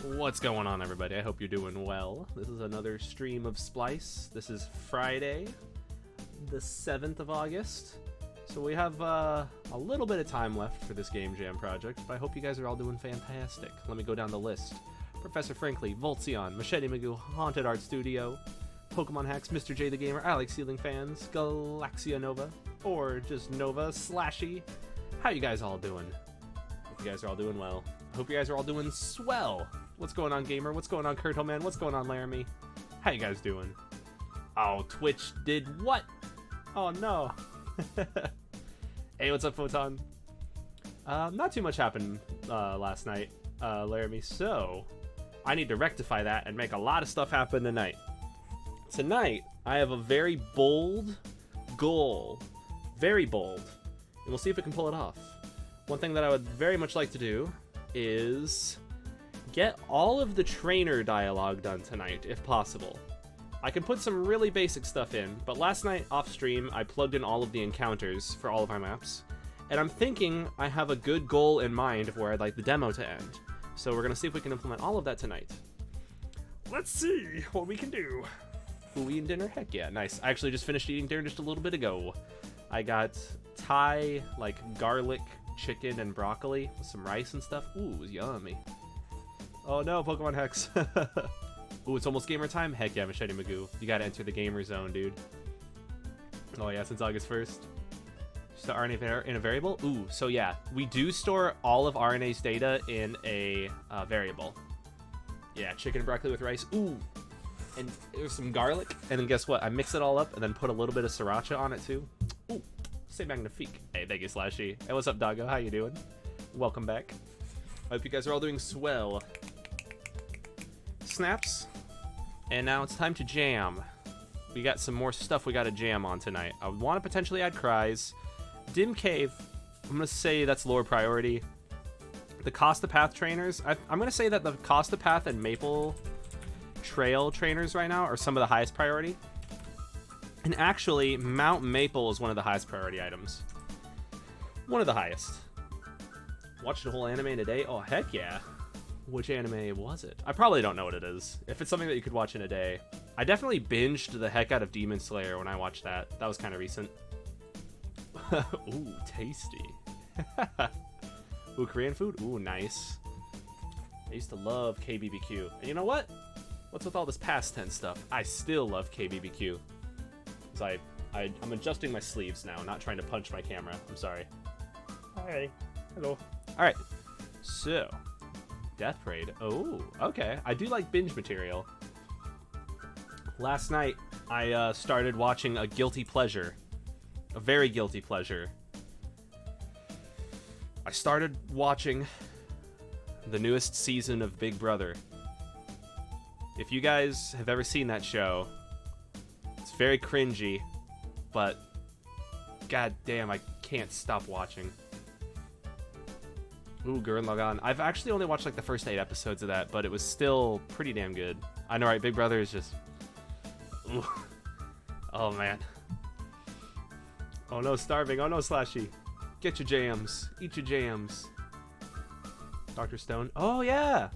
What's going on, everybody? I hope you're doing well. This is another stream of Splice. This is Friday, the 7th of August. So we have a little bit of time left for this Game Jam project, but I hope you guys are all doing fantastic. Let me go down the list. Professor Frankly, Voltzion, Machete Magoo, Haunted Art Studio, Pokemon Hacks, Mr. J the Gamer, Alex Ceiling Fans, Galaxia Nova, or just Nova, Slashy. How you guys all doing? Hope you guys are all doing well. Hope you guys are all doing swell. What's going on, Gamer? What's going on, Kurtleman? What's going on, Laramie? How you guys doing? Oh, Twitch did what? Oh, no. Hey, what's up, Photon? Not too much happened last night, Laramie, so I need to rectify that and make a lot of stuff happen tonight. Tonight, I have a very bold goal. Very bold. And we'll see if we can pull it off. One thing that I would very much like to do is get all of the trainer dialogue done tonight, if possible. I can put some really basic stuff in, but last night off stream I plugged in all of the encounters for all of our maps, and I'm thinking I have a good goal in mind of where I'd like the demo to end. So we're gonna see if we can implement all of that tonight. Let's see what we can do. Ooh, eating dinner? Heck yeah, nice. I actually just finished eating dinner just a little bit ago. I got Thai, like, garlic chicken and broccoli with some rice and stuff. Ooh, it was yummy. Oh no, Pokemon Hex. Ooh, it's almost gamer time? Heck yeah, Machete Magoo. You gotta enter the gamer zone, dude. Oh yeah, since August 1st. Just the RNA in a variable? Ooh, so yeah, we do store all of RNA's data in a variable. Yeah, chicken and broccoli with rice. Ooh, and there's some garlic. And then guess what? I mix it all up and then put a little bit of sriracha on it too. Ooh, c'est magnifique. Hey, thank you, Slashy. Hey, what's up, Doggo? How you doing? Welcome back. I hope you guys are all doing swell. Snaps. And now it's time to jam. We got some more stuff we got to jam on tonight. I want to potentially add Cries. Dim Cave, I'm going to say that's lower priority. The Costa Path trainers, I'm going to say that the Costa Path and Maple Trail trainers right now are some of the highest priority. And actually, Mount Maple is one of the highest priority items. One of the highest. Watched the whole anime in a day? Oh, heck yeah. Which anime was it? I probably don't know what it is. If it's something that you could watch in a day. I definitely binged the heck out of Demon Slayer when I watched that. That was kind of recent. Ooh, tasty. Ooh, Korean food? Ooh, nice. I used to love KBBQ. And you know what? What's with all this past tense stuff? I still love KBBQ. Because I'm adjusting my sleeves now, not trying to punch my camera. I'm sorry. Hi. Hello. Alright. So, Death Parade. Oh, okay. I do like binge material. Last night, I started watching a guilty pleasure. A very guilty pleasure. I started watching the newest season of Big Brother. If you guys have ever seen that show, it's very cringy, but god damn, I can't stop watching. Ooh, Gurren Lagann. I've actually only watched like the first 8 episodes of that, but it was still pretty damn good. I know, right? Big Brother is just... Ooh. Oh, man. Oh, no, starving. Oh, no, Slashy. Get your jams. Eat your jams. Dr. Stone. Oh, yeah.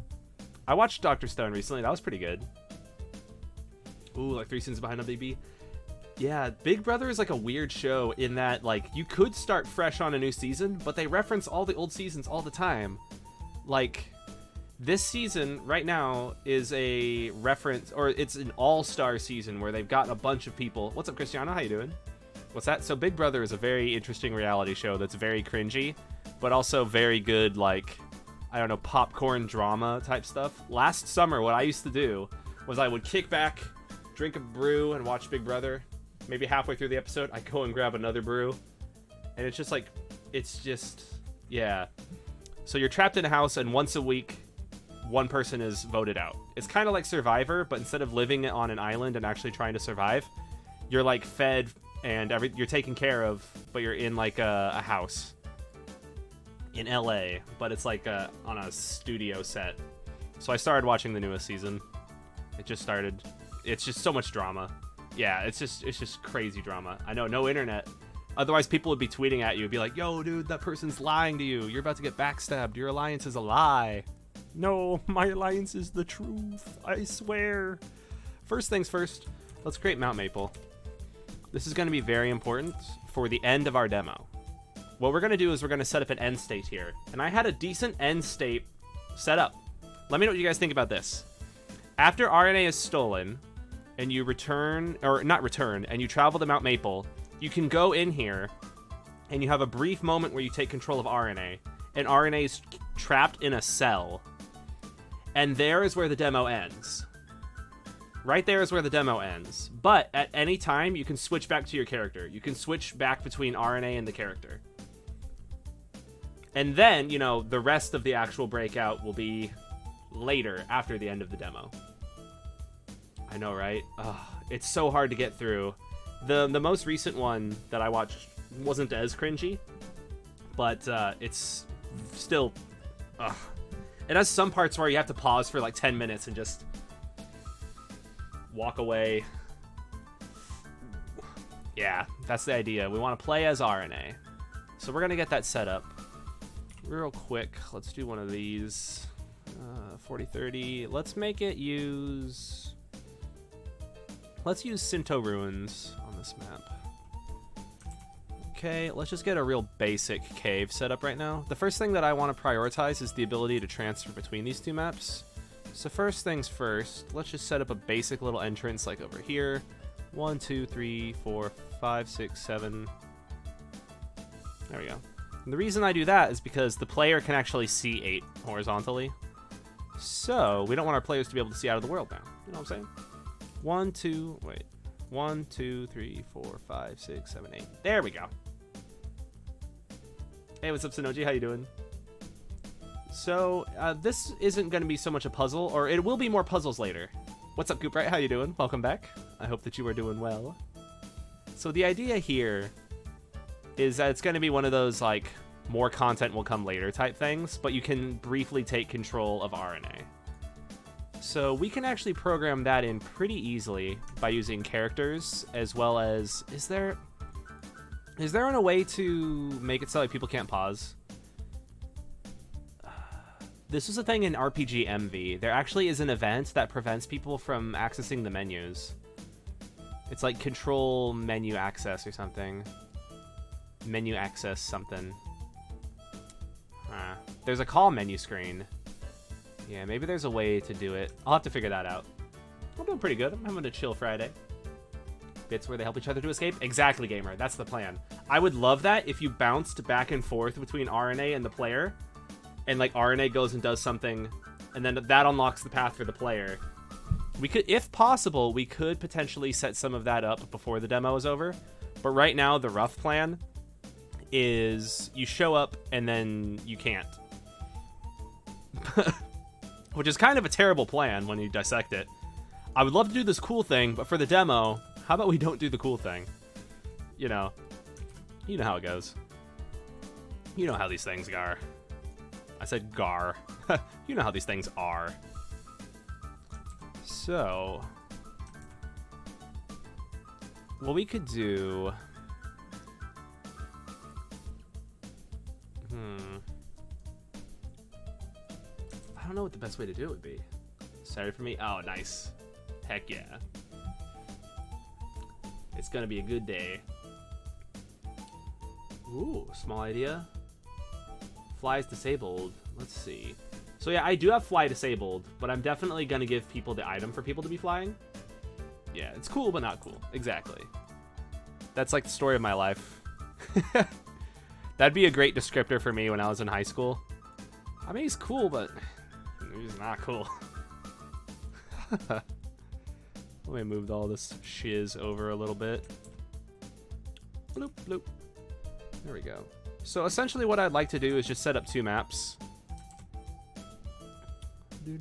I watched Dr. Stone recently. That was pretty good. Ooh, like 3 Sins Behind a BB. Yeah, Big Brother is like a weird show in that, like, you could start fresh on a new season, but they reference all the old seasons all the time. Like, this season, right now, is a reference, or it's an all-star season where they've got a bunch of people. What's up, Cristiano? How you doing? What's that? So Big Brother is a very interesting reality show that's very cringy, but also very good, like, I don't know, popcorn drama type stuff. Last summer, what I used to do was I would kick back, drink a brew, and watch Big Brother. Maybe halfway through the episode, I go and grab another brew. And it's just like, yeah. So you're trapped in a house, and once a week, one person is voted out. It's kind of like Survivor, but instead of living on an island and actually trying to survive, you're like fed and you're taken care of, but you're in like a house in LA, but it's like on a studio set. So I started watching the newest season. It just started. It's just so much drama. Yeah, it's just crazy drama. I know, no internet. Otherwise, people would be tweeting at you, be like, yo, dude, that person's lying to you. You're about to get backstabbed. Your alliance is a lie. No, my alliance is the truth. I swear. First things first, let's create Mount Maple. This is going to be very important for the end of our demo. What we're going to do is we're going to set up an end state here. And I had a decent end state set up. Let me know what you guys think about this. After RNA is stolen, and you return, or not return, and you travel to Mount Maple, you can go in here, and you have a brief moment where you take control of RNA, and RNA is trapped in a cell. And there is where the demo ends. Right there is where the demo ends. But at any time, you can switch back to your character. You can switch back between RNA and the character. And then, you know, the rest of the actual breakout will be later, after the end of the demo. I know, right? Ugh, it's so hard to get through. The most recent one that I watched wasn't as cringy, but it's still... Ugh. It has some parts where you have to pause for like 10 minutes and just walk away. Yeah, that's the idea. We want to play as RNA. So we're going to get that set up real quick. Let's do one of these. 4030. Let's make it use... Let's use Sinto Ruins on this map. Okay, let's just get a real basic cave set up right now. The first thing that I want to prioritize is the ability to transfer between these two maps. So first things first, let's just set up a basic little entrance like over here. 1, 2, 3, 4, 5, 6, 7. There we go. And the reason I do that is because the player can actually see 8 horizontally. So we don't want our players to be able to see out of the world now. You know what I'm saying? 1, 2, wait. 1, 2, 3, 4, 5, 6, 7, 8. There we go. Hey, what's up, Sonoji? How you doing? So, this isn't going to be so much a puzzle, or it will be more puzzles later. What's up, Goop? How you doing? Welcome back. I hope that you are doing well. So the idea here is that it's going to be one of those, like, more content will come later type things, but you can briefly take control of RNA. So we can actually program that in pretty easily by using characters, as well as... Is there a way to make it so like people can't pause? This is a thing in RPG MV. There actually is an event that prevents people from accessing the menus. It's like control menu access or something. Menu access something. There's a call menu screen. Yeah, maybe there's a way to do it. I'll have to figure that out. I'm doing pretty good. I'm having a chill Friday. Bits where they help each other to escape? Exactly, gamer. That's the plan. I would love that if you bounced back and forth between RNA and the player, and like RNA goes and does something, and then that unlocks the path for the player. We could, if possible, we could potentially set some of that up before the demo is over. But right now, the rough plan is you show up and then you can't. Which is kind of a terrible plan when you dissect it. I would love to do this cool thing, but for the demo, how about we don't do the cool thing? You know how it goes. You know how these things are. I said gar. You know how these things are. So, what we could do... I don't know what the best way to do it would be. Sorry for me. Oh, nice. Heck yeah. It's gonna be a good day. Ooh, small idea. Fly is disabled. Let's see. So yeah, I do have fly disabled, but I'm definitely gonna give people the item for people to be flying. Yeah, it's cool, but not cool. Exactly. That's like the story of my life. That'd be a great descriptor for me when I was in high school. I mean, he's cool, but he's not cool. Let me move all this shiz over a little bit. Bloop, bloop. There we go. So essentially what I'd like to do is just set up 2 maps. You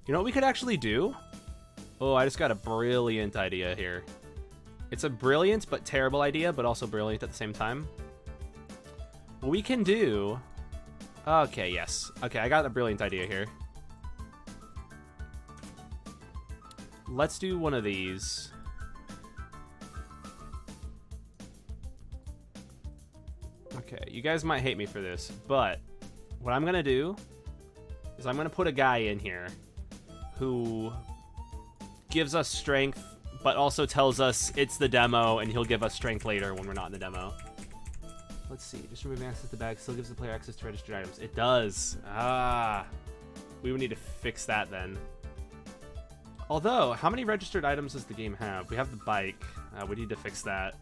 know what we could actually do? Oh, I just got a brilliant idea here. It's a brilliant but terrible idea, but also brilliant at the same time. What we can do... Okay, yes. Okay, I got a brilliant idea here. Let's do one of these. Okay, you guys might hate me for this, but what I'm gonna do is I'm gonna put a guy in here who gives us strength, but also tells us it's the demo, and he'll give us strength later when we're not in the demo. Let's see. Just removing access to the bag still gives the player access to registered items. It does. Ah. We would need to fix that then. Although, how many registered items does the game have? We have the bike. We need to fix that.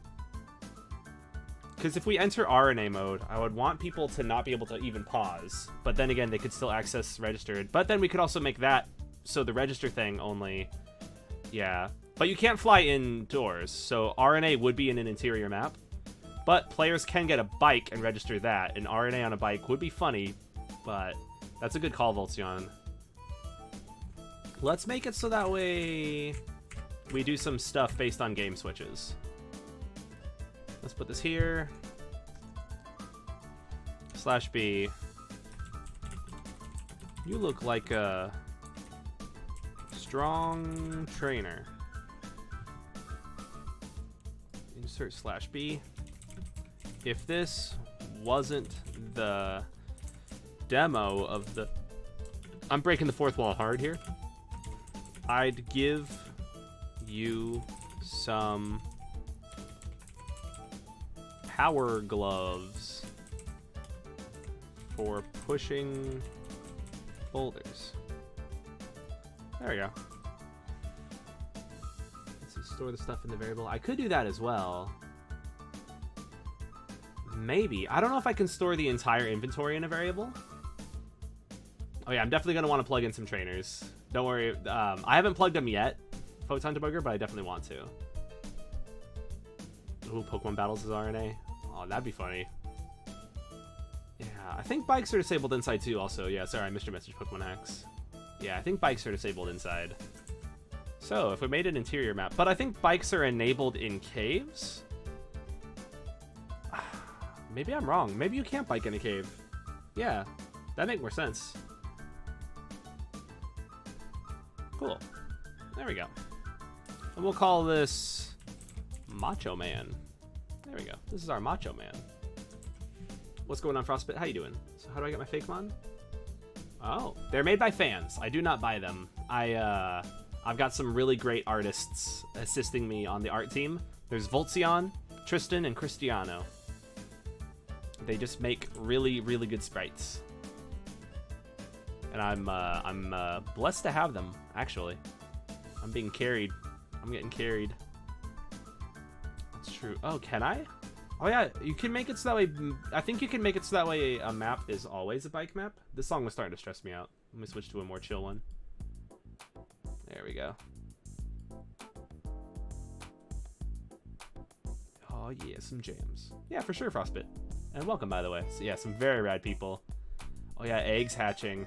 Because if we enter RNA mode, I would want people to not be able to even pause. But then again, they could still access registered. But then we could also make that so the register thing only... Yeah. But you can't fly indoors, so RNA would be in an interior map. But players can get a bike and register that. And RNA on a bike would be funny, but that's a good call, Voltzion. Let's make it so that way we do some stuff based on game switches. Let's put this here. /B. You look like a strong trainer. Insert /B. If this wasn't the demo of the... I'm breaking the fourth wall hard here. I'd give you some power gloves for pushing boulders. There we go. Let's see, store the stuff in the variable. I could do that as well. Maybe. I don't know if I can store the entire inventory in a variable. Oh yeah, I'm definitely going to want to plug in some trainers. Don't worry. I haven't plugged them yet, Photon Debugger, but I definitely want to. Ooh, Pokemon Battles is RNA. Oh, that'd be funny. Yeah, I think bikes are disabled inside too also. Yeah, sorry, I missed your message, Pokemon Hacks. Yeah, I think bikes are disabled inside. So, if we made an interior map... But I think bikes are enabled in caves? Maybe I'm wrong. Maybe you can't bike in a cave. Yeah, that'd make more sense. Cool. There we go. And we'll call this Macho Man. There we go. This is our Macho Man. What's going on, Frostbit? How you doing? So how do I get my fake mon? Oh, they're made by fans. I do not buy them. I've got some really great artists assisting me on the art team. There's Voltzion, Tristan, and Cristiano. They just make really, really good sprites. And I'm blessed to have them, actually. I'm being carried. I'm getting carried. That's true. Oh, can I? Oh yeah, you can make it so that way... I think you can make it so that way a map is always a bike map. This song was starting to stress me out. Let me switch to a more chill one. There we go. Oh yeah, some jams. Yeah, for sure, Frostbit. And welcome, by the way. So yeah, some very rad people. Oh yeah, eggs hatching.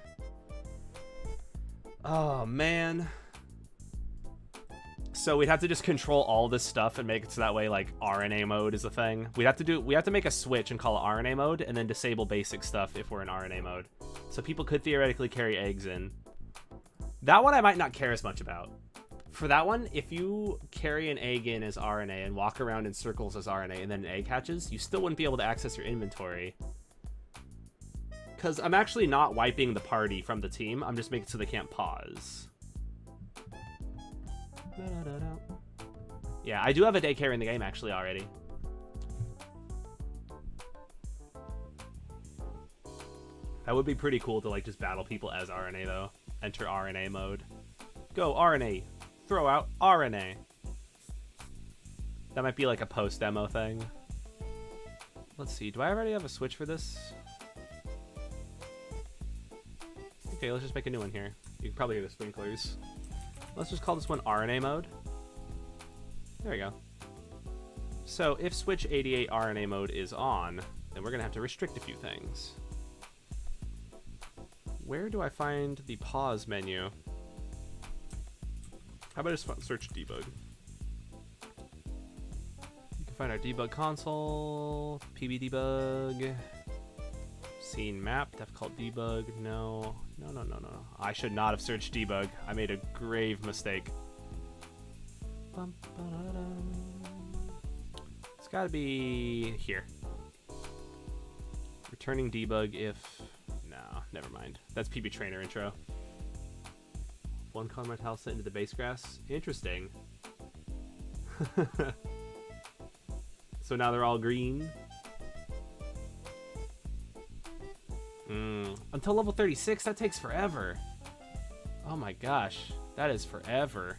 Oh man. So we'd have to just control all this stuff and make it so that way like RNA mode is a thing. We have to make a switch and call it RNA mode and then disable basic stuff if we're in RNA mode. So people could theoretically carry eggs in. That one I might not care as much about. For that one, if you carry an egg in as RNA and walk around in circles as RNA and then an egg hatches, you still wouldn't be able to access your inventory. Because I'm actually not wiping the party from the team. I'm just making it so they can't pause. Yeah, I do have a daycare in the game actually already. That would be pretty cool to like just battle people as RNA though. Enter RNA mode. Go RNA. Throw out RNA. That might be like a post-demo thing. Let's see, do I already have a switch for this? Okay, let's just make a new one here. You can probably hear the sprinklers. Let's just call this one RNA mode. There we go. So if switch 88 RNA mode is on, then we're gonna have to restrict a few things. Where do I find the pause menu? How about I just search debug? You can find our debug console, PB debug, scene map, default debug. No. I should not have searched debug. I made a grave mistake. It's gotta be here. Returning debug if... Nah. never mind. That's PB Trainer intro. One Conrad house set into the base grass. Interesting. So now they're all green. Until level 36, that takes forever. Oh my gosh, that is forever.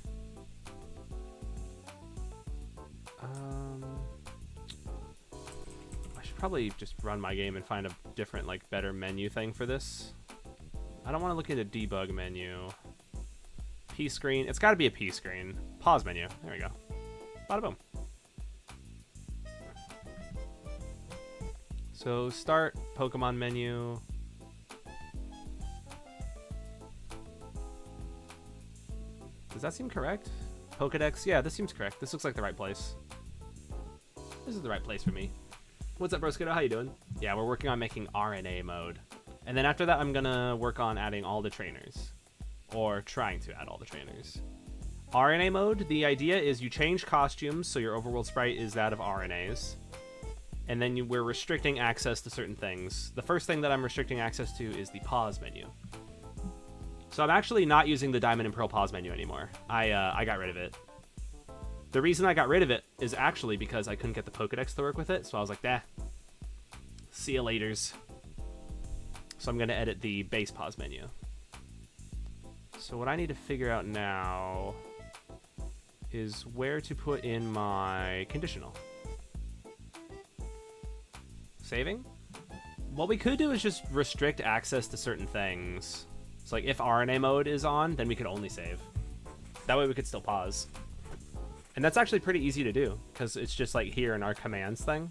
I should probably just run my game and find a different, like, better menu thing for this. I don't want to look at a debug menu. P screen. It's got to be a P screen. Pause menu. There we go. Bada boom. So start Pokemon menu. Does that seem correct? Pokedex? Yeah, this seems correct. This looks like the right place. This is the right place for me. What's up, Broskito? How you doing? Yeah, we're working on making RNA mode. And then after that, I'm going to work on adding all the trainers. Or trying to add all the trainers. RNA mode, the idea is you change costumes, so your overworld sprite is that of RNAs. And then we're restricting access to certain things. The first thing that I'm restricting access to is the pause menu. So I'm actually not using the Diamond and Pearl pause menu anymore. I got rid of it. The reason I got rid of it is actually because I couldn't get the Pokedex to work with it, so I was like, nah. See you laters. So I'm going to edit the base pause menu. So what I need to figure out now is where to put in my conditional. Saving? What we could do is just restrict access to certain things. So like if RNA mode is on, then we could only save. That way we could still pause. And that's actually pretty easy to do because it's just like here in our commands thing.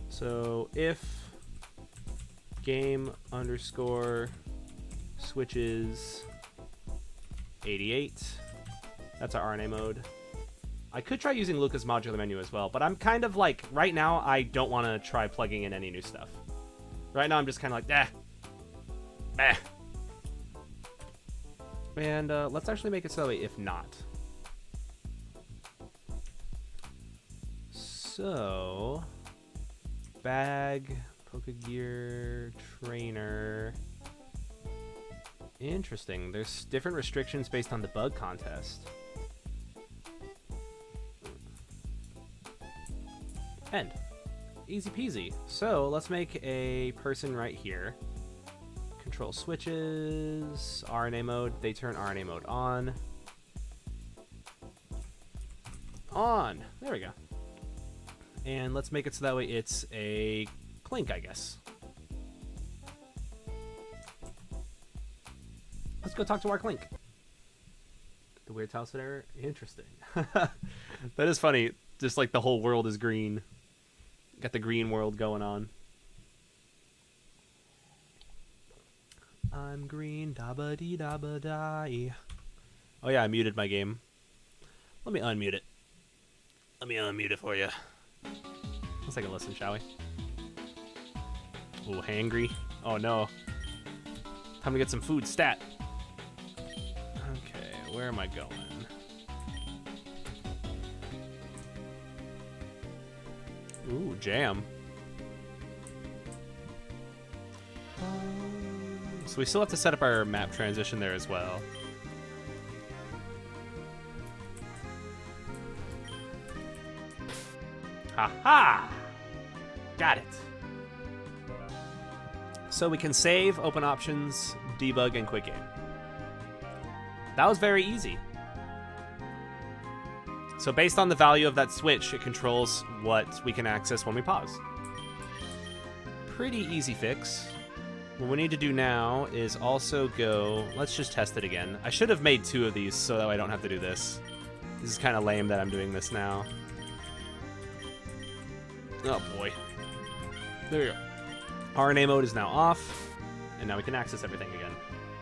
So if game underscore switches 88, that's our RNA mode. I could try using Luca's modular menu as well, but I'm kind of like, right now, I don't want to try plugging in any new stuff. Right now, I'm just kind of like, bah. And let's actually make it so that way if not. So, bag, Pokegear, trainer. Interesting. There's different restrictions based on the bug contest. End. Easy peasy. So let's make a person right here. Control switches, RNA mode. They turn RNA mode on. On. There we go. And let's make it so that way it's a Clink, I guess. Let's go talk to our Clink. The weird house error? Interesting. That is funny. Just like the whole world is green. Got the green world going on. I'm green, dabba dee dabba die. Oh yeah, I muted my game. Let me unmute it. Let me unmute it for you. Let's take a listen, shall we? Ooh, hangry. Oh no. Time to get some food stat. Okay, where am I going? Ooh, jam. So we still have to set up our map transition there as well. Ha-ha! Got it. So we can save, open options, debug, and quit game. That was very easy. So based on the value of that switch, it controls what we can access when we pause. Pretty easy fix. What we need to do now is also go... Let's just test it again. I should have made 2 of these so that I don't have to do this. This is kind of lame that I'm doing this now. Oh boy. There we go. RNA mode is now off. And now we can access everything again.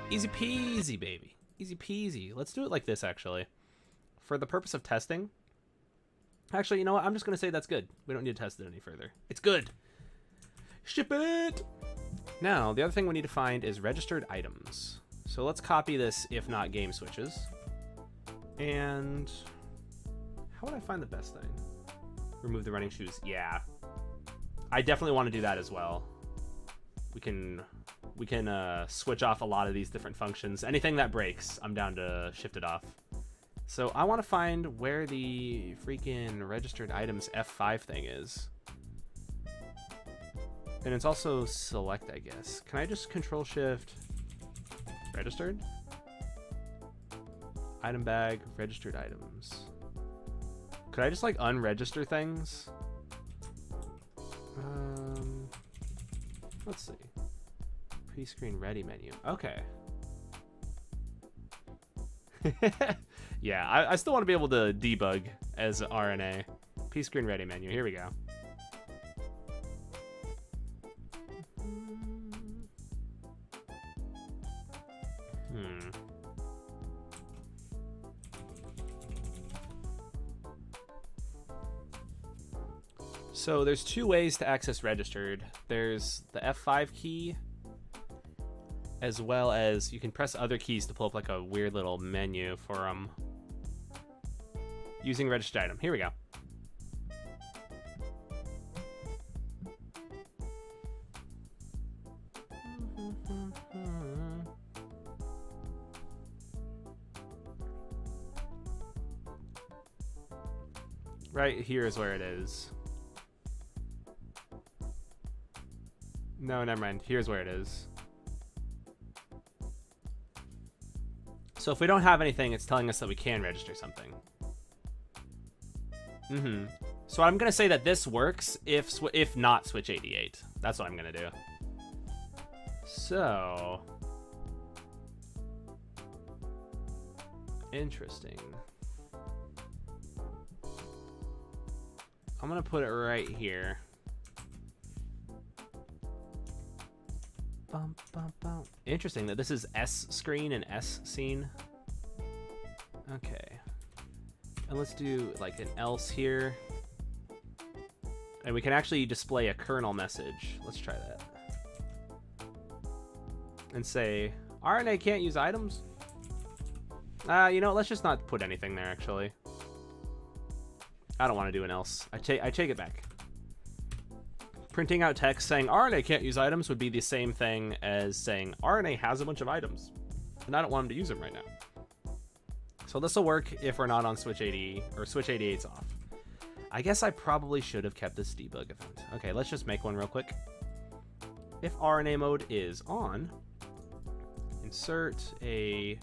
Easy peasy, baby. Easy peasy. Let's do it like this, actually. For the purpose of testing, actually, you know what? I'm just going to say that's good. We don't need to test it any further. It's good. Ship it! Now, the other thing we need to find is registered items. So let's copy this, if not game switches. And how would I find the best thing? Remove the running shoes. Yeah. I definitely want to do that as well. we can switch off a lot of these different functions. Anything that breaks, I'm down to shift it off. So I want to find where the freaking registered items F5 thing is. And it's also select, I guess. Can I just control shift registered? Item bag, registered items. Could I just like unregister things? Let's see. Pre-screen ready menu. Okay. Yeah, I still want to be able to debug as RNA. Pre-screen ready menu. Here we go. So there's two ways to access registered. There's the F5 key, as well as you can press other keys to pull up like a weird little menu for using registered item. Here we go. Right here is where it is. No, never mind. Here's where it is. So if we don't have anything, it's telling us that we can register something. So I'm going to say that this works if not switch 88. That's what I'm going to do. So... interesting. I'm going to put it right here. Bum, bum, bum. Interesting that this is S screen and S scene. Okay. And let's do like an else here. And we can actually display a kernel message. Let's try that. And say, RNA can't use items? You know, let's just not put anything there, actually. I don't want to do an else. I take it back. Printing out text saying RNA can't use items would be the same thing as saying RNA has a bunch of items, and I don't want him to use them right now. So this will work if we're not on switch 80 or switch 88's off. I guess I probably should have kept this debug event. Okay, let's just make one real quick. If RNA mode is on, insert a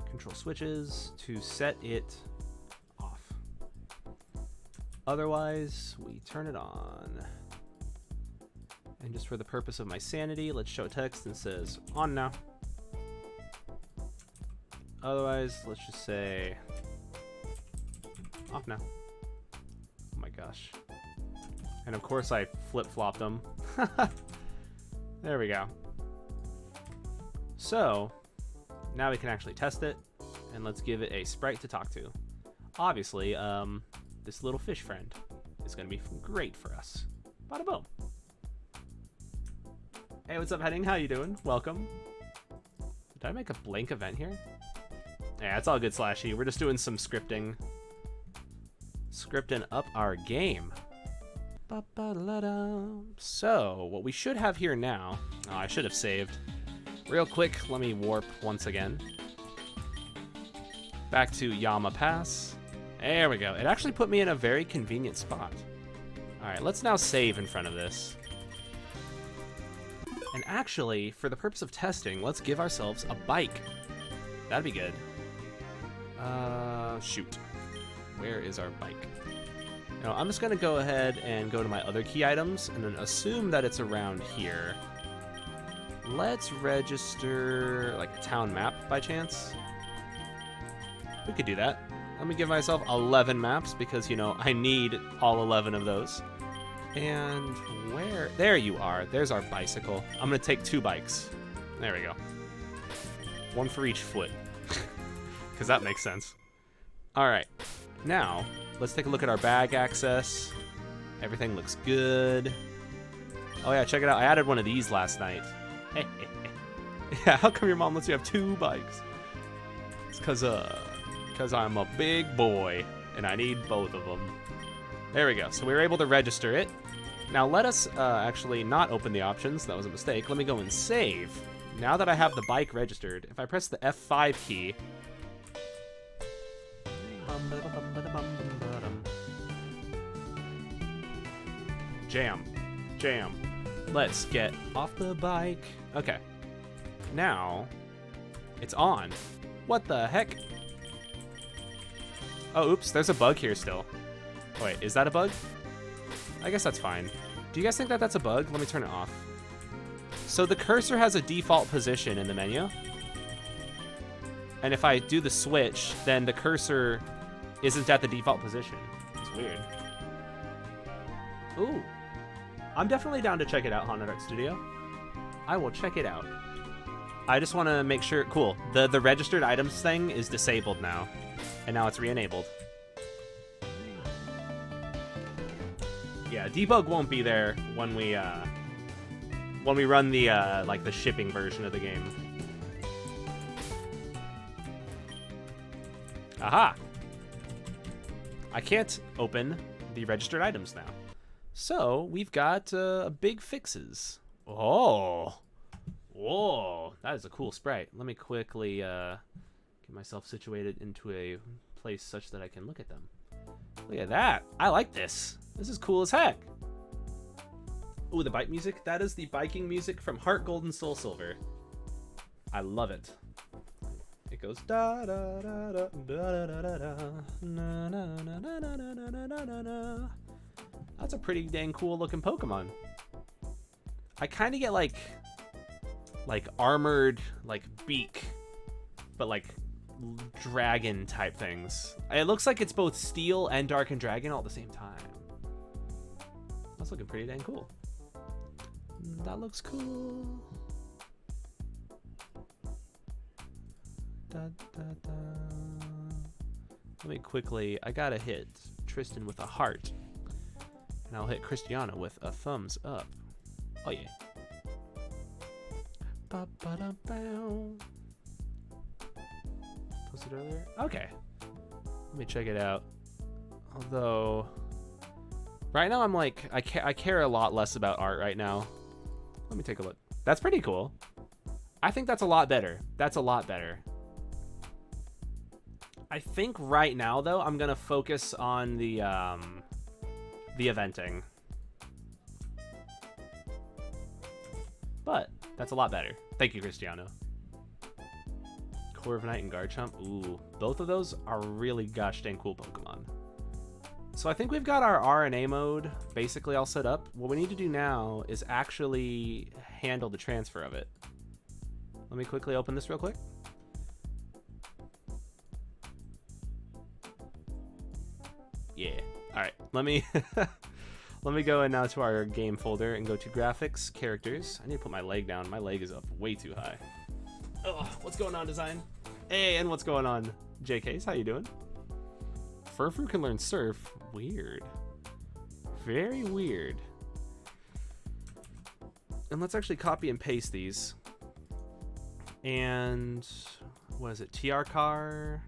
control switches to set it off. Otherwise, we turn it on. And just for the purpose of my sanity, let's show text that says on now. Otherwise, let's just say off now. Oh my gosh. And of course I flip-flopped them. There we go. So now we can actually test it, and let's give it a sprite to talk to. Obviously, this little fish friend is going to be great for us. Bada boom. Hey, what's up, Heading? How you doing? Welcome. Did I make a blank event here? Yeah, it's all good, Slashy. We're just doing some scripting. Scripting up our game. So, what we should have here now... Oh, I should have saved. Real quick, let me warp once again. Back to Yama Pass. There we go. It actually put me in a very convenient spot. Alright, let's now save in front of this. And actually, for the purpose of testing, let's give ourselves a bike. That'd be good. Shoot. Where is our bike? Now, I'm just gonna go ahead and go to my other key items and then assume that it's around here. Let's register, like, a town map by chance. We could do that. Let me give myself 11 maps because, you know, I need all 11 of those. And where? There you are. There's our bicycle. I'm going to take 2 bikes. There we go. 1 for each foot. Because that makes sense. All right. Now, let's take a look at our bag access. Everything looks good. Oh, yeah, check it out. I added one of these last night. Yeah, how come your mom lets you have 2 bikes? It's because I'm a big boy, and I need both of them. There we go. So we were able to register it. Now let us actually not open the options. That was a mistake. Let me go and save. Now that I have the bike registered, if I press the F5 key... Jam. Jam. Let's get off the bike. Okay. Now, it's on. What the heck? Oh, oops, there's a bug here still. Oh, wait, is that a bug? I guess that's fine. Do you guys think that that's a bug? Let me turn it off. So the cursor has a default position in the menu. And if I do the switch, then the cursor isn't at the default position. It's weird. Ooh. I'm definitely down to check it out, Haunted Art Studio. I will check it out. I just want to make sure... Cool. The registered items thing is disabled now. And now it's re-enabled. Yeah, debug won't be there when we run the like the shipping version of the game. Aha! I can't open the registered items now. So we've got big fixes. Oh, whoa! That is a cool sprite. Let me quickly get myself situated into a place such that I can look at them. Look at that! I like this. This is cool as heck. Ooh, the bike music. That is the biking music from Heart Gold and Soul Silver. I love it. It goes da da da da da da da da na na na na na na na na na. That's a pretty dang cool looking Pokemon. I kind of get like armored like beak, but like dragon type things. It looks like it's both steel and dark and dragon all at the same time. That's looking pretty dang cool. That looks cool. Da, da, da. Let me quickly, I gotta hit Tristan with a heart. And I'll hit Cristiano with a thumbs up. Oh yeah. Ba, ba, da, bow. Posted earlier? Okay. Let me check it out. Although, right now I'm like, I care a lot less about art right now. Let me take a look. That's pretty cool. I think that's a lot better. That's a lot better. I think right now though, I'm gonna focus on the eventing. But that's a lot better. Thank you, Cristiano. Core of Night and Garchomp. Ooh, both of those are really gosh dang cool Pokemon. So I think we've got our RNA mode basically all set up. What we need to do now is actually handle the transfer of it. Let me quickly open this real quick. Yeah. All right. Let me let me go in now to our game folder and go to graphics, characters. I need to put my leg down. My leg is up way too high. Oh, what's going on, design? Hey, and what's going on, JKs? How you doing? Furfru can learn surf. Weird. Very weird. And let's actually copy and paste these. And what is it? TR car.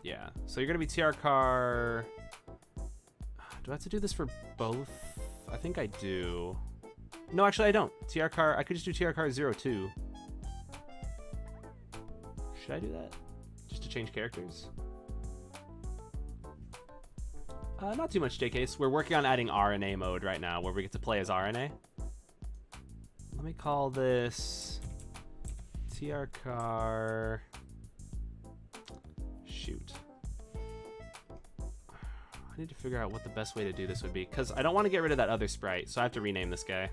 Yeah. So you're gonna be TR car. Do I have to do this for both? I think I do. No, actually I don't. TR car. I could just do TR car 02. Should I do that? Just to change characters? Not too much, JKs. We're working on adding RNA mode right now, where we get to play as RNA. Let me call this TR car. Shoot. I need to figure out what the best way to do this would be, because I don't want to get rid of that other sprite, so I have to rename this guy.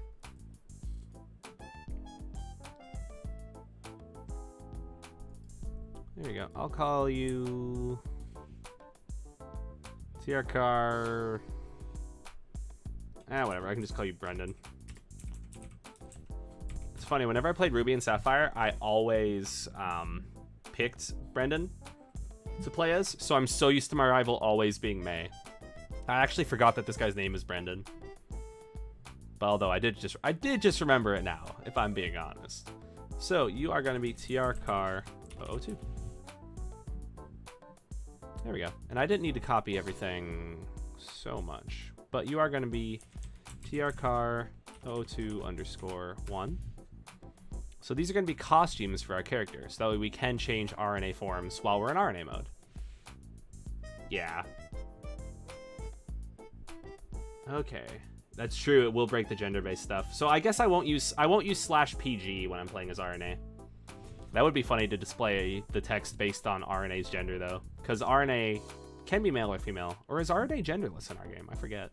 There we go. I'll call you TR car. Whatever. I can just call you Brendan. It's funny. Whenever I played Ruby and Sapphire, I always picked Brendan to play as, so I'm so used to my rival always being May. I actually forgot that this guy's name is Brendan. But although I did just remember it now, if I'm being honest. So you are going to be TR car 002. There we go. And I didn't need to copy everything so much, but you are going to be trcar 02 underscore 1. So these are going to be costumes for our characters. That way we can change RNA forms while we're in RNA mode. Yeah. Okay. That's true. It will break the gender-based stuff. So I guess I won't use /PG when I'm playing as RNA. That would be funny to display the text based on RNA's gender, though. Because RNA can be male or female. Or is RNA genderless in our game? I forget.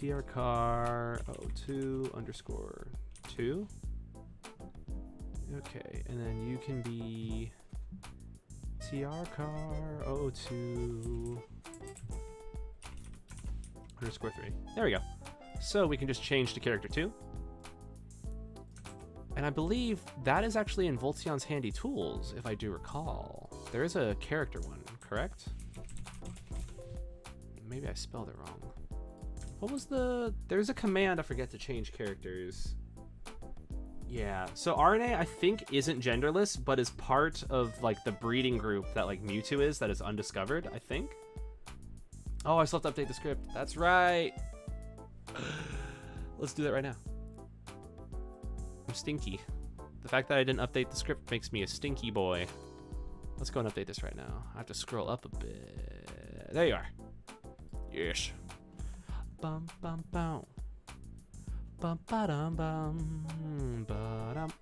trcar 02 underscore 2. Okay, and then you can be trcar 02 underscore 3. There we go. So we can just change to character 2. And I believe that is actually in Voltion's handy tools, if I do recall. There is a character one, correct? Maybe I spelled it wrong. What was there's a command I forget to change characters. Yeah, so RNA I think isn't genderless, but is part of like the breeding group that like Mewtwo is, that is undiscovered, I think. Oh, I still have to update the script. That's right. Let's do that right now. I'm stinky. The fact that I didn't update the script makes me a stinky boy. Let's go and update this right now. I have to scroll up a bit. There you are. Yes. Bum bum bum. Bum ba dum bum ba dum.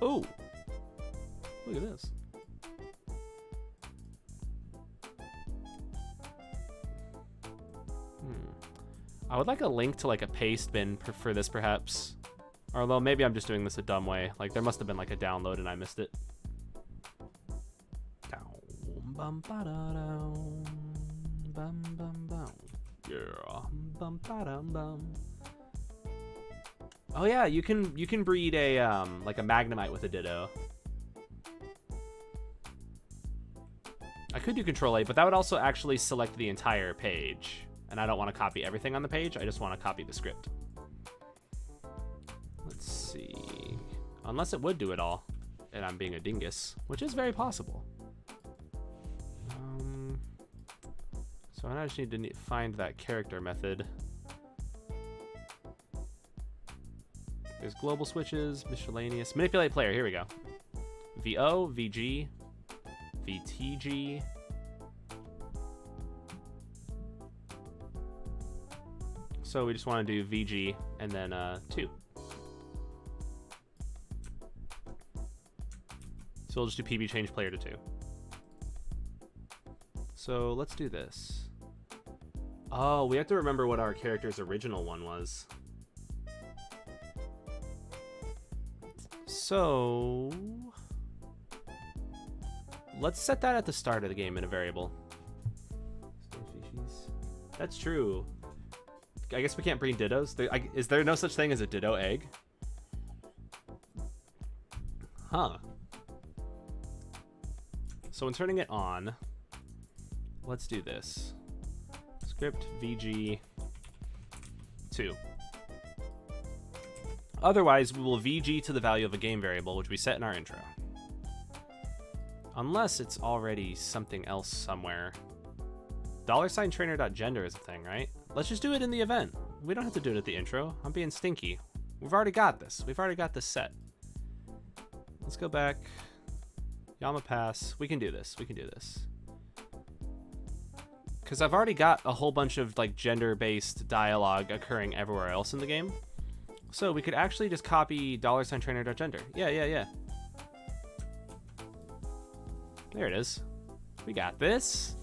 Oh, look at this. I would like a link to like a paste bin for this perhaps. Although maybe I'm just doing this a dumb way. Like there must have been like a download and I missed it. Bum ba da dum. Bum bum bum. Yeah. Bum ba dum bum. Oh yeah, you can breed a like a Magnemite with a Ditto. I could do Control A, but that would also actually select the entire page. And I don't want to copy everything on the page. I just want to copy the script. Let's see. Unless it would do it all, and I'm being a dingus, which is very possible. So I just need to find that character method. There's global switches, miscellaneous, manipulate player. Here we go. VO, VG, VTG. So we just want to do VG and then 2. So we'll just do PB change player to 2. So let's do this. Oh, we have to remember what our character's original one was. So let's set that at the start of the game in a variable. That's true. I guess we can't breed Dittos. Is there no such thing as a Ditto egg? Huh. So when turning it on, let's do this. Script VG 2. Otherwise, we will VG to the value of a game variable, which we set in our intro. Unless it's already something else somewhere. $trainer.gender is a thing, right? Let's just do it in the event. We don't have to do it at the intro. I'm being stinky. We've already got this. We've already got this set. Let's go back. Yama pass. We can do this. We can do this. Because I've already got a whole bunch of like gender-based dialogue occurring everywhere else in the game. So we could actually just copy $trainer.gender. Yeah. There it is. We got this.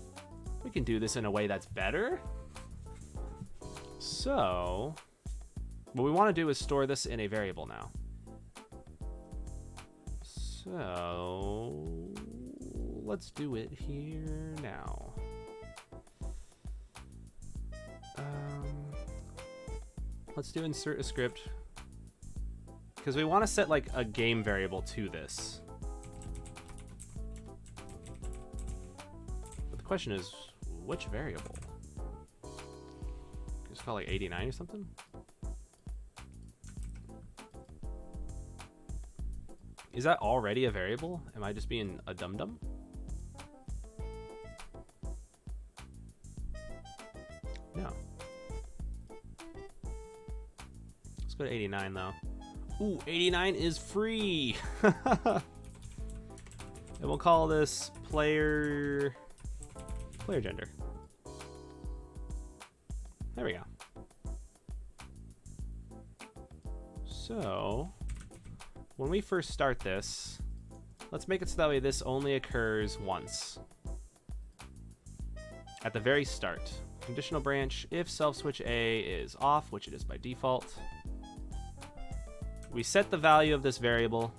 We can do this in a way that's better. So what we want to do is store this in a variable now. So let's do it here now. Let's do insert a script because we want to set like a game variable to this. But the question is, which variable? Just call it like 89 or something. Is that already a variable? Am I just being a dum-dum? No. go to 89 though. Ooh, 89 is free. And we'll call this player gender. There we go. So, when we first start this, let's make it so that way this only occurs once. At the very start. Conditional branch, if self switch A is off, which it is by default. We set the value of this variable,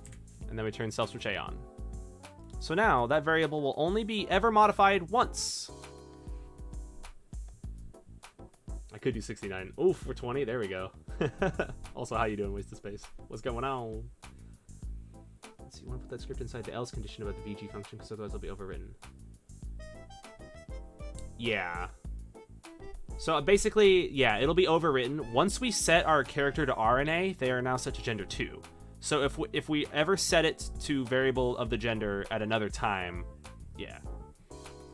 and then we turn self switch A on. So now, that variable will only be ever modified once. I could do 69. Oof, for 20, there we go. Also, how you doing, Waste of Space? What's going on? Let's see, you want to put that script inside the else condition about the VG function, because otherwise it'll be overwritten. Yeah. So basically, yeah, it'll be overwritten. Once we set our character to RNA, they are now set to gender 2. So if we ever set it to variable of the gender at another time, yeah.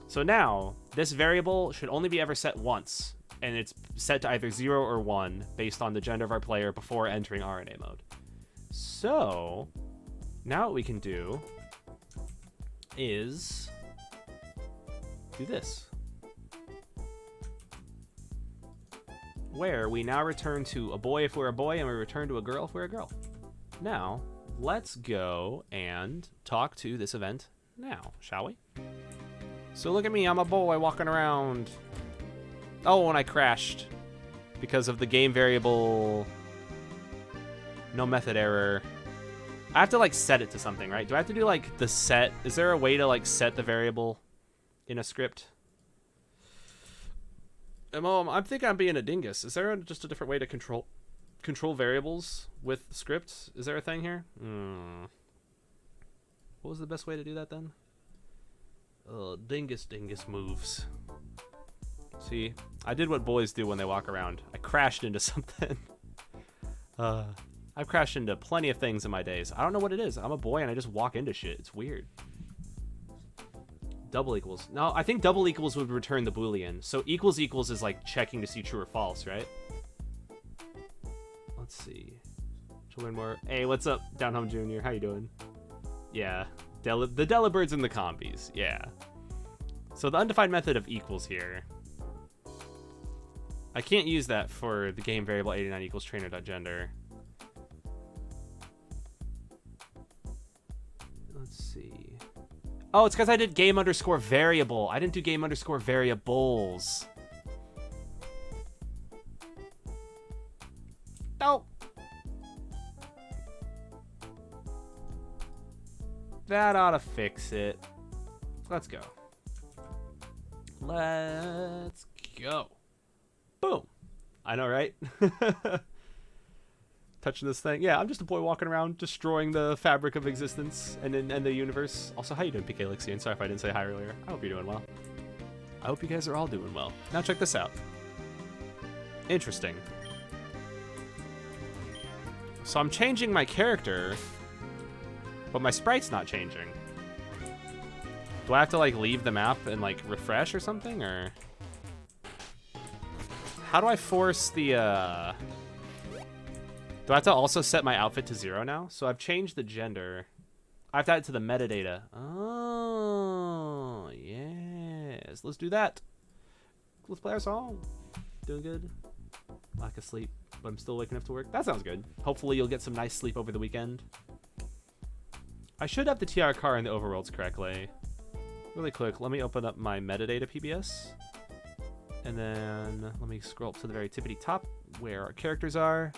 So now, this variable should only be ever set once, and it's set to either 0 or 1 based on the gender of our player before entering RNA mode. So, now what we can do is do this. Where we now return to a boy if we're a boy, and we return to a girl if we're a girl. Now, let's go and talk to this event now, shall we? So look at me, I'm a boy walking around. Oh, and I crashed because of the game variable. No method error. I have to like set it to something, right? Do I have to do like the set? Is there a way to like set the variable in a script? I'm thinking I'm being a dingus. Is there just a different way to control variables with scripts? Is there a thing here? What was the best way to do that then? Dingus moves. See, I did what boys do when they walk around. I crashed into something. I've crashed into plenty of things in my days. I don't know what it is. I'm a boy and I just walk into shit. It's weird. Double equals. No, I think double equals would return the Boolean. So equals is like checking to see true or false, right? Let's see. To learn more. Hey, what's up, Down Home Junior? How you doing? Yeah. The Delibirds and the combies. Yeah. So the undefined method of equals here. I can't use that for the game variable 89 equals trainer.gender. Let's see. Oh, it's because I did game underscore variable. I didn't do game underscore variables. Nope. That ought to fix it. Let's go. Let's go. Boom. I know, right? Touching this thing. Yeah, I'm just a boy walking around destroying the fabric of existence and the universe. Also, how you doing, PK Lixian? Sorry if I didn't say hi earlier. I hope you're doing well. I hope you guys are all doing well. Now check this out. Interesting. So I'm changing my character, but my sprite's not changing. Do I have to like leave the map and like refresh or something, or how do I force the do I have to also set my outfit to 0 now? So I've changed the gender. I have to add it to the metadata. Oh, yes. Let's do that. Let's play our song. Doing good. Lack of sleep, but I'm still waking up to work. That sounds good. Hopefully you'll get some nice sleep over the weekend. I should have the TR car in the overworlds correctly. Really quick, let me open up my metadata PBS. And then let me scroll up to the very tippity top where our characters are.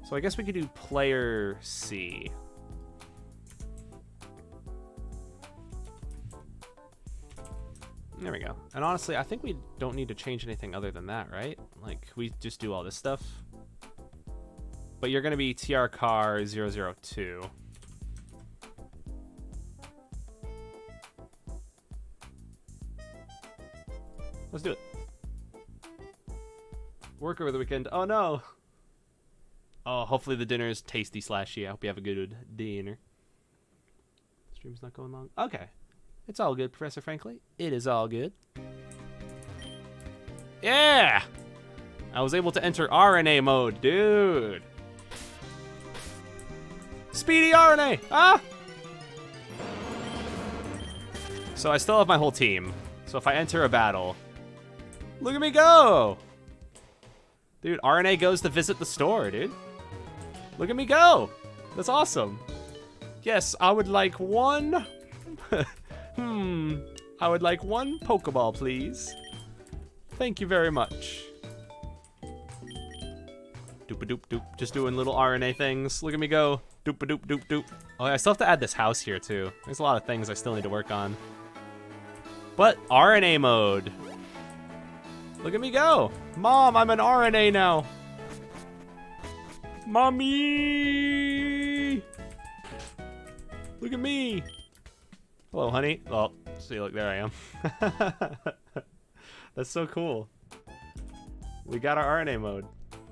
So I guess we could do player C. There we go. And honestly, I think we don't need to change anything other than that, right? Like, we just do all this stuff. But you're going to be TR car 002. Let's do it. Work over the weekend. Oh, no. Oh, hopefully the dinner is tasty /y. I hope you have a good dinner. Stream's not going long. Okay. It's all good, Professor Frankly. It is all good. Yeah! I was able to enter RNA mode, dude. Speedy RNA! Ah! So I still have my whole team. So if I enter a battle, look at me go! Dude, RNA goes to visit the store, dude. Look at me go! That's awesome. Yes, I would like one... I would like one Pokeball, please. Thank you very much. Doop-a-doop-doop. Just doing little RNA things. Look at me go. Doop-a-doop-doop-doop. Oh, I still have to add this house here, too. There's a lot of things I still need to work on. But RNA mode. Look at me go. Mom, I'm an RNA now. Mommy! Look at me. Hello, honey. Oh, see, look, there I am. That's so cool. We got our RNA mode.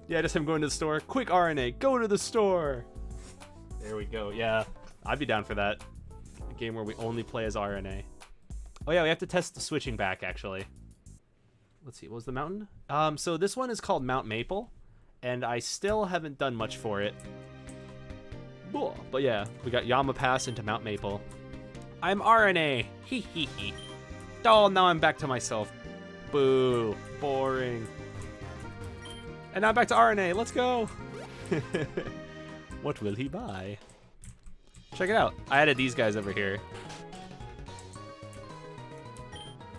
Yeah, just him going to the store. Quick RNA, go to the store. There we go. Yeah, I'd be down for that. A game where we only play as RNA. Oh yeah, we have to test the switching back, actually. Let's see, what was the mountain? So this one is called Mount Maple, and I still haven't done much for it. But yeah, we got Yama Pass into Mount Maple. I'm RNA. Hee hee hee. Oh, now I'm back to myself. Boo. Boring. And now I'm back to RNA. Let's go. What will he buy? Check it out. I added these guys over here.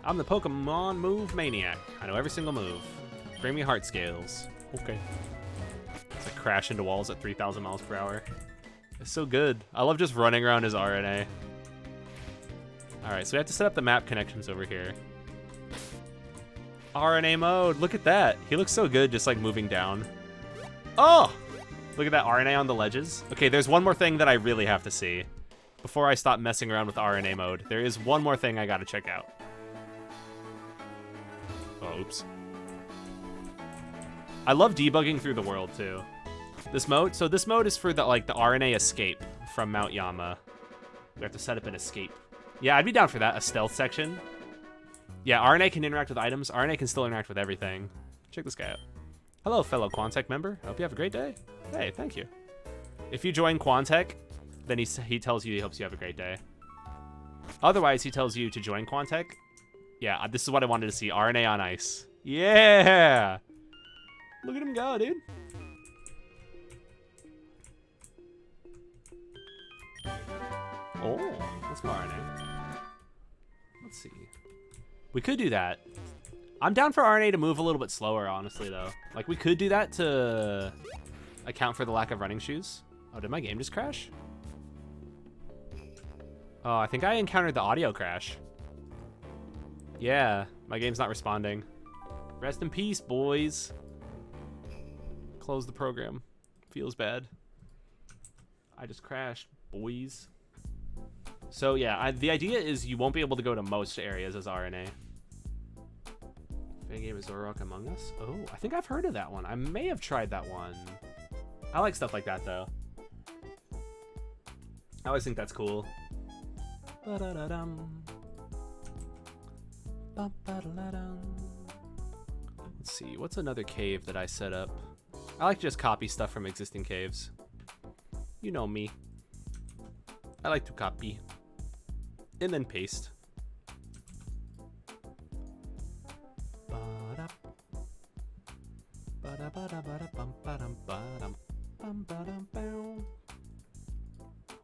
I'm the Pokemon Move Maniac. I know every single move. Bring me heart scales. Okay. It's like crash into walls at 3,000 miles per hour. It's so good. I love just running around as RNA. Alright, so we have to set up the map connections over here. RNA mode, look at that. He looks so good just like moving down. Oh! Look at that RNA on the ledges. Okay, there's one more thing that I really have to see. Before I stop messing around with RNA mode, there is one more thing I gotta check out. Oh, oops. I love debugging through the world too. This mode, so this mode is for the like the RNA escape from Mount Yama. We have to set up an escape. Yeah, I'd be down for that, a stealth section. Yeah, RNA can interact with items. RNA can still interact with everything. Check this guy out. Hello, fellow Quantech member. Hope you have a great day. Hey, thank you. If you join Quantech, then he tells you he hopes you have a great day. Otherwise, he tells you to join Quantech. Yeah, this is what I wanted to see. RNA on ice. Yeah! Look at him go, dude. Oh, let's go RNA. Let's see. We could do that. I'm down for RNA to move a little bit slower, honestly, though. Like, we could do that to account for the lack of running shoes. Oh, did my game just crash? Oh, I think I encountered the audio crash. Yeah, my game's not responding. Rest in peace, boys. Close the program. Feels bad. I just crashed, boys. So yeah, the idea is you won't be able to go to most areas as RNA. Fan game is Zorok Among Us? Oh, I think I've heard of that one. I may have tried that one. I like stuff like that though. I always think that's cool. Let's see, what's another cave that I set up? I like to just copy stuff from existing caves. You know me. I like to copy. And then paste.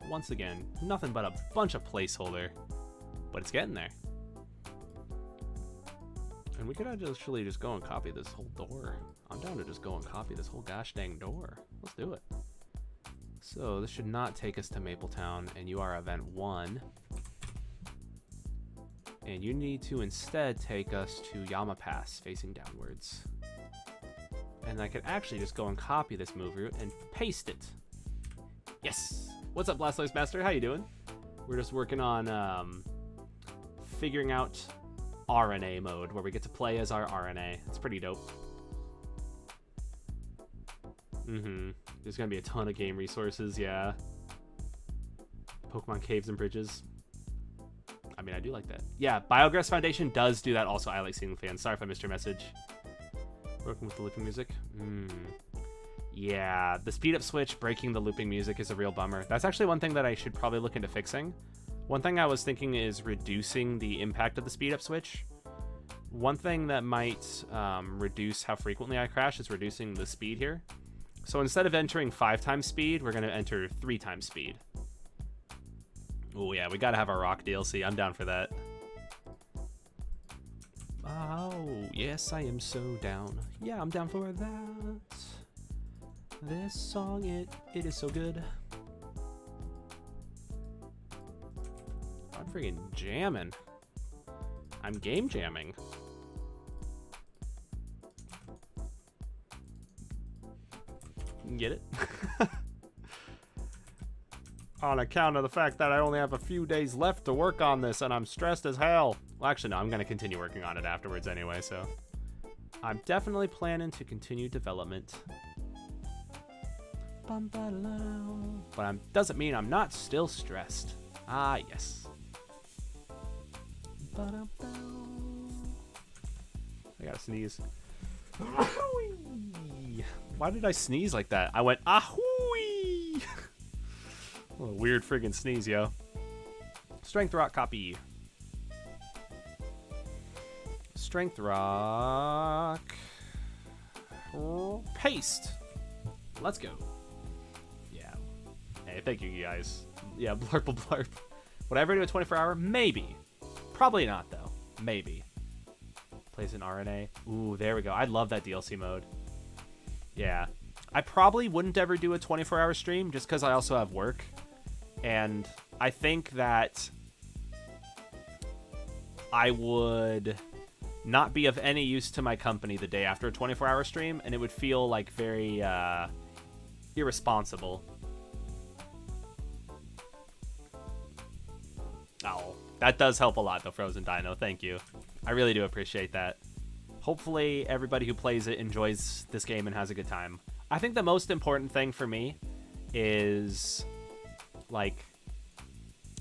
Once again, nothing but a bunch of placeholder. But it's getting there. And we could actually just go and copy this whole door. I'm down to just go and copy this whole gosh dang door. Let's do it. So this should not take us to Mapletown, and you are event 1. And you need to instead take us to Yama Pass, facing downwards. And I could actually just go and copy this move route and paste it. Yes! What's up, Blastoise Master? How you doing? We're just working on figuring out RNA mode, where we get to play as our RNA. It's pretty dope. There's gonna be a ton of game resources, yeah. Pokemon Caves and Bridges. I mean, I do like that. Yeah, Biograss Foundation does do that also. I like seeing fans. Sorry if I missed your message. Working with the looping music. Yeah, the speed up switch breaking the looping music is a real bummer. That's actually one thing that I should probably look into fixing. One thing I was thinking is reducing the impact of the speed up switch. One thing that might reduce how frequently I crash is reducing the speed here. So instead of entering 5 times speed, we're going to enter 3 times speed. Oh yeah, we got to have our rock DLC. I'm down for that. Oh, yes, I am so down. Yeah, I'm down for that. This song, it is so good. I'm freaking jamming. I'm game jamming. Get it? On account of the fact that I only have a few days left to work on this and I'm stressed as hell. Well, actually, no, I'm going to continue working on it afterwards anyway, so. I'm definitely planning to continue development. But doesn't mean I'm not still stressed. Ah, yes. I gotta sneeze. Why did I sneeze like that? I went, ahooey! What a weird friggin' sneeze, yo. Strength rock copy. Strength rock. Paste. Let's go. Yeah. Hey, thank you guys. Yeah, blurple blurp. Would I ever do a 24-hour? Maybe. Probably not, though. Maybe. Plays an RNA. Ooh, there we go. I love that DLC mode. Yeah. I probably wouldn't ever do a 24-hour stream just because I also have work. And I think that I would not be of any use to my company the day after a 24-hour stream, and it would feel like very irresponsible. Oh, that does help a lot, though, Frozen Dino. Thank you. I really do appreciate that. Hopefully, everybody who plays it enjoys this game and has a good time. I think the most important thing for me is, like,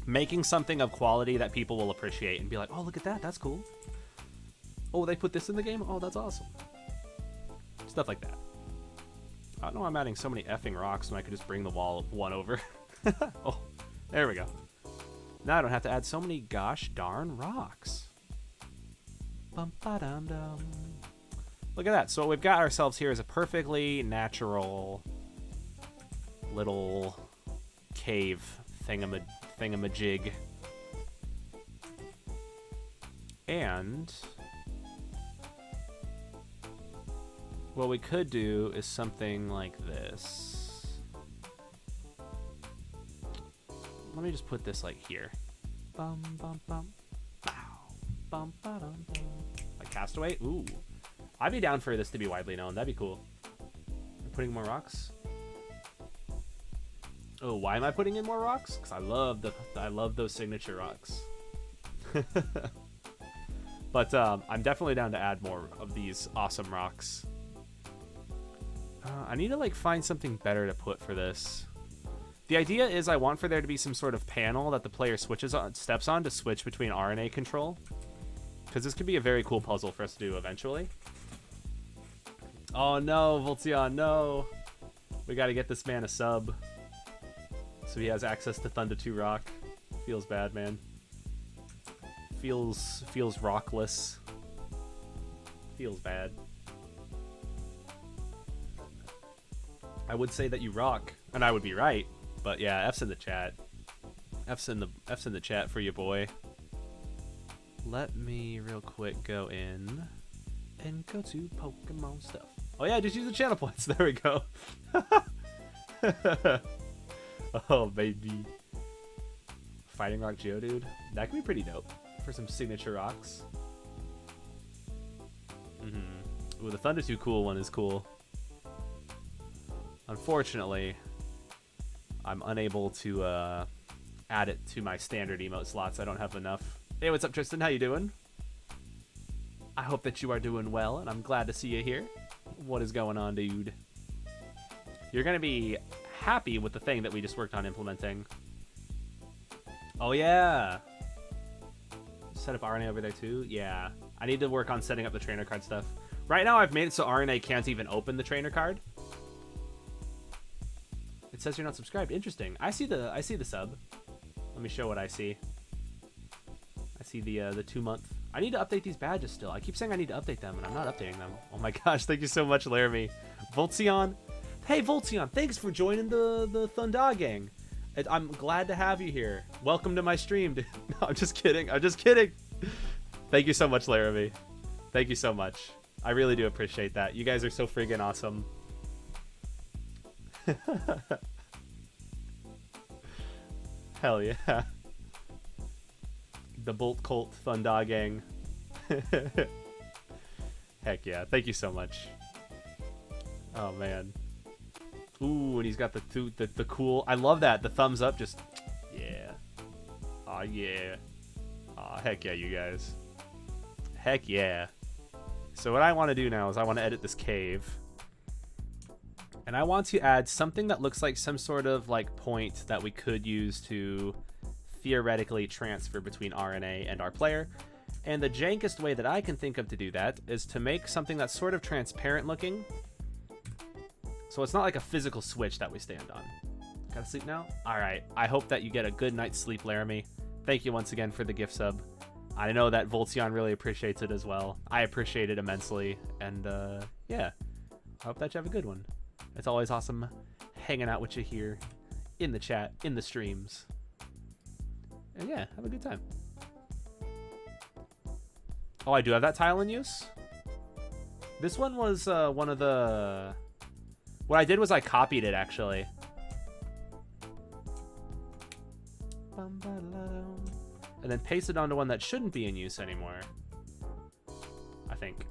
making something of quality that people will appreciate and be like, oh, look at that. That's cool. Oh, they put this in the game? Oh, that's awesome. Stuff like that. I don't know, I'm adding so many effing rocks when I could just bring the wall one over. Oh, there we go. Now I don't have to add so many gosh darn rocks. Bum-ba-dum-dum. Look at that. So what we've got ourselves here is a perfectly natural little cave thingamajig. And what we could do is something like this. Let me just put this like here. Bum bum bum. Bow. Bum ba dum dum. Like Castaway? Ooh. I'd be down for this to be widely known. That'd be cool. I'm putting more rocks. Oh, why am I putting in more rocks? Because I love those signature rocks. But I'm definitely down to add more of these awesome rocks. I need to like find something better to put for this. The idea is I want for there to be some sort of panel that the player steps on to switch between RNA control. Because this could be a very cool puzzle for us to do eventually. Oh no, Voltion, no. We got to get this man a sub. So he has access to Thunder 2 Rock. Feels bad, man. Feels rockless. Feels bad. I would say that you rock, and I would be right. But yeah, F's in the chat. F's in the chat for you, boy. Let me real quick go in and go to Pokemon stuff. Oh yeah, just use the channel points. There we go. Oh baby. Fighting Rock Geodude. That could be pretty dope for some signature rocks. Ooh, the Thunder 2 cool one is cool. Unfortunately, I'm unable to add it to my standard emote slots. I don't have enough. Hey, what's up, Tristan? How you doing? I hope that you are doing well, and I'm glad to see you here. What is going on, dude? You're going to be happy with the thing that we just worked on implementing. Oh, yeah. Set up RNA over there, too? Yeah. I need to work on setting up the trainer card stuff. Right now, I've made it so RNA can't even open the trainer card. It says you're not subscribed. Interesting. I see the sub. Let me show what I see. I see the 2 month. I need to update these badges still. I keep saying I need to update them, and I'm not updating them. Oh my gosh, thank you so much, Laramie. Voltzion. Hey, Voltzion, thanks for joining the Thundaga gang. I'm glad to have you here. Welcome to my stream, dude. No, I'm just kidding. I'm just kidding. Thank you so much, Laramie. Thank you so much. I really do appreciate that. You guys are so friggin' awesome. Hell yeah. The Bolt Colt Thundaga gang. Heck yeah. Thank you so much. Oh, man. Ooh, and he's got the cool... I love that. The thumbs up just... Yeah. Aw, yeah. Aw, heck yeah, you guys. Heck yeah. So what I want to do now is I want to edit this cave. And I want to add something that looks like some sort of like point that we could use to theoretically transfer between RNA and our player. And the jankest way that I can think of to do that is to make something that's sort of transparent looking. So it's not like a physical switch that we stand on. Gotta sleep now? Alright, I hope that you get a good night's sleep, Laramie. Thank you once again for the gift sub. I know that Voltzion really appreciates it as well. I appreciate it immensely. And yeah, I hope that you have a good one. It's always awesome hanging out with you here in the chat, in the streams. And yeah, have a good time. Oh, I do have that tile in use? This one was one of the... What I did was I copied it, actually. And then pasted onto one that shouldn't be in use anymore. I think.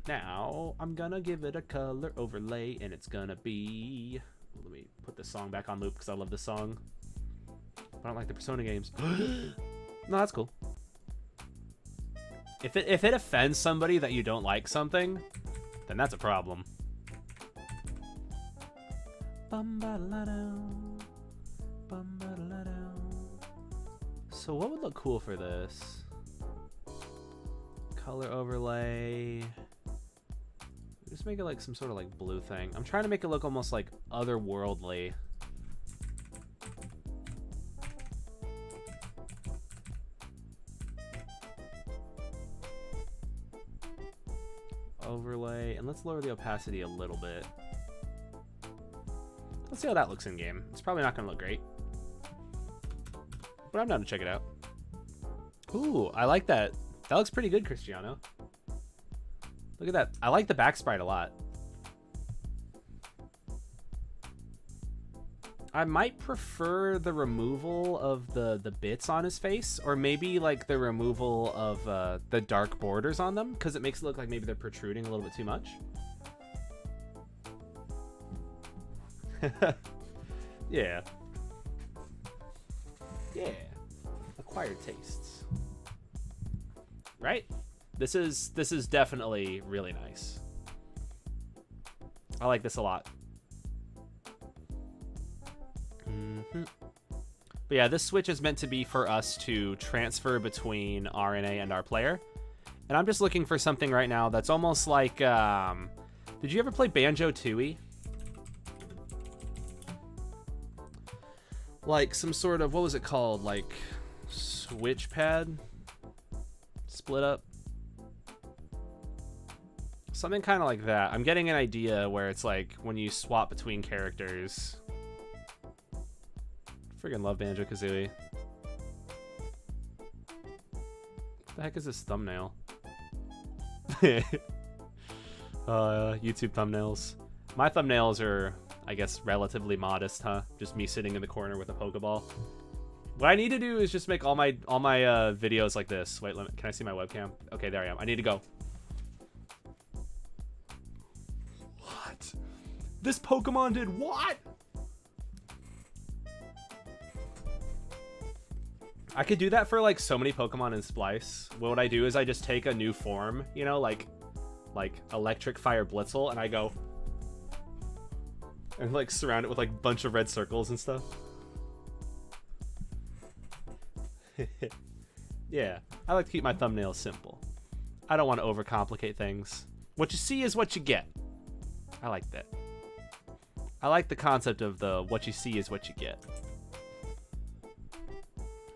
Now, I'm gonna give it a color overlay, and it's gonna be... Let me put this song back on loop, because I love this song. I don't like the Persona games. No, that's cool. If it offends somebody that you don't like something, then that's a problem. So what would look cool for this? Color overlay. Just make it like some sort of like blue thing. I'm trying to make it look almost like otherworldly. Overlay, and let's lower the opacity a little bit. Let's see how that looks in game. It's probably not gonna look great, but I'm down to check it out. Ooh, I like that. That looks pretty good, Cristiano. Look at that. I like the back sprite a lot. I might prefer the removal of the bits on his face, or maybe like the removal of the dark borders on them, because it makes it look like maybe they're protruding a little bit too much. Yeah. Yeah. Acquired tastes. Right? This is definitely really nice. I like this a lot. But yeah, this switch is meant to be for us to transfer between RNA and our player. And I'm just looking for something right now that's almost like, did you ever play Banjo-Tooie? Like some sort of, what was it called? Like switch pad? Split up? Something kind of like that. I'm getting an idea where it's like when you swap between characters. Friggin' love Banjo-Kazooie. What the heck is this thumbnail? YouTube thumbnails. My thumbnails are, I guess, relatively modest, huh? Just me sitting in the corner with a Pokeball. What I need to do is just make all my videos like this. Wait, can I see my webcam? Okay, there I am. I need to go. What? This Pokemon did what? I could do that for like so many Pokemon in Splice. What I do is I just take a new form, you know, like Electric Fire Blitzel, and I go and like surround it with like a bunch of red circles and stuff. Yeah, I like to keep my thumbnails simple. I don't want to overcomplicate things. What you see is what you get. I like that. I like the concept of the what you see is what you get.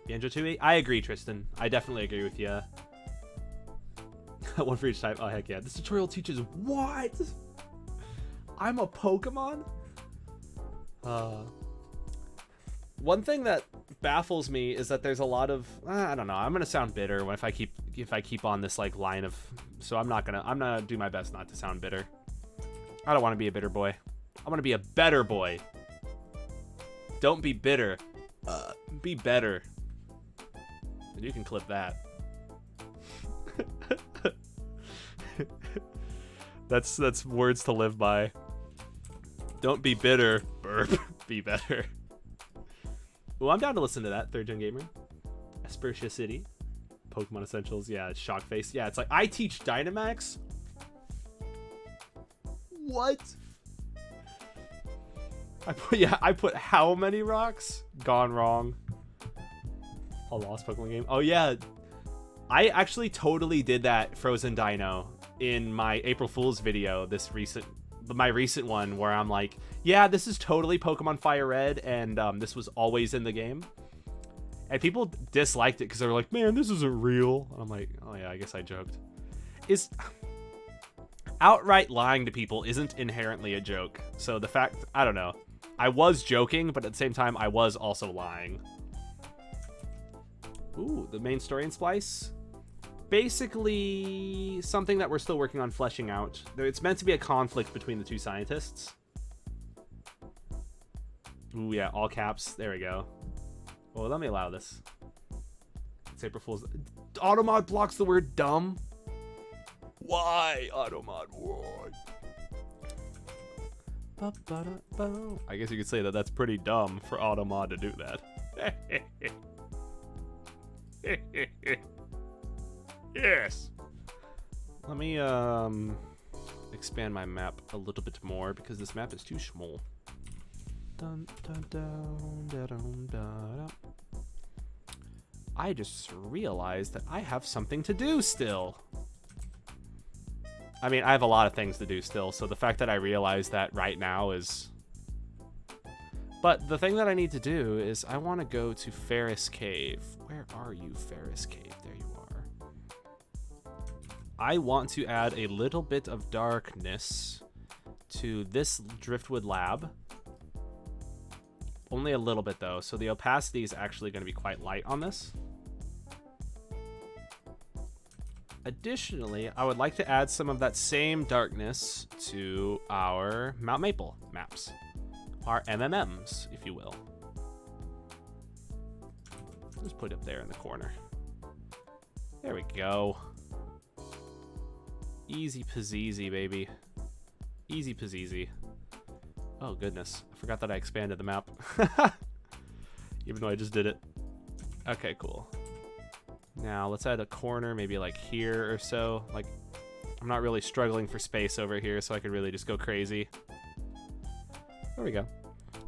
Banjo Tooie? I agree, Tristan. I definitely agree with you. One for each type. Oh, heck yeah. This tutorial teaches what? I'm a Pokemon? One thing that baffles me is that there's a lot of I don't know. I'm gonna sound bitter if I keep on this like line of. So I'm gonna do my best not to sound bitter. I don't want to be a bitter boy. I want to be a better boy. Don't be bitter. Be better. And you can clip that. That's words to live by. Don't be bitter. Burp. Be better. Well, I'm down to listen to that. Third Gen Gamer. Aspertia City. Pokemon Essentials. Yeah, it's Shockface. Yeah, it's like, I teach Dynamax? What? I put how many rocks? Gone wrong. A lost Pokemon game. Oh, yeah. I actually totally did that Frozen Dino in my April Fool's video, my recent one, where I'm like, yeah, this is totally Pokemon Fire Red, and this was always in the game. And people disliked it because they were like, man, this isn't real. And I'm like, oh yeah, I guess I joked. Outright lying to people isn't inherently a joke. So the fact, I don't know. I was joking, but at the same time, I was also lying. Ooh, the main story in Splice. Basically, something that we're still working on fleshing out. It's meant to be a conflict between the two scientists. Ooh, yeah, all caps. There we go. Well, let me allow this. It's April Fool's. Automod blocks the word dumb. Why, Automod? Why? I guess you could say that that's pretty dumb for Automod to do that. Yes. Let me expand my map a little bit more because this map is too small. Dun, dun, dun, dun, dun, dun. I just realized that I have something to do still. I mean, I have a lot of things to do still, so the fact that I realize that right now is... But the thing that I need to do is I want to go to Ferris Cave. Where are you, Ferris Cave? There you are. I want to add a little bit of darkness to this Driftwood lab. Only a little bit, though, so the opacity is actually going to be quite light on this. Additionally, I would like to add some of that same darkness to our Mount Maple maps. Our MMMs, if you will. Just put it up there in the corner. There we go. Easy peasy, baby. Easy peasy. Oh, goodness. I forgot that I expanded the map. Even though I just did it. Okay, cool. Now, let's add a corner, maybe like here or so. Like, I'm not really struggling for space over here, so I could really just go crazy. There we go.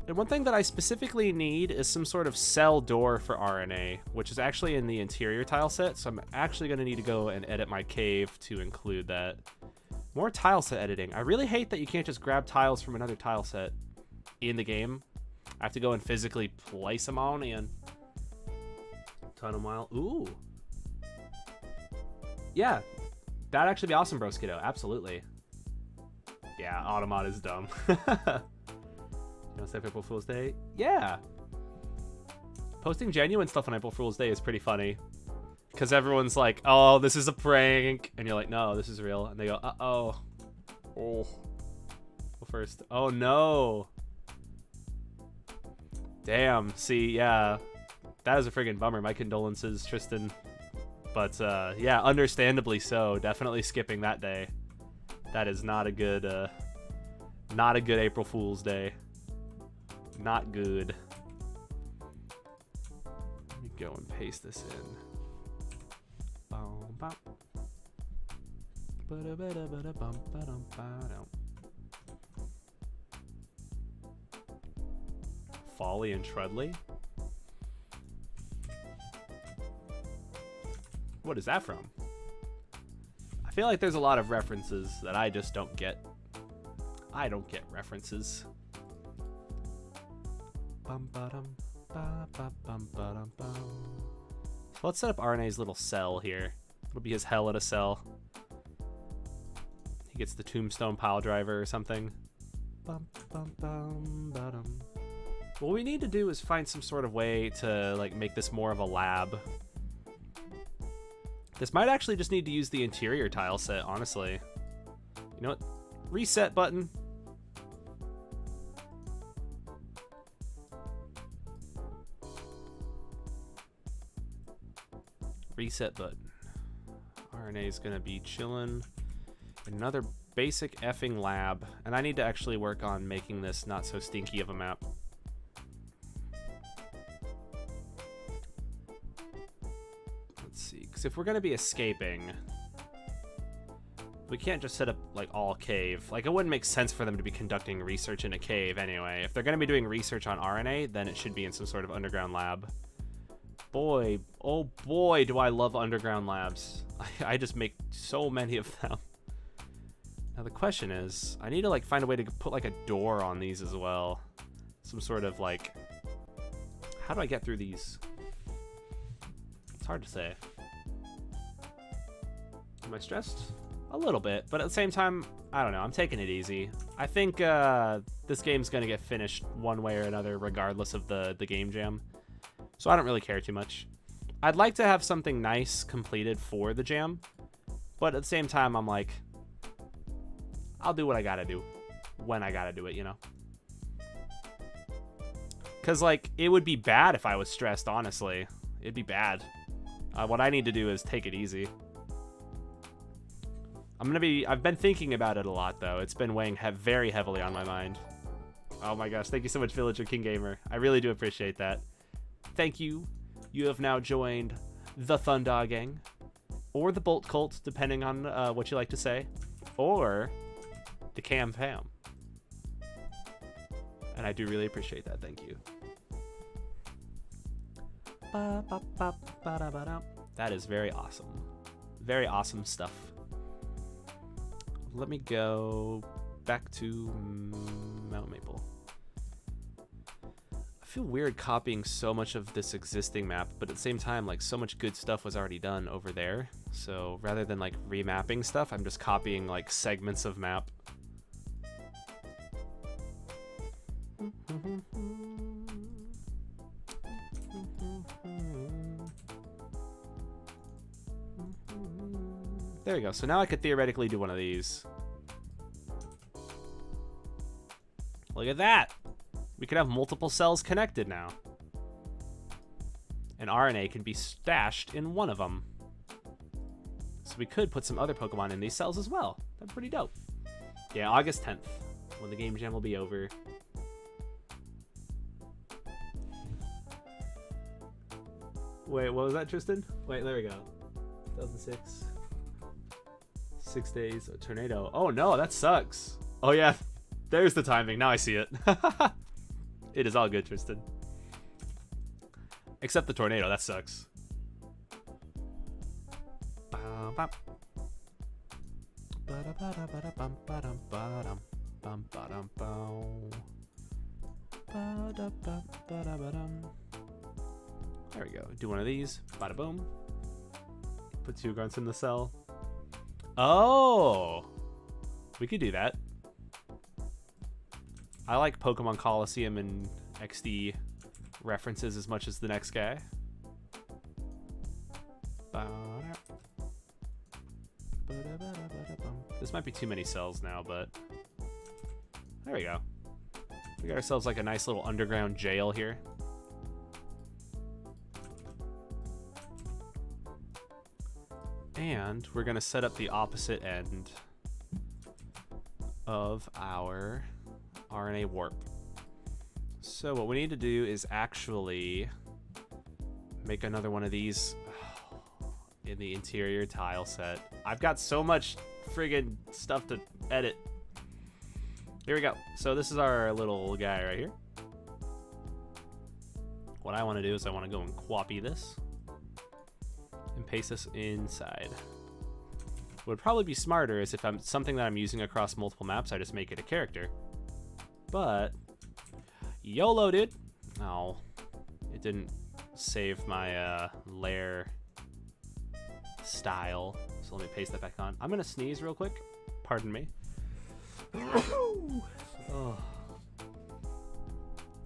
And one thing that I specifically need is some sort of cell door for RNA, which is actually in the interior tile set, so I'm actually going to need to go and edit my cave to include that. More tile set editing. I really hate that you can't just grab tiles from another tile set in the game. I have to go and physically place them on in. Tunnel mile. Ooh. Yeah. That'd actually be awesome, Broskiddo. Absolutely. Yeah, Automod is dumb. You want to say April Fool's Day? Yeah. Posting genuine stuff on April Fool's Day is pretty funny. Because everyone's like, oh, this is a prank. And you're like, no, this is real. And they go, uh-oh. Oh. Well, first. Oh, no. Damn. See, yeah. That is a friggin' bummer. My condolences, Tristan. But, yeah, understandably so. Definitely skipping that day. That is not a good April Fool's Day. Not good. Let me go and paste this in. Folly and Trudley? What is that from? I feel like there's a lot of references that I just don't get. I don't get references. So let's set up RNA's little cell here. It'll be his hell at a cell. He gets the tombstone pile driver or something. What we need to do is find some sort of way to like make this more of a lab. This might actually just need to use the interior tile set, honestly. You know what? Reset button. Reset button. RNA is gonna be chilling. Another basic effing lab, and I need to actually work on making this not so stinky of a map. Let's see, because if we're gonna be escaping, we can't just set up like all cave. Like, it wouldn't make sense for them to be conducting research in a cave anyway. If they're gonna be doing research on RNA, then it should be in some sort of underground lab. Boy, oh boy, do I love underground labs. I just make so many of them. Now the question is, I need to like find a way to put like a door on these as well. Some sort of like, how do I get through these? It's hard to say. Am I stressed? A little bit, but at the same time, I don't know, I'm taking it easy. I think this game's gonna get finished one way or another regardless of the game jam. So I don't really care too much. I'd like to have something nice completed for the jam, but at the same time, I'm like, I'll do what I gotta do when I gotta do it, you know? Because, like, it would be bad if I was stressed, honestly. It'd be bad. What I need to do is take it easy. I've been thinking about it a lot, though. It's been weighing very heavily on my mind. Oh my gosh, thank you so much, Villager King Gamer. I really do appreciate that. Thank you. You have now joined the Thundaga Gang, or the Bolt Cult, depending on what you like to say, or the Cam Fam. And I do really appreciate that. Thank you. That is very awesome. Very awesome stuff. Let me go back to Mount Maple. I feel weird copying so much of this existing map, but at the same time, like, so much good stuff was already done over there. So rather than like remapping stuff, I'm just copying like segments of map. There we go. So now I could theoretically do one of these. Look at that. We can have multiple cells connected now. And RNA can be stashed in one of them. So we could put some other Pokemon in these cells as well. That's pretty dope. Yeah, August 10th, when the game jam will be over. Wait, what was that, Tristan? Wait, there we go. 2006. 6 days, a tornado. Oh no, that sucks. Oh yeah, there's the timing. Now I see it. It is all good, Tristan. Except the tornado, that sucks. There we go. Do one of these. Bada boom. Put 2 grunts in the cell. Oh! We could do that. I like Pokemon Coliseum and XD references as much as the next guy. This might be too many cells now, but there we go. We got ourselves like a nice little underground jail here. And we're gonna set up the opposite end of our RNA warp. So what we need to do is actually make another one of these in the interior tile set. I've got so much friggin' stuff to edit. Here we go. So this is our little guy right here. What I want to do is I want to go and copy this and paste this inside. What would probably be smarter is if I'm something that I'm using across multiple maps, I just make it a character. But YOLO, dude. Oh, it didn't save my layer style. So let me paste that back on. I'm gonna sneeze real quick. Pardon me. Oh.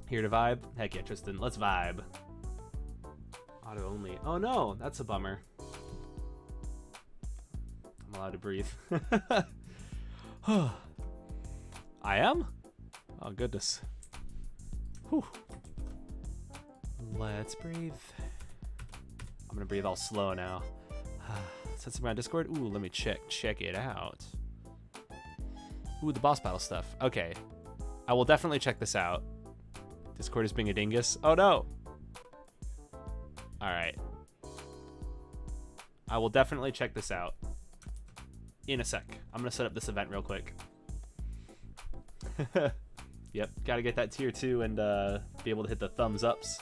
Here to vibe? Heck yeah, Tristan. Let's vibe. Auto only. Oh no, that's a bummer. I'm allowed to breathe. I am? Oh goodness. Whew. Let's breathe. I'm gonna breathe all slow now. Set something on Discord. Ooh, let me check it out. Ooh, the boss battle stuff. Okay. I will definitely check this out. Discord is being a dingus. Oh no! Alright. I will definitely check this out. In a sec. I'm gonna set up this event real quick. Yep, gotta get that tier 2 and be able to hit the thumbs ups.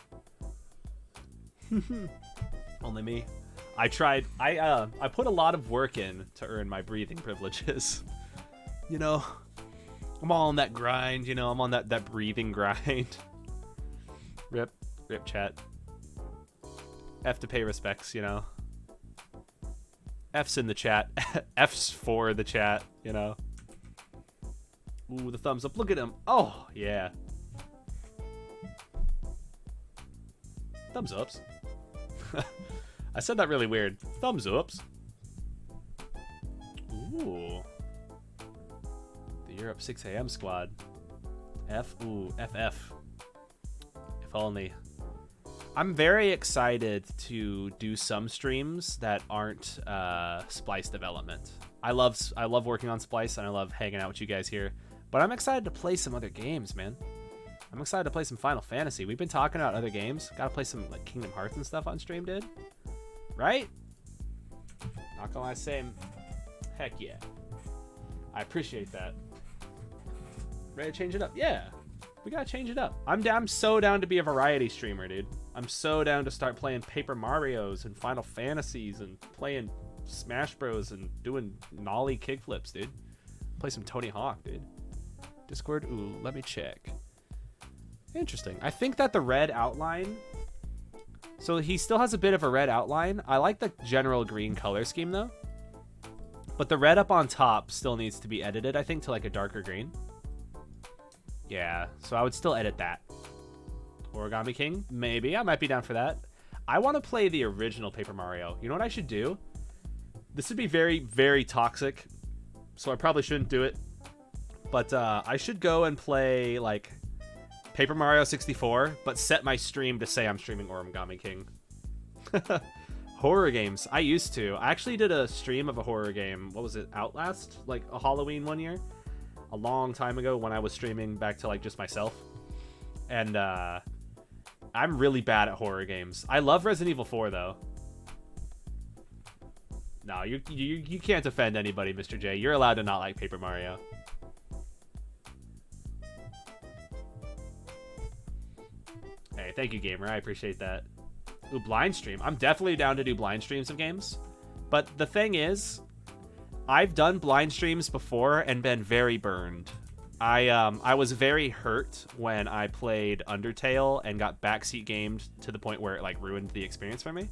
Only me. I tried. I put a lot of work in to earn my breathing privileges. You know, I'm all on that grind. You know, I'm on that breathing grind. Rip chat. F to pay respects. You know. F's in the chat. F's for the chat. You know. Ooh, the thumbs up. Look at him. Oh yeah. Thumbs ups. I said that really weird. Thumbs ups. Ooh. The Europe 6 a.m. squad. Ooh, FF. If only. I'm very excited to do some streams that aren't Splice development. I love working on Splice and I love hanging out with you guys here. But I'm excited to play some other games, man. I'm excited to play some Final Fantasy. We've been talking about other games. Gotta play some like Kingdom Hearts and stuff on stream, dude. Right? Not gonna lie, same. Heck yeah. I appreciate that. Ready to change it up? Yeah. We gotta change it up. I'm so down to be a variety streamer, dude. I'm so down to start playing Paper Marios and Final Fantasies and playing Smash Bros and doing nollie kickflips, dude. Play some Tony Hawk, dude. Discord? Ooh, let me check. Interesting. I think that the red outline... So he still has a bit of a red outline. I like the general green color scheme, though. But the red up on top still needs to be edited, I think, to like a darker green. Yeah, so I would still edit that. Origami King? Maybe. I might be down for that. I want to play the original Paper Mario. You know what I should do? This would be very, very toxic, so I probably shouldn't do it. But I should go and play, like... Paper Mario 64, but set my stream to say I'm streaming Origami King. Horror games. I used to. I actually did a stream of a horror game. What was it? Outlast? Like a Halloween one year? A long time ago when I was streaming back to like just myself. And I'm really bad at horror games. I love Resident Evil 4 though. No, you can't offend anybody, Mr. J. You're allowed to not like Paper Mario. Hey, thank you, gamer. I appreciate that. Ooh, blind stream. I'm definitely down to do blind streams of games. But the thing is, I've done blind streams before and been very burned. I was very hurt when I played Undertale and got backseat gamed to the point where it like ruined the experience for me.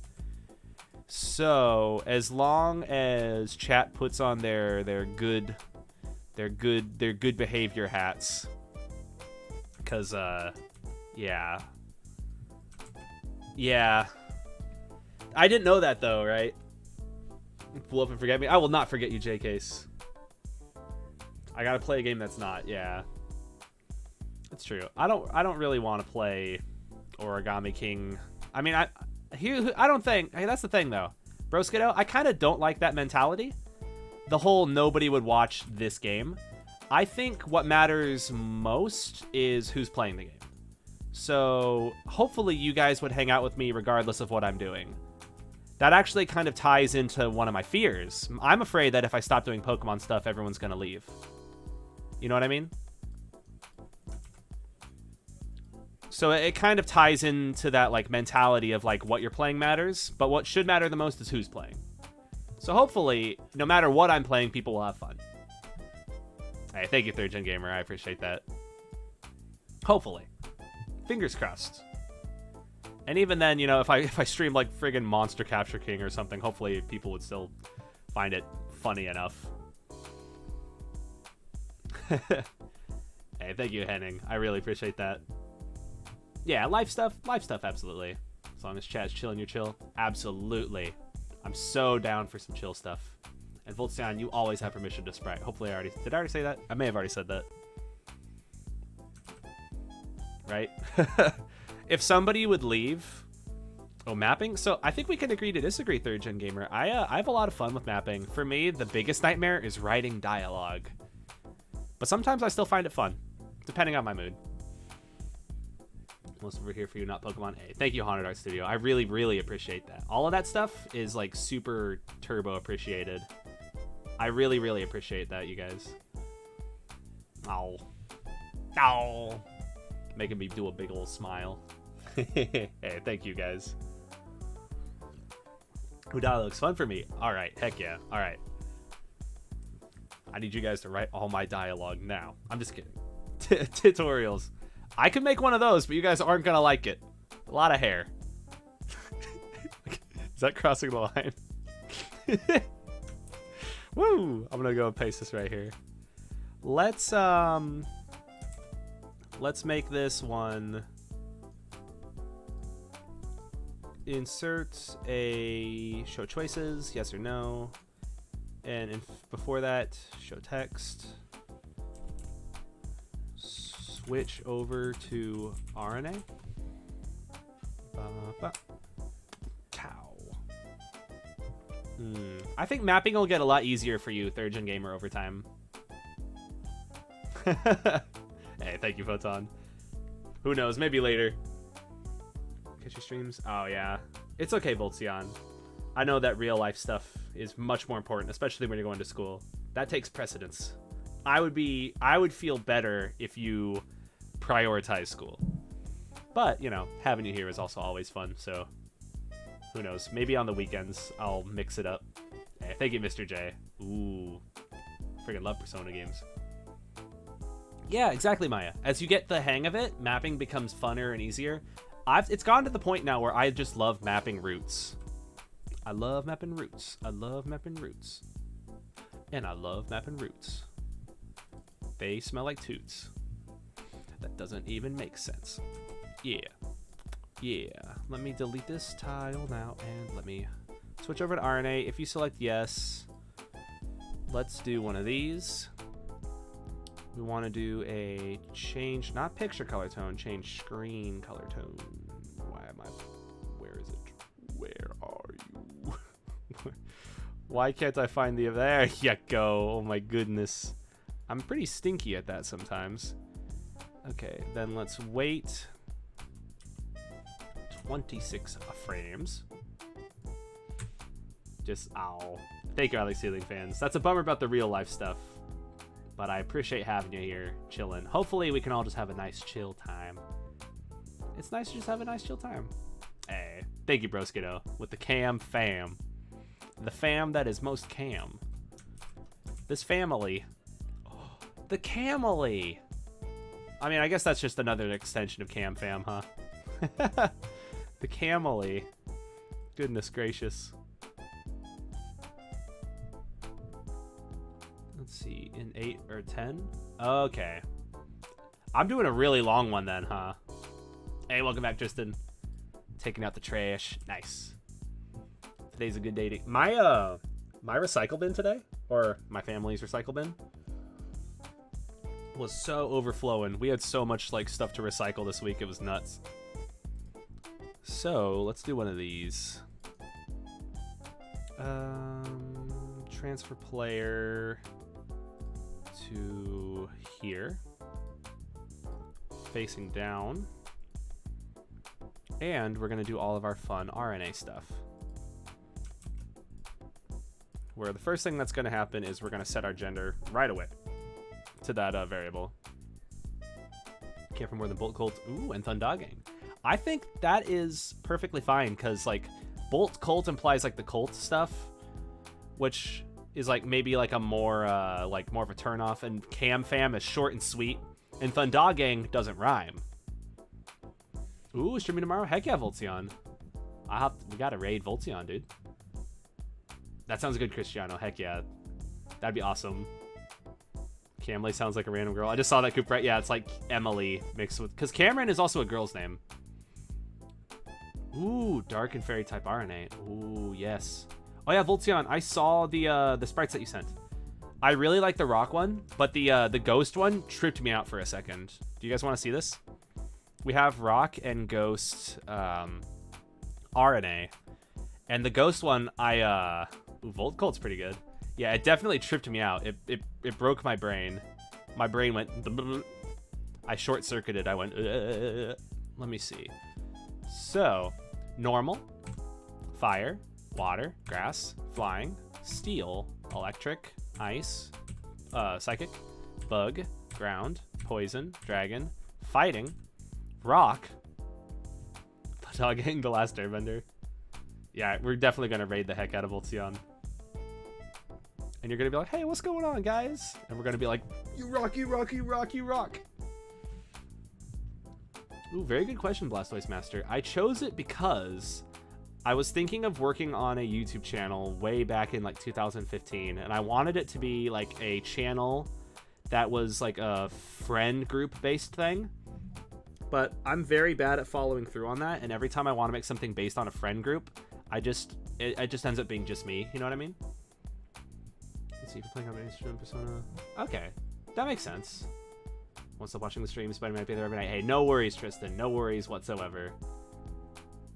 So as long as chat puts on their good behavior hats, because yeah. I didn't know that though, right? Pull up and forget me. I will not forget you, J-Case. I gotta play a game that's not. Yeah, it's true. I don't really want to play Origami King. I mean, I don't think. Hey, that's the thing though, Broskiddo. I kind of don't like that mentality. The whole nobody would watch this game. I think what matters most is who's playing the game. So hopefully you guys would hang out with me regardless of what I'm doing. That actually kind of ties into one of my fears. I'm afraid that if I stop doing Pokemon stuff, everyone's going to leave. You know what I mean? So it kind of ties into that like mentality of like what you're playing matters, but what should matter the most is who's playing. So hopefully, no matter what I'm playing, people will have fun. Hey, thank you, 3rd Gen Gamer. I appreciate that. Hopefully. Fingers crossed. And even then, you know, if I stream like friggin' Monster Capture King or something, hopefully people would still find it funny enough. Hey, thank you, Henning. I really appreciate that. Yeah, life stuff, absolutely. As long as chat's chilling, you're chill. Absolutely. I'm so down for some chill stuff. And Voltzion, you always have permission to sprite. Hopefully did I already say that? I may have already said that. Right? If somebody would leave... Oh, mapping? So I think we can agree to disagree, 3rd Gen Gamer. I have a lot of fun with mapping. For me, the biggest nightmare is writing dialogue. But sometimes I still find it fun, depending on my mood. Most over here for you, not Pokemon. Hey, thank you, Haunted Art Studio. I really, really appreciate that. All of that stuff is like super turbo appreciated. I really, really appreciate that, you guys. Ow. Ow. Making me do a big old smile. Hey, thank you, guys. Udala looks fun for me. All right, heck yeah. All right. I need you guys to write all my dialogue now. I'm just kidding. Tutorials. I could make one of those, but you guys aren't going to like it. A lot of hair. Is that crossing the line? Woo! I'm going to go and paste this right here. Let's make this one. Insert a show choices, yes or no. And before that, show text. Switch over to RNA. Cow. I think mapping will get a lot easier for you, 3rd Gen Gamer, over time. Hey, thank you, Photon. Who knows? Maybe later. Catch your streams? Oh, yeah. It's okay, Voltzion. I know that real life stuff is much more important, especially when you're going to school. That takes precedence. I would feel better if you prioritize school. But, you know, having you here is also always fun, so who knows? Maybe on the weekends I'll mix it up. Hey, thank you, Mr. J. Ooh. Friggin' love Persona games. Yeah, exactly, Maya. As you get the hang of it, mapping becomes funner and easier. It's gone to the point now where I just love mapping routes. I love mapping routes. I love mapping routes. And I love mapping routes. They smell like toots. That doesn't even make sense. Yeah. Yeah. Let me delete this tile now and let me switch over to RNA. If you select yes, let's do one of these. We want to do a change, not picture color tone, change screen color tone. Why am I, where is it? Where are you? Why can't I find the, there you go. Oh my goodness. I'm pretty stinky at that sometimes. Okay, then let's wait 26 frames. Just, ow. Thank you, Alex Ceiling fans. That's a bummer about the real life stuff. But I appreciate having you here, chilling. Hopefully we can all just have a nice chill time. It's nice to just have a nice chill time. Hey, thank you, Broskiddo, with the cam fam. The fam that is most cam. This family. Oh, the Camely. I mean, I guess that's just another extension of cam fam, huh? The Camely. Goodness gracious. Let's see, in 8 or 10? Okay. I'm doing a really long one then, huh? Hey, welcome back, Tristan. Taking out the trash. Nice. Today's a good day to... My recycle bin today, or my family's recycle bin, was so overflowing. We had so much like stuff to recycle this week. It was nuts. So, let's do one of these. Transfer player to here, facing down, and we're gonna do all of our fun RNA stuff, where the first thing that's gonna happen is we're gonna set our gender right away to that variable. Can't for more than Bolt Colt. Ooh, and Thundaga. I think that is perfectly fine, because like Bolt Colt implies like the Colt stuff, which is like maybe like a more more of a turnoff, and Cam Fam is short and sweet, and Thundagang doesn't rhyme. Ooh, streaming tomorrow? Heck yeah, Voltzion. We gotta raid Voltzion, dude. That sounds good, Cristiano. Heck yeah. That'd be awesome. Camley sounds like a random girl. I just saw that Coop, right? Yeah, it's like Emily mixed with... Because Cameron is also a girl's name. Ooh, dark and fairy type RNA. Ooh, yes. Oh yeah, Voltzion, I saw the sprites that you sent. I really like the rock one, but the ghost one tripped me out for a second. Do you guys want to see this? We have rock and ghost RNA. And the ghost one, Ooh, Volt Colt's pretty good. Yeah, it definitely tripped me out. It broke my brain. My brain went... I short-circuited. I went... Let me see. So, normal, fire, water, grass, flying, steel, electric, ice, psychic, bug, ground, poison, dragon, fighting, rock, Thundaga, the last airbender. Yeah, we're definitely going to raid the heck out of Voltzion. And you're going to be like, hey, what's going on, guys? And we're going to be like, you rock, you rock, you rock, you rock. Ooh, very good question, Blastoise Master. I chose it because I was thinking of working on a YouTube channel way back in like 2015, and I wanted it to be like a channel that was like a friend group based thing. But I'm very bad at following through on that, and every time I want to make something based on a friend group, it just ends up being just me. You know what I mean? Let's see if you're playing on Instagram Persona. Okay, that makes sense. Won't stop watching the streams, but I might be there every night. Hey, no worries, Tristan. No worries whatsoever.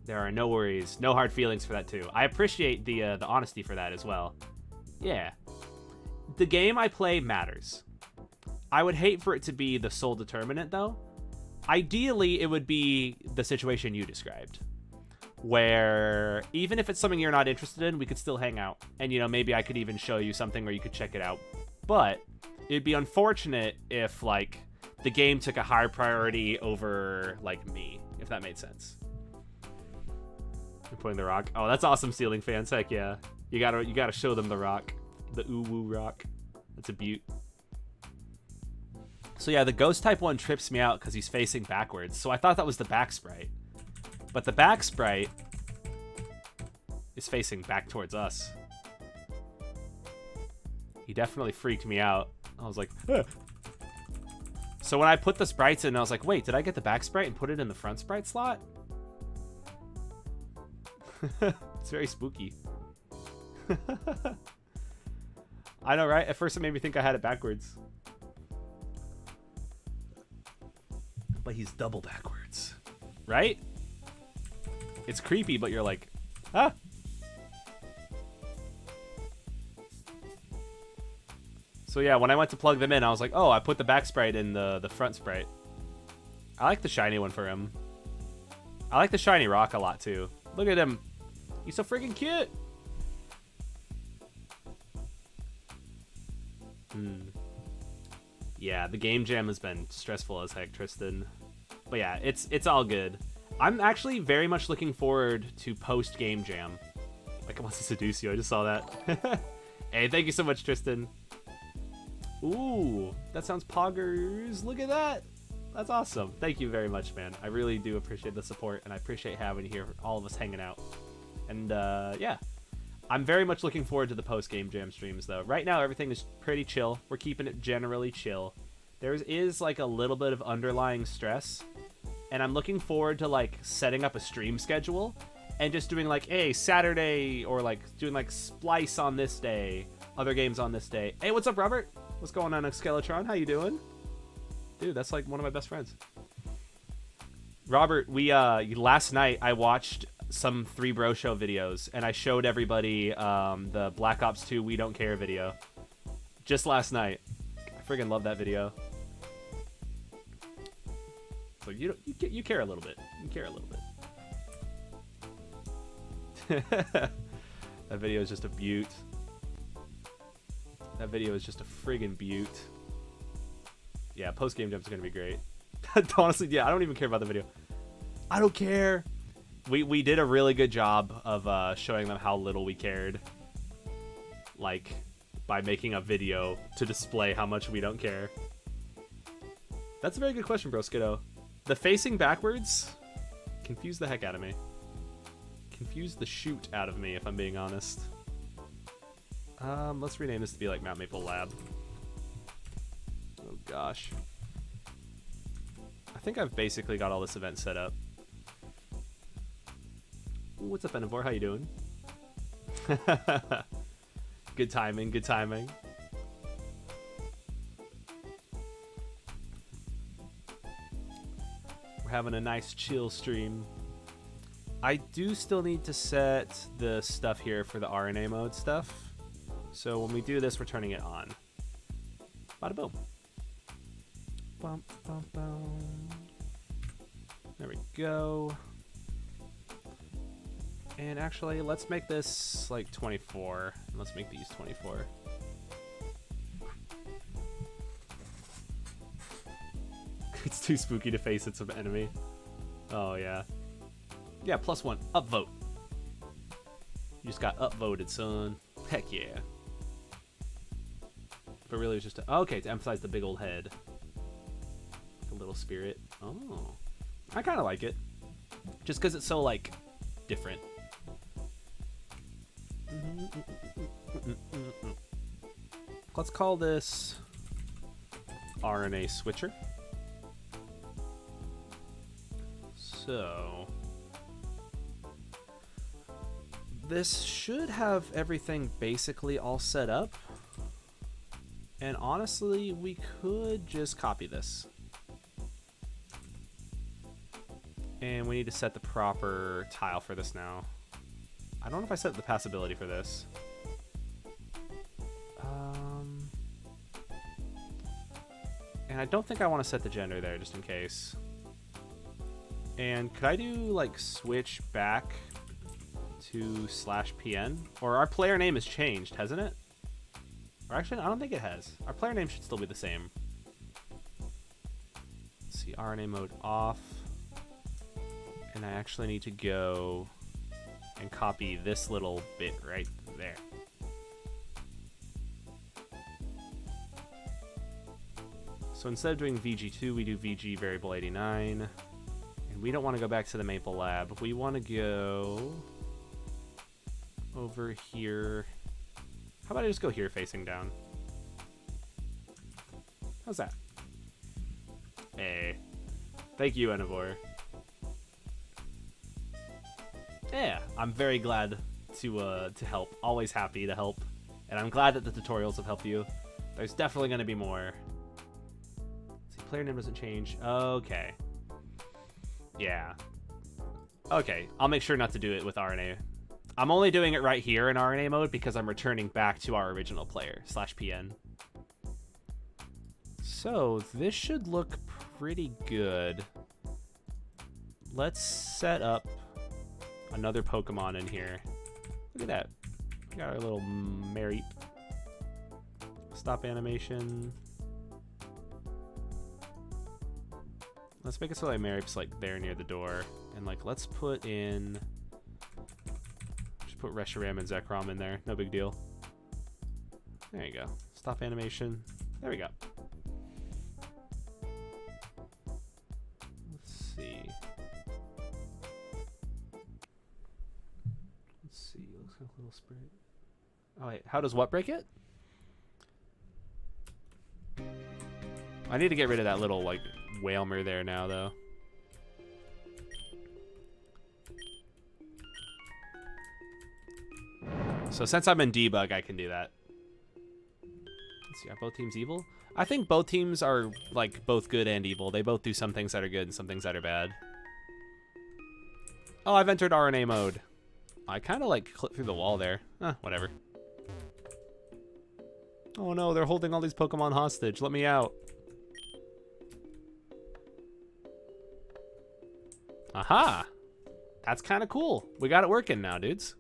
There are no worries, no hard feelings for that too. I appreciate the honesty for that as well. Yeah, the game I play matters. I would hate for it to be the sole determinant though. Ideally, it would be the situation you described, where even if it's something you're not interested in, we could still hang out. And, you know, maybe I could even show you something where you could check it out. But it'd be unfortunate if, like, the game took a higher priority over, like, me, if that made sense. You're putting the rock. Oh, that's awesome, Ceiling fans. Heck yeah. You gotta show them the rock. The ooh-woo rock. That's a beaut. So yeah, the ghost type one trips me out because he's facing backwards. So I thought that was the back sprite. But the back sprite is facing back towards us. He definitely freaked me out. I was like, ah. So when I put the sprites in, I was like, wait, did I get the back sprite and put it in the front sprite slot? It's very spooky. I know, right? At first it made me think I had it backwards. But he's double backwards, right? It's creepy, but you're like, ah. So yeah, when I went to plug them in, I was like, oh, I put the back sprite in the front sprite. I like the shiny one for him. I like the shiny rock a lot too. Look at him. He's so freaking cute. Yeah, the game jam has been stressful as heck, Tristan. But yeah, it's all good. I'm actually very much looking forward to post-game jam. Like, I want to seduce you. I just saw that. Hey, thank you so much, Tristan. Ooh, that sounds poggers. Look at that. That's awesome. Thank you very much, man. I really do appreciate the support, and I appreciate having you here, all of us hanging out. And, yeah. I'm very much looking forward to the post-game jam streams, though. Right now, everything is pretty chill. We're keeping it generally chill. There is, like, a little bit of underlying stress. And I'm looking forward to, like, setting up a stream schedule and just doing, like, hey, Saturday, or, like, doing, like, Splice on this day, other games on this day. Hey, what's up, Robert? What's going on, Skeletron? How you doing? Dude, that's, like, one of my best friends. Robert, we, last night, I watched some 3 Bro Show videos, and I showed everybody the Black Ops 2 We Don't Care video. Just last night. I friggin' love that video. So you care a little bit. You care a little bit. That video is just a beaut. That video is just a friggin' beaut. Yeah, post-game jumps are gonna be great. Honestly, yeah, I don't even care about the video. I don't care. We did a really good job of showing them how little we cared. Like, by making a video to display how much we don't care. That's a very good question, bro, Skiddo. The facing backwards, confused the heck out of me. Confused the shoot out of me, if I'm being honest. Let's rename this to be like Mount Maple Lab. Oh gosh. I think I've basically got all this event set up. Ooh, what's up, Enivore? How you doing? Good timing, good timing. We're having a nice chill stream. I do still need to set the stuff here for the RNA mode stuff. So when we do this, we're turning it on. Bada boom. Bum, bum, bum. There we go. And actually, let's make this like 24. Let's make these 24. It's too spooky to face it's an enemy. Oh, yeah. Yeah, +1. Upvote. You just got upvoted, son. Heck yeah. But really, it was just okay, to emphasize the big old head. Like a little spirit. Oh. I kind of like it. Just because it's so, like, different. Let's call this RNA Switcher. So this should have everything basically all set up. And honestly, we could just copy this. And we need to set the proper tile for this now. I don't know if I set the passability for this. And I don't think I want to set the gender there, just in case. And could I do, like, switch back to /PN? Or our player name has changed, hasn't it? Or actually, I don't think it has. Our player name should still be the same. Let's see, RNA mode off. And I actually need to go and copy this little bit right there. So instead of doing VG2, we do VG variable 89. And we don't want to go back to the Maple Lab. We want to go over here. How about I just go here facing down? How's that? Hey. Thank you, Enivore. Yeah, I'm very glad to help. Always happy to help. And I'm glad that the tutorials have helped you. There's definitely going to be more. See, player name doesn't change. Okay. Yeah. Okay, I'll make sure not to do it with RNA. I'm only doing it right here in RNA mode because I'm returning back to our original player, /PN. So, this should look pretty good. Let's set up another Pokemon in here. Look at that. We got our little Mareep. Stop animation. Let's make it so like Mareep's like there near the door. And like let's put in, just put Reshiram and Zekrom in there. No big deal. There you go. Stop animation. There we go. Let's see. Looks like a little spirit. Oh wait, how does what break it? I need to get rid of that little like Whalmer there now though. So since I'm in debug, I can do that. Let's see, are both teams evil? I think both teams are like both good and evil. They both do some things that are good and some things that are bad. Oh, I've entered RNA mode. I kind of like clipped through the wall there. Whatever. Oh no, they're holding all these Pokemon hostage. Let me out. Aha! That's kind of cool. We got it working now, dudes.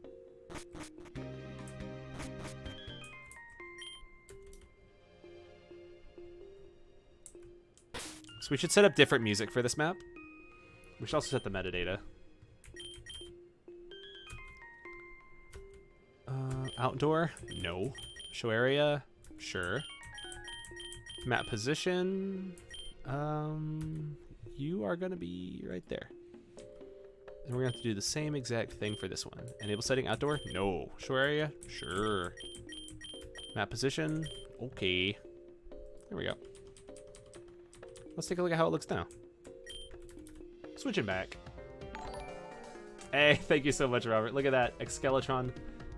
So we should set up different music for this map. We should also set the metadata. Outdoor? No. Show area? Sure. Map position? You are gonna be right there. And we're going to have to do the same exact thing for this one. Enable setting outdoor? No. Shore area? Sure. Map position? Okay. There we go. Let's take a look at how it looks now. Switching back. Hey, thank you so much, Robert. Look at that. Exkeletron.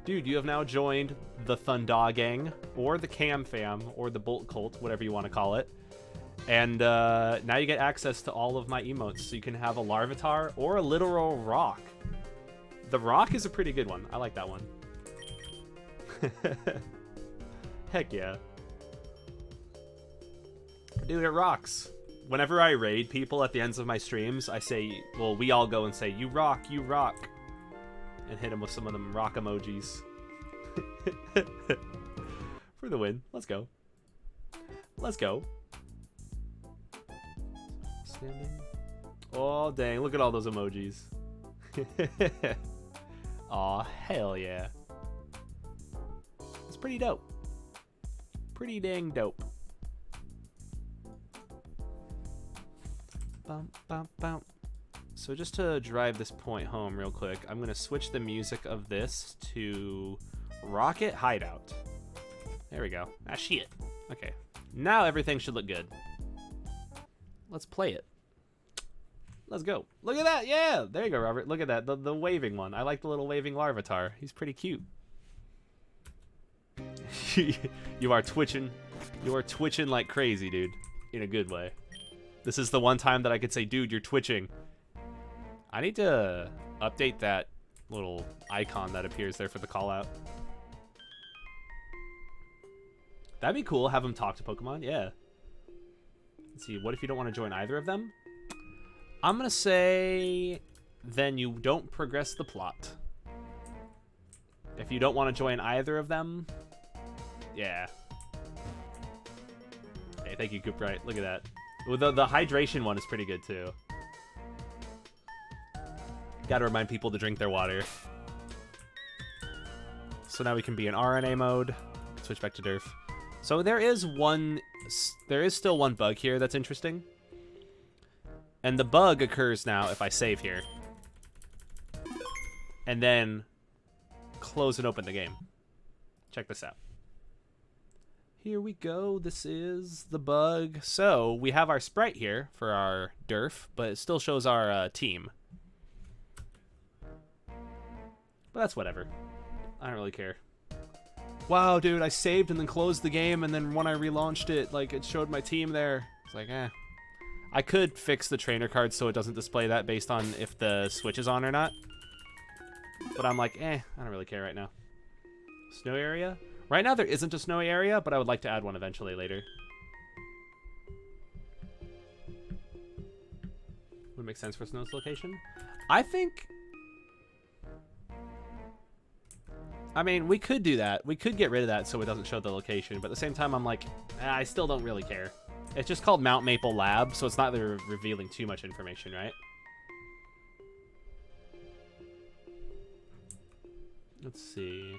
Dude, you have now joined the Thundaga, or the Cam Fam, or the Bolt Cult, whatever you want to call it. And now you get access to all of my emotes, so you can have a Larvitar or a literal rock. The rock is a pretty good one. I like that one. Heck yeah. Dude, it rocks. Whenever I raid people at the ends of my streams, I say, well, we all go and say, you rock, and hit them with some of them rock emojis. For the win. Let's go. Let's go. Standing. Oh, dang. Look at all those emojis. Aw, hell yeah. It's pretty dope. Pretty dang dope. Bump, bump, bump. So just to drive this point home real quick, I'm going to switch the music of this to Rocket Hideout. There we go. Ah, shit. Okay. Now everything should look good. Let's play it. Let's go. Look at that. Yeah. There you go, Robert. Look at that. The waving one. I like the little waving Larvitar. He's pretty cute. You are twitching. You are twitching like crazy, dude. In a good way. This is the one time that I could say, dude, you're twitching. I need to update that little icon that appears there for the call out. That'd be cool. Have him talk to Pokemon. Yeah. Let's see. What if you don't want to join either of them? I'm going to say then you don't progress the plot. If you don't want to join either of them, yeah. Hey, thank you, Coopright. Look at that. Well, the hydration one is pretty good, too. Gotta remind people to drink their water. So now we can be in RNA mode. Switch back to Durf. So there is still one bug here that's interesting. And the bug occurs now if I save here. And then close and open the game. Check this out. Here we go. This is the bug. So we have our sprite here for our Durf, but it still shows our team. But that's whatever. I don't really care. Wow, dude, I saved and then closed the game, and then when I relaunched it, like, it showed my team there. It's like, eh. I could fix the trainer card so it doesn't display that based on if the switch is on or not. But I'm like, eh, I don't really care right now. Snow area? Right now there isn't a snowy area, but I would like to add one eventually later. Would make sense for Snow's location. I think... I mean, we could do that. We could get rid of that so it doesn't show the location, but at the same time, I'm like, I still don't really care. It's just called Mount Maple Lab, so it's not revealing too much information, right? Let's see.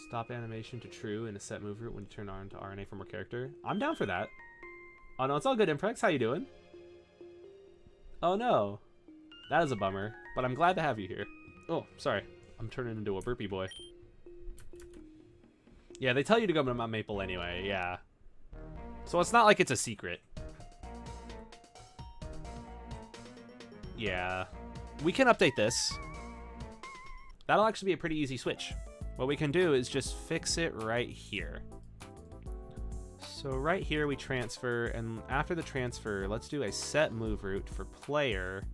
Stop animation to true in a set move route when you turn on to RNA from a character. I'm down for that. Oh, no, it's all good, Imprex. How you doing? Oh, no. That is a bummer, but I'm glad to have you here. Oh, sorry. I'm turning into a burpee boy. Yeah, they tell you to go to Mount Maple anyway, yeah. So it's not like it's a secret. Yeah. We can update this. That'll actually be a pretty easy switch. What we can do is just fix it right here. So right here we transfer, and after the transfer, let's do a set move route for player.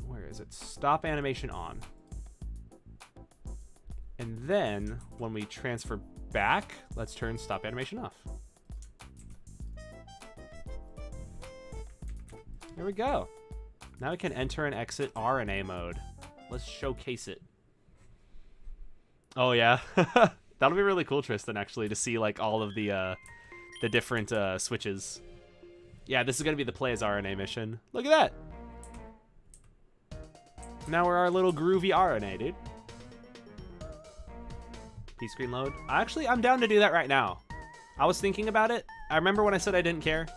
Where is it? Stop animation on. And then when we transfer back, let's turn stop animation off. There we go. Now we can enter and exit RNA mode. Let's showcase it. Oh yeah. That'll be really cool, Tristan, actually, to see like all of the different switches. Yeah, this is gonna be the play as RNA mission. Look at that. Now we're our little groovy RNA, dude. P-screen load. Actually, I'm down to do that right now. I was thinking about it. I remember when I said I didn't care.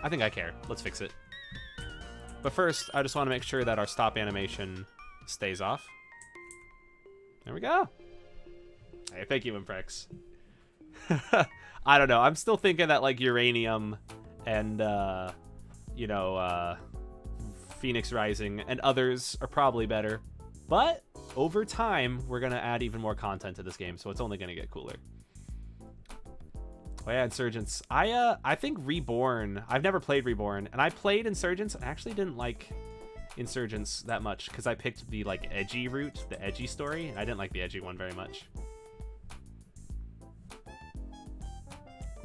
I think I care. Let's fix it. But first, I just want to make sure that our stop animation stays off. There we go. Hey, thank you, Imprex. I don't know. I'm still thinking that like uranium and you know, Phoenix Rising and others are probably better. But over time, we're gonna add even more content to this game, so it's only gonna get cooler. Oh yeah, Insurgents. I think Reborn. I've never played Reborn, and I played Insurgents. I actually didn't like Insurgents that much because I picked the like edgy route, the edgy story, and I didn't like the edgy one very much.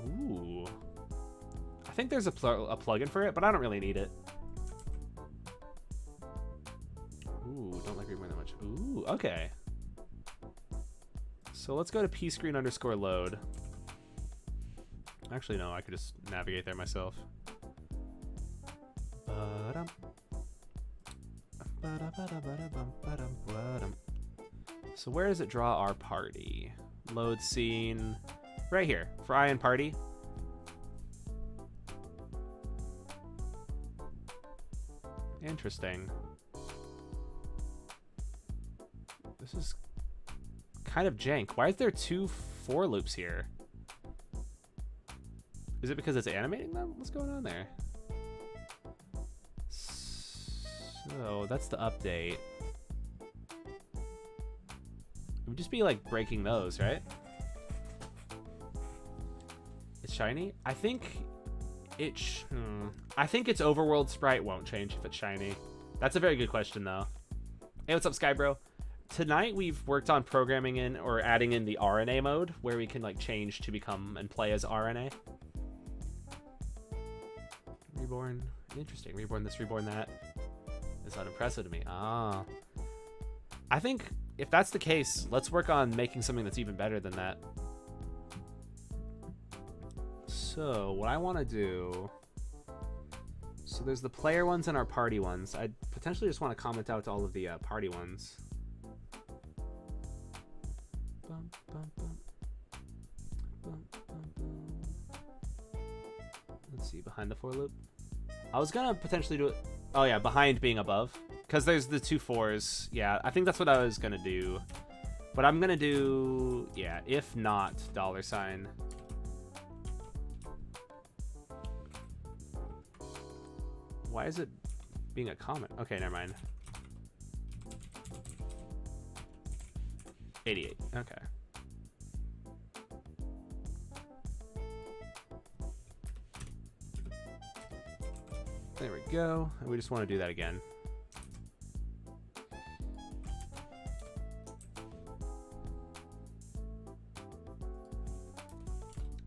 Ooh. I think there's a plugin for it, but I don't really need it. Ooh, don't like Reborn that much. Ooh, okay. So let's go to pscreen_load. Actually, no, I could just navigate there myself. So where does it draw our party? Load scene. Right here, for Iron Party. Interesting. This is kind of jank. Why is there 2 for loops here? Is it because it's animating them? What's going on there? So that's the update. It would just be like breaking those, right? It's shiny? I think its overworld sprite won't change if it's shiny. That's a very good question though. Hey, what's up, Skybro? Tonight we've worked on programming in or adding in the RNA mode where we can like change to become and play as RNA. Reborn. Interesting. Reborn this, reborn that. It's unimpressive to me. Ah. I think if that's the case, let's work on making something that's even better than that. So what I want to do, so there's the player ones and our party ones. I potentially just want to comment out to all of the party ones. Bum, bum, bum. Bum, bum, bum. Let's see, behind the for loop. I was gonna potentially do it. Oh yeah, behind being above, because there's the 2 4s. Yeah, I think that's what I was gonna do. But I'm gonna do, yeah, if not $. Why is it being a comment? Okay, never mind. 88. Okay. There we go. And we just want to do that again.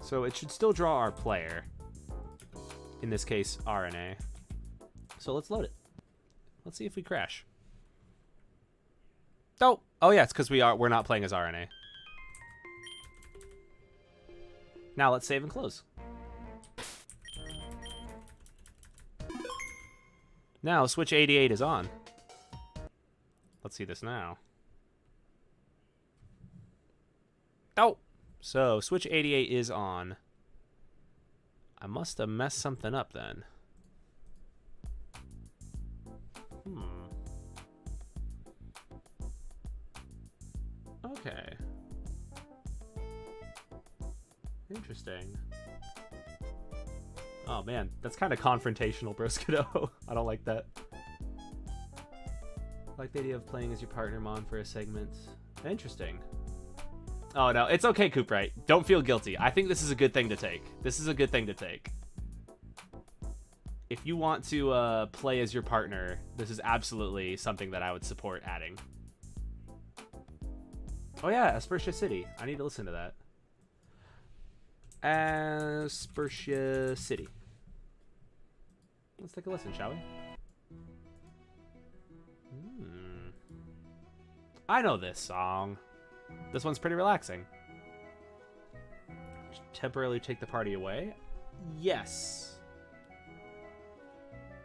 So it should still draw our player. In this case, RNA. So let's load it. Let's see if we crash. Oh, oh yeah, it's because we're not playing as RNA. Now let's save and close. Now switch 88 is on. Let's see this now. Oh, so switch 88 is on. I must have messed something up then. Okay. Interesting. Oh man, that's kind of confrontational, Broskido. I don't like that. I like the idea of playing as your partner, Mon, for a segment. Interesting. Oh no, it's okay, Coopright. Don't feel guilty. I think this is a good thing to take. This is a good thing to take. If you want to play as your partner, this is absolutely something that I would support adding. Oh yeah, Aspertia City. I need to listen to that. Aspertia City. Let's take a listen, shall we? I know this song. This one's pretty relaxing. Temporarily take the party away? Yes.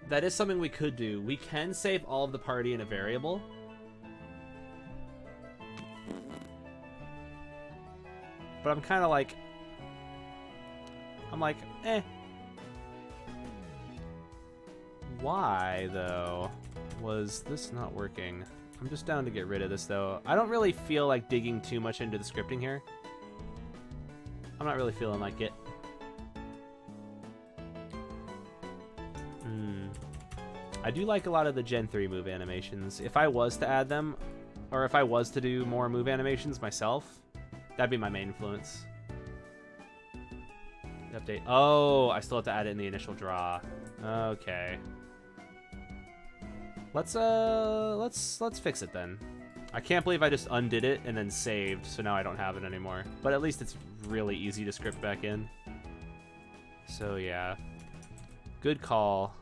That is something we could do. We can save all of the party in a variable. But I'm kind of like... eh. Why, though, was this not working? I'm just down to get rid of this, though. I don't really feel like digging too much into the scripting here. I'm not really feeling like it. I do like a lot of the Gen 3 move animations. If I was to add them, or if I was to do more move animations myself, that'd be my main influence. Update. Oh, I still have to add it in the initial draw. Okay. Let's fix it then. I can't believe I just undid it and then saved, so now I don't have it anymore. But at least it's really easy to script back in. So yeah. Good call.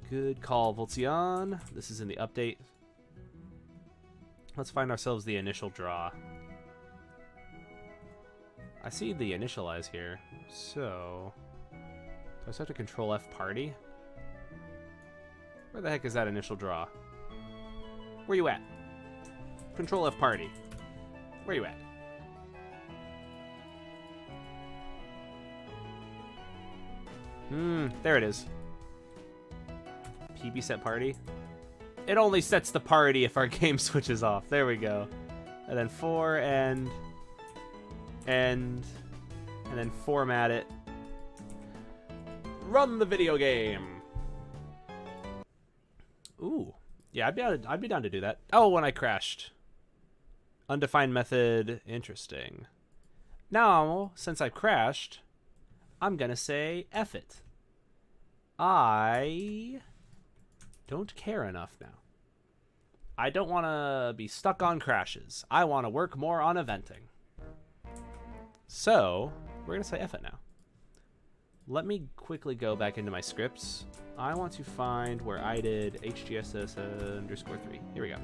Good call, Voltzion. This is in the update. Let's find ourselves the initial draw. I see the initialize here, so... Do I just have to control F party? Where the heck is that initial draw? Where you at? Control F party. Where you at? There it is. PB set party. It only sets the party if our game switches off. There we go. And then 4 and then format it. Run the video game. Ooh, yeah, I'd be down to do that. Oh, when I crashed. Undefined method. Interesting. Now, since I've crashed, I'm gonna say F it. I don't care enough now. I don't want to be stuck on crashes. I want to work more on eventing. So, we're going to say F it now. Let me quickly go back into my scripts. I want to find where I did HGSS_3. Here we go.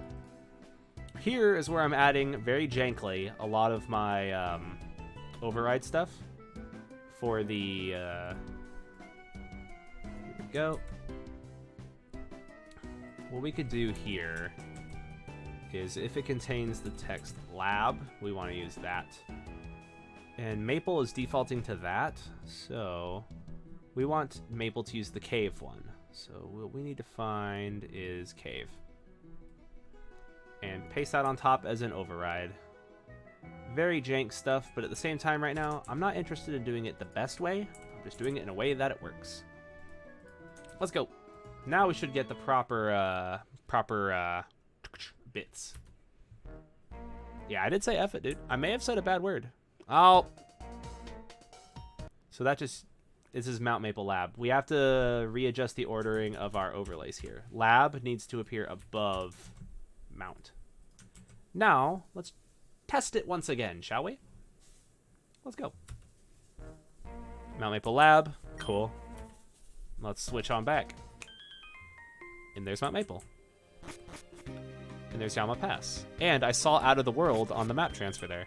Here is where I'm adding, very jankly, a lot of my override stuff for the... here we go. What we could do here is if it contains the text lab, we want to use that. And Maple is defaulting to that, so we want Maple to use the cave one. So what we need to find is cave. And paste that on top as an override. Very jank stuff, but at the same time right now, I'm not interested in doing it the best way. I'm just doing it in a way that it works. Let's go. Now we should get the proper bits. Yeah, I did say F it, dude. I may have said a bad word. Oh. So that just... This is Mount Maple Lab. We have to readjust the ordering of our overlays here. Lab needs to appear above Mount. Now, let's test it once again, shall we? Let's go. Mount Maple Lab. Cool. Let's switch on back. And there's Mount Maple. And there's Yama Pass. And I saw Out of the World on the map transfer there.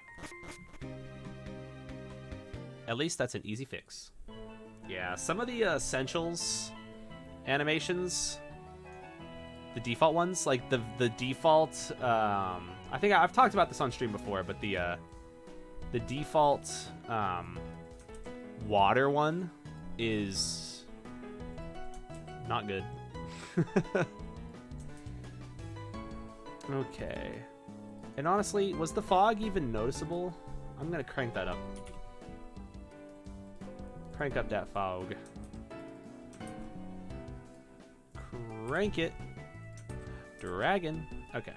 At least that's an easy fix. Yeah, some of the essentials animations, the default ones, like the default, I think I've talked about this on stream before, but the default water one is not good. Okay. And honestly, was the fog even noticeable? I'm gonna crank that up. Crank up that fog. Crank it. Dragon. Okay.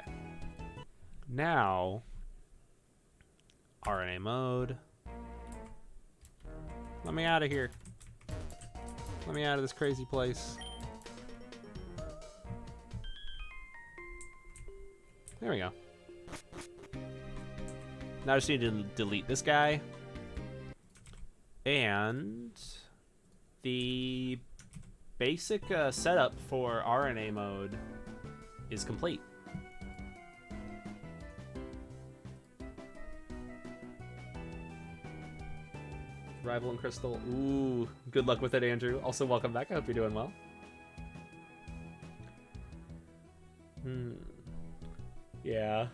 Now, RNA mode. Let me out of here. Let me out of this crazy place. There we go. Now I just need to delete this guy. And the basic setup for RNA mode is complete. Rival and Crystal. Ooh, good luck with it, Andrew. Also, welcome back. I hope you're doing well. Yeah.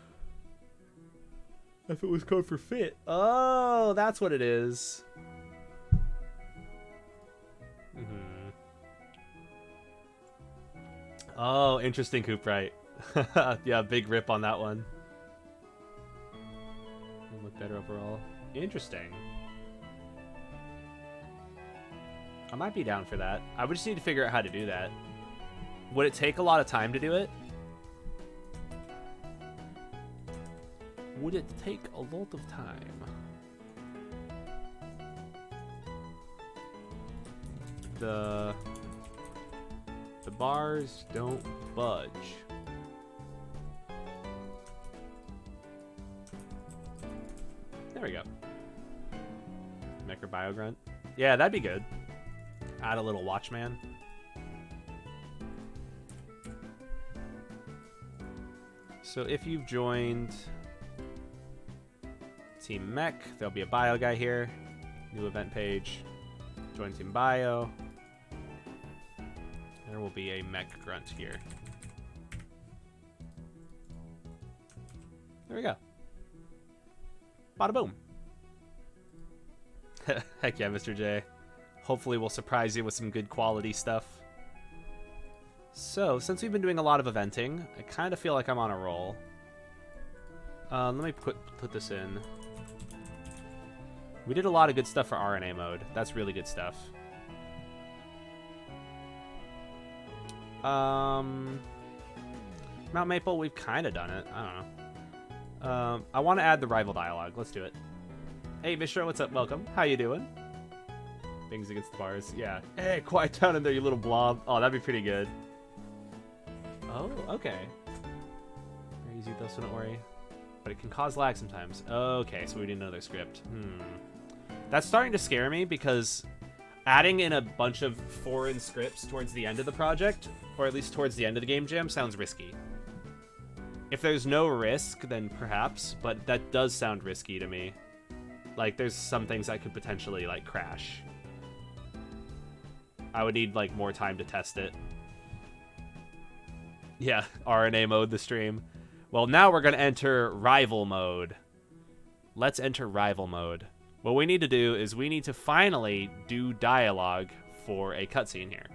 If it was code for fit. Oh, that's what it is. Oh, interesting, Coop, right. Yeah, big rip on that one. It'll look better overall. Interesting. I might be down for that. I would just need to figure out how to do that. Would it take a lot of time to do it? Would it take a lot of time? The bars don't budge. There we go. Mecha Biogrunt. Yeah, that'd be good. Add a little Watchman. So if you've joined Team Mech, there'll be a bio guy here. New event page. Join Team Bio. There will be a Mech Grunt here. There we go. Bada boom. Heck yeah, Mr. J. Hopefully we'll surprise you with some good quality stuff. So, since we've been doing a lot of eventing, I kind of feel like I'm on a roll. Let me put this in. We did a lot of good stuff for RNA mode. That's really good stuff. Mount Maple, we've kind of done it. I don't know. I want to add the rival dialogue. Let's do it. Hey, Mishra, what's up? Welcome. How you doing? Things against the bars. Yeah. Hey, quiet down in there, you little blob. Oh, that'd be pretty good. Oh, okay. Very easy though, so don't worry. But it can cause lag sometimes. Okay, so we need another script. That's starting to scare me because adding in a bunch of foreign scripts towards the end of the project, or at least towards the end of the game jam, sounds risky. If there's no risk, then perhaps, but that does sound risky to me. Like, there's some things that could potentially, like, crash. I would need, like, more time to test it. Yeah, RNA mode the stream. Well, now we're going to enter rival mode. Let's enter rival mode. What we need to do is we need to finally do dialogue for a cutscene here.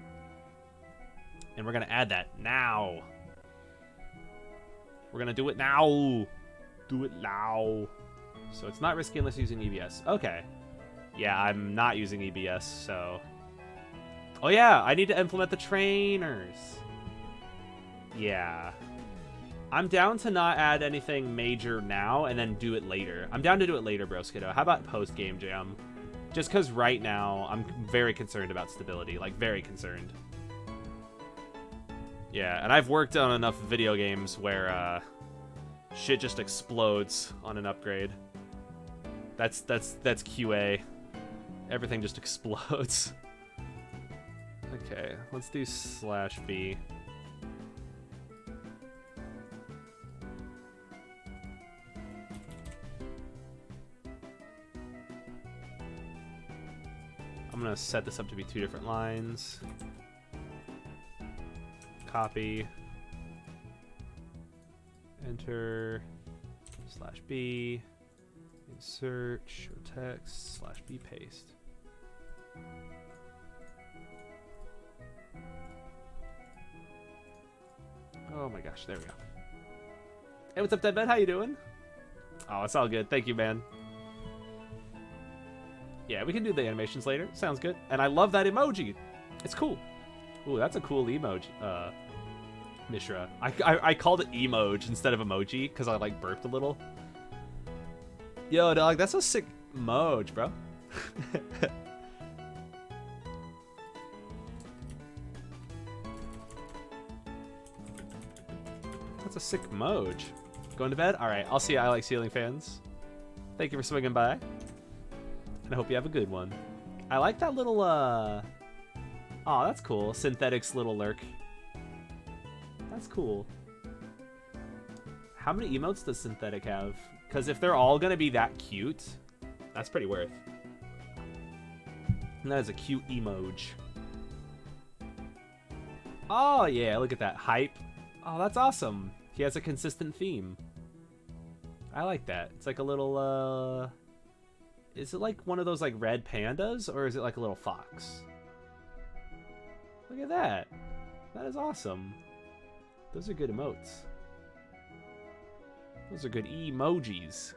And we're going to add that now. We're going to do it now. Do it now. So it's not risky unless using EBS. Okay. Yeah, I'm not using EBS, so... Oh yeah, I need to implement the trainers. Yeah. I'm down to not add anything major now and then do it later. I'm down to do it later, Broskiddo. How about post-game jam? Just because right now I'm very concerned about stability. Like, very concerned. Yeah, and I've worked on enough video games where shit just explodes on an upgrade. That's QA. Everything just explodes. Okay, let's do /B. I'm gonna set this up to be 2 different lines. Copy. Enter. /B. Insert. Show text. /B paste. Oh my gosh, there we go. Hey, what's up, Deadbed? How you doing? Oh, it's all good. Thank you, man. Yeah, we can do the animations later. Sounds good. And I love that emoji. It's cool. Ooh, that's a cool emoji. Mishra. I called it emoji instead of emoji because I, like, burped a little. Yo, dog, that's a sick emoji, bro. That's a sick emoji. Going to bed? Alright, I'll see you, I Like Ceiling fans. Thank you for swinging by. And I hope you have a good one. I like that little, oh, that's cool. Synthetic's little lurk. That's cool. How many emotes does Synthetic have? Because if they're all going to be that cute, that's pretty worth. And that is a cute emoji. Oh, yeah, look at that. Hype. Oh, that's awesome. He has a consistent theme. I like that. It's like a little, is it like one of those like red pandas, or is it like a little fox? Look at that. That is awesome. Those are good emotes. Those are good emojis.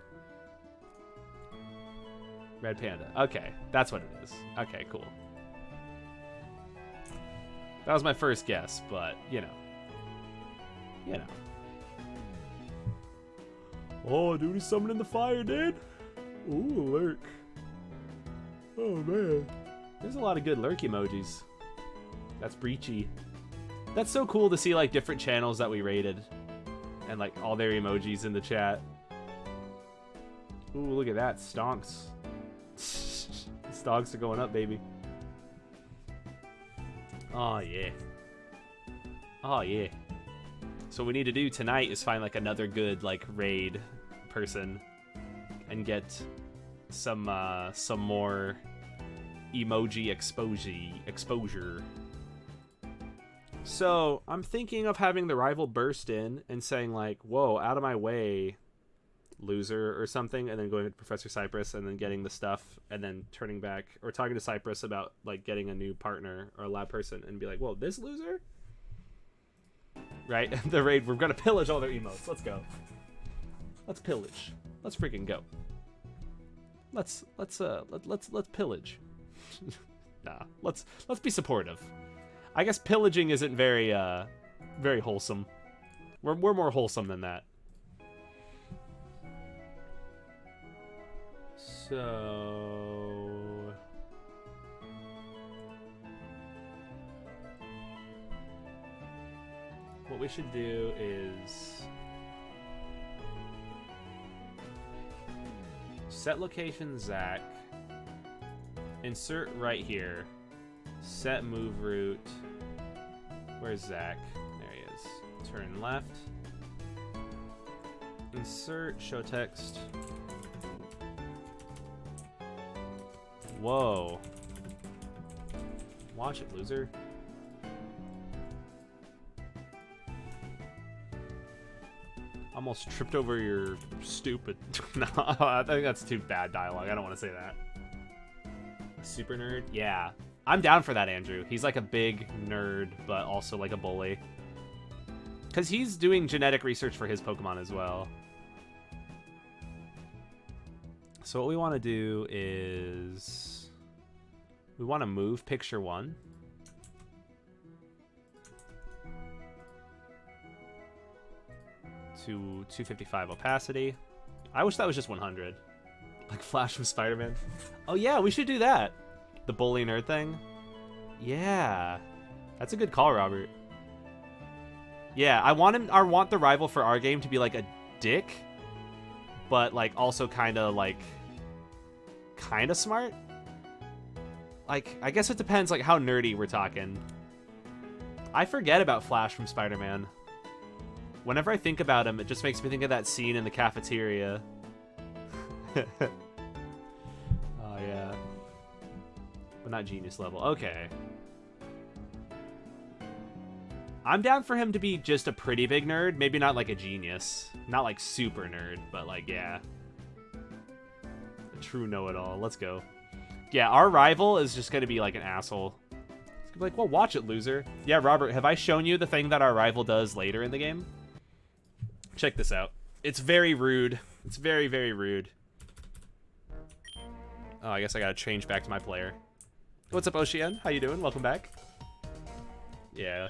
Red panda. Okay, that's what it is. Okay, cool. That was my first guess, but, you know. You know. Oh, dude, he's summoning the fire, dude. Ooh, lurk. Oh, man. There's a lot of good lurk emojis. That's breachy. That's so cool to see, like, different channels that we rated. And, like, all their emojis in the chat. Ooh, look at that. Stonks. Stonks are going up, baby. Oh, yeah. Oh, yeah. So what we need to do tonight is find, like, another good, like, raid person. And get some more emoji exposure. So, I'm thinking of having the rival burst in and saying, like, whoa, out of my way, loser, or something, and then going to Professor Cypress and then getting the stuff, and then turning back, or talking to Cypress about, like, getting a new partner or a lab person, and be like, whoa, this loser? Right? The raid, we're gonna pillage all their emotes. Let's go. Let's pillage. Let's freaking go. Let's pillage. Nah, let's be supportive. I guess pillaging isn't very very wholesome. We're more wholesome than that. So what we should do is set location Zach, insert right here, set move route. Where's Zach? There he is. Turn left, insert show text. Whoa. Watch it, loser. Almost tripped over your stupid. No, I think that's too bad dialogue. I don't want to say that. A super nerd? Yeah. I'm down for that, Andrew. He's like a big nerd, but also like a bully. Because he's doing genetic research for his Pokemon as well. So what we want to do is we want to move picture 1. To 255 opacity. I wish that was just 100. Like Flash from Spider-Man. Oh yeah, we should do that. The bully nerd thing. Yeah. That's a good call, Robert. Yeah, I want the rival for our game to be like a dick, but like also kind of smart. Like, I guess it depends like how nerdy we're talking. I forget about Flash from Spider-Man. Whenever I think about him, it just makes me think of that scene in the cafeteria. Oh, yeah. But not genius level. Okay. I'm down for him to be just a pretty big nerd. Maybe not like a genius. Not like super nerd, but like, yeah. A true know-it-all. Let's go. Yeah, our rival is just going to be like an asshole. It's going to be like, well, watch it, loser. Yeah, Robert, have I shown you the thing that our rival does later in the game? Check this out. It's very rude. It's very, very rude. Oh, I guess I gotta change back to my player. What's up, Ocean? How you doing? Welcome back. Yeah.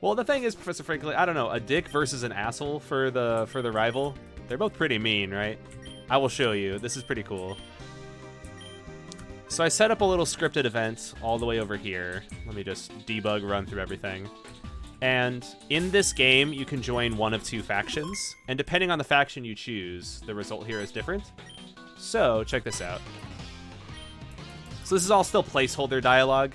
Well, the thing is, Professor Franklin, I don't know, a dick versus an asshole for the rival. They're both pretty mean, right? I will show you. This is pretty cool. So I set up a little scripted event all the way over here. Let me just debug, run through everything. And in this game, you can join one of 2 factions. And depending on the faction you choose, the result here is different. So, check this out. So this is all still placeholder dialogue.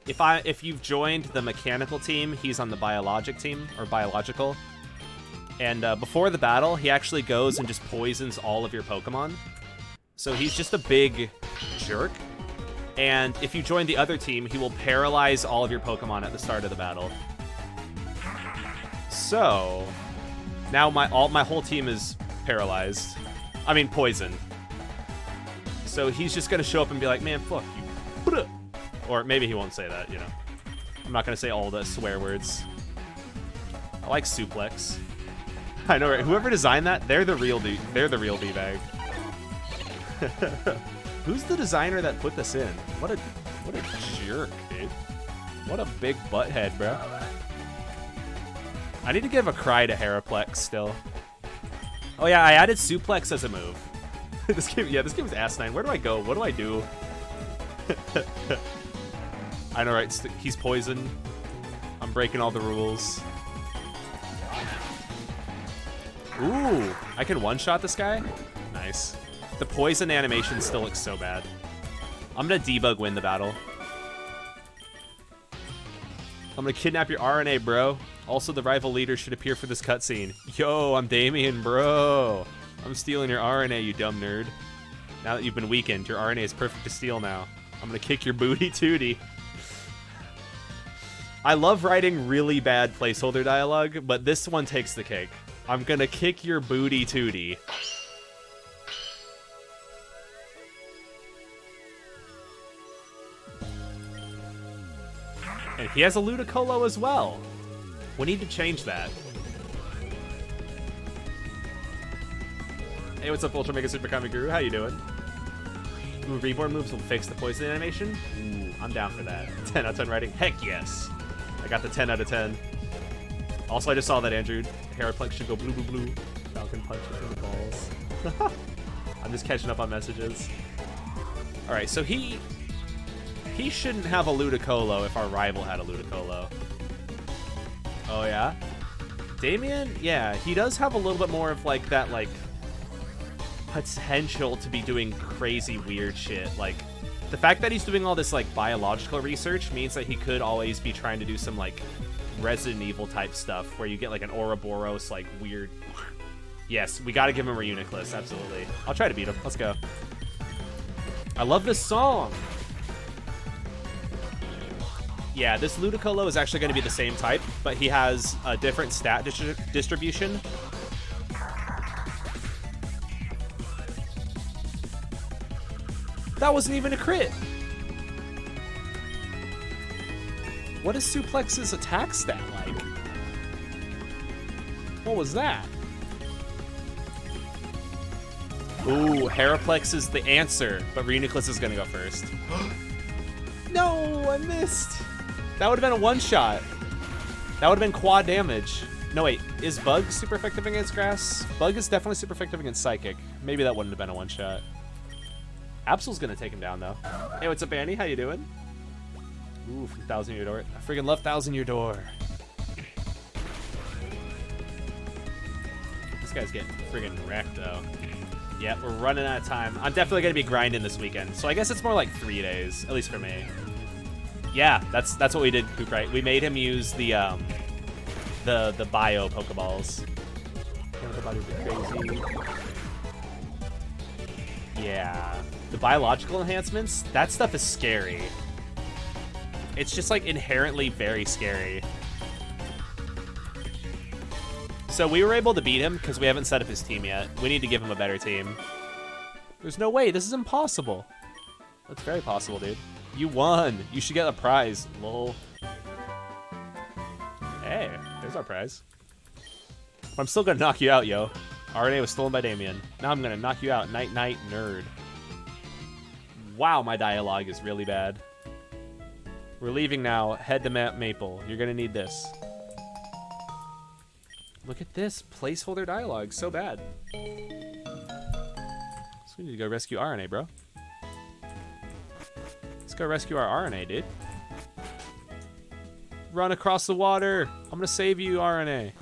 If you've joined the mechanical team, he's on the biologic team, or biological. And before the battle, he actually goes and just poisons all of your Pokemon. So he's just a big jerk. And if you join the other team, he will paralyze all of your Pokemon at the start of the battle. So now my whole team is paralyzed. I mean poisoned. So he's just gonna show up and be like, man, fuck you. Or maybe he won't say that, you know. I'm not gonna say all the swear words. I like suplex. I know, right? Whoever designed that, they're the real D-bag. Who's the designer that put this in? What a jerk, dude. What a big butthead, bro. I need to give a cry to Heraplex still. Oh yeah, I added suplex as a move. This game is asinine. Where do I go? What do I do? I know, right? He's poison. I'm breaking all the rules. Ooh, I can one-shot this guy? Nice. The poison animation still looks so bad. I'm gonna debug win the battle. I'm gonna kidnap your RNA, bro. Also, the rival leader should appear for this cutscene. Yo, I'm Damien, bro. I'm stealing your RNA, you dumb nerd. Now that you've been weakened, your RNA is perfect to steal now. I'm gonna kick your booty tootie. I love writing really bad placeholder dialogue, but this one takes the cake. I'm gonna kick your booty tootie. And he has a Ludicolo as well. We need to change that. Hey, what's up, Ultra Mega Super Kami Guru? How you doing? Ooh, Reborn moves will fix the poison animation? Ooh, I'm down for that. 10 out of 10 writing? Heck yes. I got the 10 out of 10. Also, I just saw that Andrew Heraplex should go blue, blue, blue. Falcon punch between the balls. I'm just catching up on messages. Alright, so he shouldn't have a Ludicolo if our rival had a Ludicolo. Oh, yeah? Damien? Yeah, he does have a little bit more of, like, that, like, potential to be doing crazy weird shit. Like, the fact that he's doing all this, like, biological research means that he could always be trying to do some, like, Resident Evil type stuff where you get, like, an Ouroboros, like, weird... Yes, we gotta give him a Reuniclus, absolutely. I'll try to beat him. Let's go. I love this song! Yeah, this Ludicolo is actually going to be the same type, but he has a different stat distribution. That wasn't even a crit! What is Suplex's attack stat like? What was that? Ooh, Heraplex is the answer, but Reuniclus is going to go first. No, I missed! That would have been a one-shot. That would have been quad damage. No, wait. Is Bug super effective against Grass? Bug is definitely super effective against Psychic. Maybe that wouldn't have been a one-shot. Absol's gonna take him down, though. Hey, what's up, Annie? How you doing? Ooh, from Thousand Year Door. I freaking love Thousand Year Door. This guy's getting friggin' wrecked, though. Yeah, we're running out of time. I'm definitely gonna be grinding this weekend, so I guess it's more like 3 days, at least for me. Yeah, that's what we did, Coop, right? We made him use the bio Pokeballs. Crazy. Yeah. The biological enhancements, that stuff is scary. It's just like inherently very scary. So we were able to beat him because we haven't set up his team yet. We need to give him a better team. There's no way, this is impossible. That's very possible, dude. You won. You should get a prize. Lol. Hey, there's our prize. But I'm still gonna knock you out, yo. RNA was stolen by Damien. Now I'm gonna knock you out. Night, night, nerd. Wow, my dialogue is really bad. We're leaving now. Head to Maple. You're gonna need this. Look at this. Placeholder dialogue. So bad. So we need to go rescue RNA, bro. Let's go rescue our RNA, dude. Run across the water. I'm gonna save you, RNA.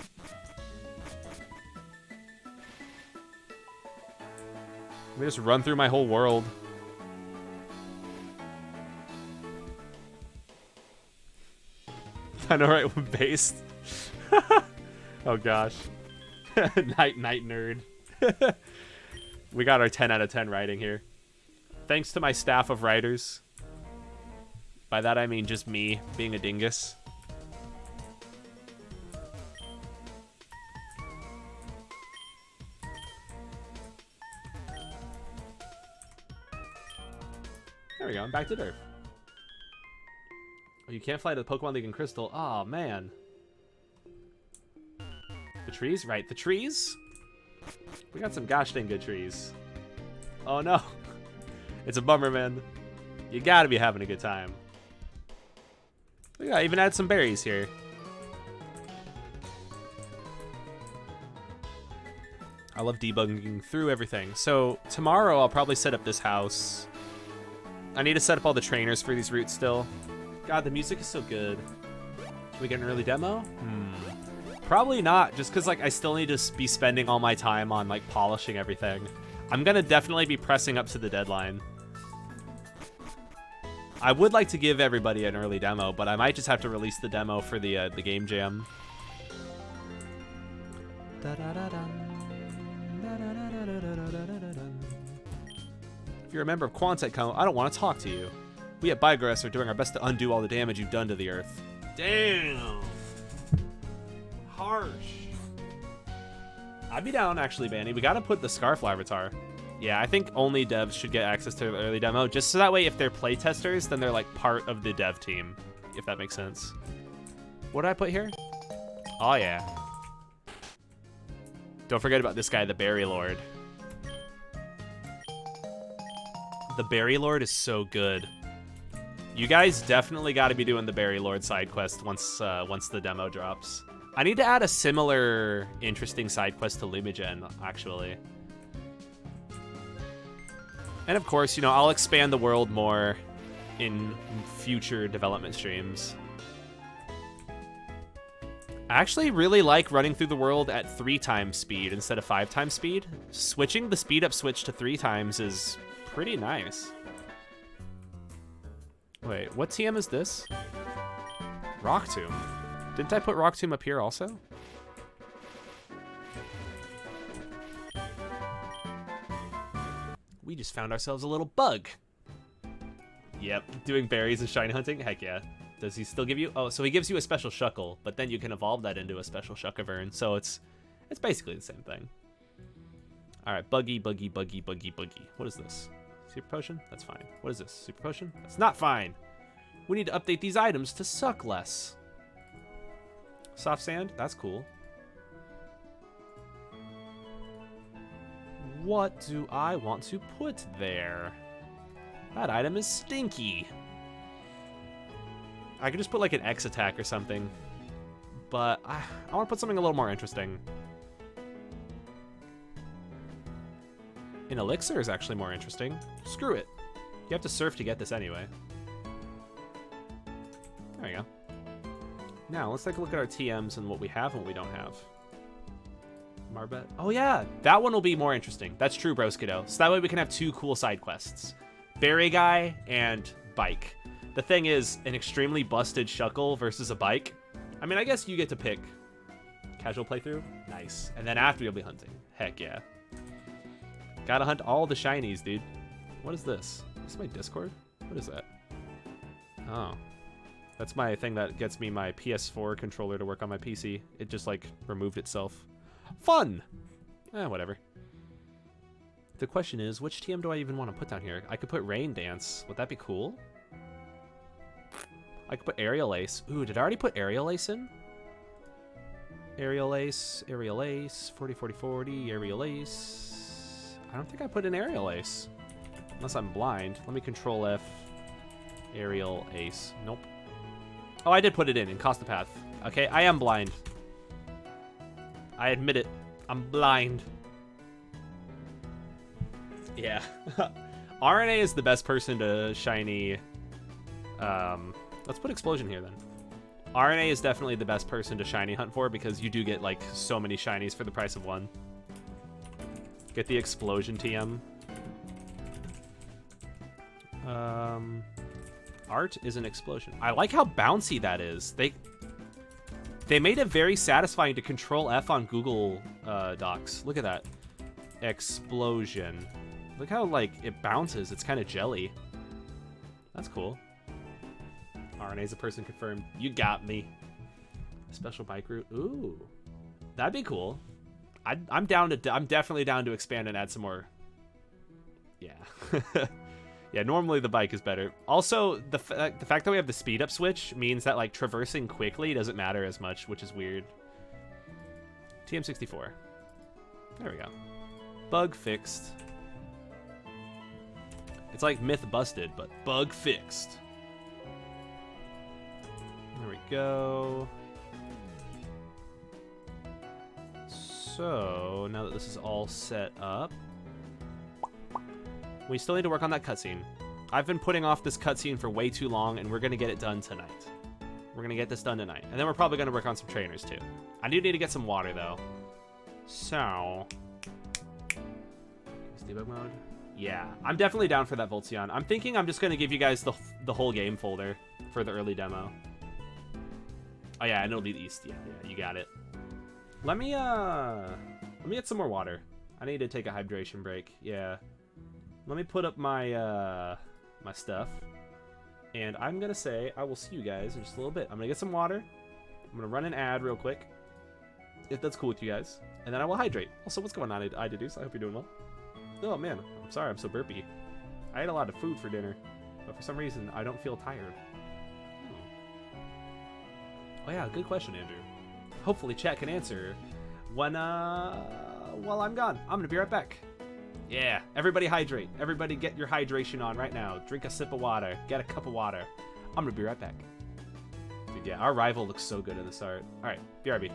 Let me just run through my whole world. I know, right? Based. Oh gosh. Night nerd. We got our 10 out of 10 writing here. Thanks to my staff of writers. By that I mean just me being a dingus. There we go, I'm back to dirt. Oh, you can't fly to the Pokemon League in Crystal. Oh, man. The trees? Right, the trees? We got some gosh dang good trees. Oh, no. It's a bummer, man. You gotta be having a good time. Look, I even add some berries here. I love debugging through everything. So tomorrow I'll probably set up this house. I need to set up all the trainers for these routes still. God, the music is so good. Can we get an early demo? Probably not, just because like I still need to be spending all my time on like polishing everything. I'm gonna definitely be pressing up to the deadline. I would like to give everybody an early demo, but I might just have to release the demo for the game jam. If you're a member of Quantec, I don't want to talk to you. We at Bygrass are doing our best to undo all the damage you've done to the Earth. Damn. Harsh. I'd be down, actually, Banny. We gotta put the Scarf Larvitar. Yeah, I think only devs should get access to the early demo, just so that way if they're playtesters, then they're like part of the dev team, if that makes sense. What did I put here? Oh, yeah. Don't forget about this guy, the Berry Lord. The Berry Lord is so good. You guys definitely got to be doing the Berry Lord side quest once the demo drops. I need to add a similar interesting side quest to Lumigen, actually. And of course, you know, I'll expand the world more in future development streams. I actually really like running through the world at 3 times speed instead of 5 times speed. Switching the speed up switch to 3 times is pretty nice. Wait, what TM is this? Rock Tomb. Didn't I put Rock Tomb up here also? We just found ourselves a little bug. Yep, doing berries and shiny hunting? Heck yeah. Does he still give you? Oh, so he gives you a special Shuckle, but then you can evolve that into a special Shuckavern, so it's basically the same thing. Alright, buggy. What is this? Super Potion? That's fine. What is this? Super Potion? That's not fine. We need to update these items to suck less. Soft Sand? That's cool. What do I want to put there? That item is stinky. I could just put like an X attack or something. But I want to put something a little more interesting. An elixir is actually more interesting. Screw it. You have to surf to get this anyway. There you go. Now, let's take a look at our TMs and what we have and what we don't have. Marbet. Oh yeah, that one will be more interesting. That's true, Broskido. So that way we can have 2 cool side quests. Berry Guy and Bike. The thing is, an extremely busted Shuckle versus a Bike. I mean, I guess you get to pick. Casual playthrough? Nice. And then after you'll be hunting. Heck yeah. Gotta hunt all the shinies, dude. What is this? Is this my Discord? What is that? Oh. That's my thing that gets me my PS4 controller to work on my PC. It just, like, removed itself. Fun! Whatever. The question is, which TM do I even want to put down here? I could put Rain Dance. Would that be cool? I could put Aerial Ace. Ooh, did I already put Aerial Ace in? Aerial Ace, 40, 40, 40, Aerial Ace. I don't think I put in Aerial Ace. Unless I'm blind. Let me Control F. Aerial Ace. Nope. Oh, I did put it in Costa Path. Okay, I am blind. I admit it. I'm blind. Yeah. RNA is the best person to shiny. Let's put Explosion here then. RNA is definitely the best person to shiny hunt for because you do get like so many shinies for the price of 1. Get the Explosion TM. Art is an explosion. I like how bouncy that is. They made it very satisfying to Control F on Google Docs. Look at that. Explosion. Look how, like, it bounces. It's kind of jelly. That's cool. RNA's a person confirmed. You got me. A special bike route. Ooh. That'd be cool. I'm definitely down to expand and add some more. Yeah. Yeah, normally the bike is better. Also, the fact that we have the speed up switch means that like traversing quickly doesn't matter as much, which is weird. TM64. There we go. Bug fixed. It's like myth busted, but bug fixed. There we go. So, now that this is all set up, we still need to work on that cutscene. I've been putting off this cutscene for way too long, and we're going to get it done tonight. We're going to get this done tonight. And then we're probably going to work on some trainers, too. I do need to get some water, though. So... is debug mode? Yeah, I'm definitely down for that Voltzion. I'm thinking I'm just going to give you guys the whole game folder for the early demo. Oh, yeah, and it'll be the East. Yeah, you got it. Let me get some more water. I need to take a hydration break. Yeah. Let me put up my my stuff, and I'm gonna say I will see you guys in just a little bit. I'm gonna get some water. I'm gonna run an ad real quick, if that's cool with you guys, and then I will hydrate. Also, what's going on, I-Deduce? I hope you're doing well. Oh man, I'm sorry, I'm so burpy. I ate a lot of food for dinner, but for some reason I don't feel tired. Oh yeah, good question, Andrew. Hopefully chat can answer when while I'm gone. I'm gonna be right back. Yeah, everybody hydrate. Everybody get your hydration on right now. Drink a sip of water. Get a cup of water. I'm gonna be right back. Dude, yeah, our rival looks so good in this art. Alright, BRB.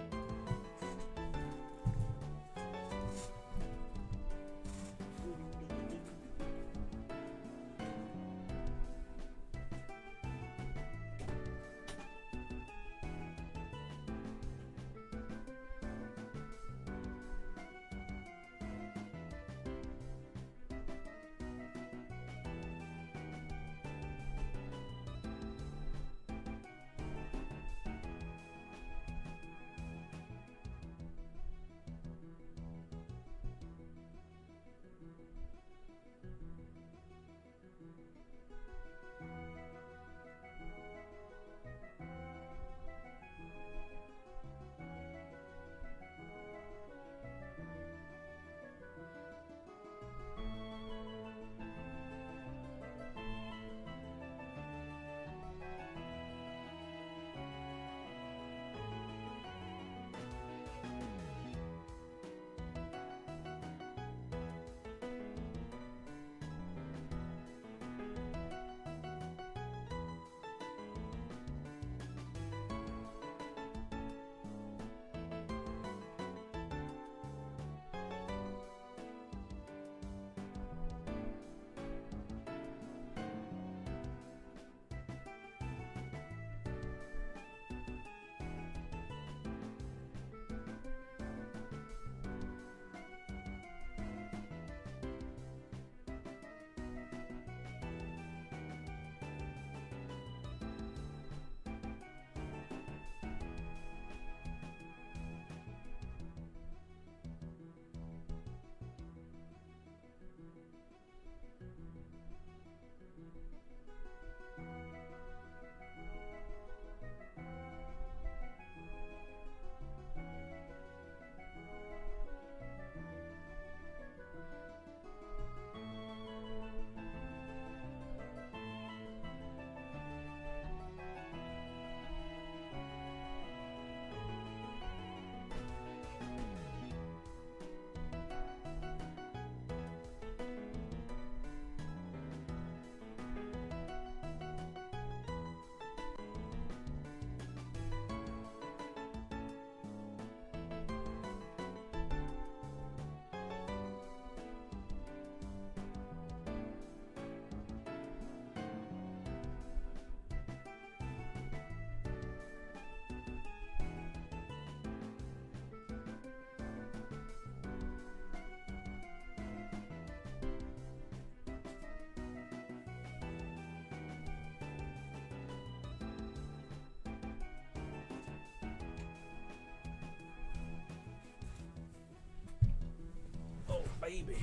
Baby.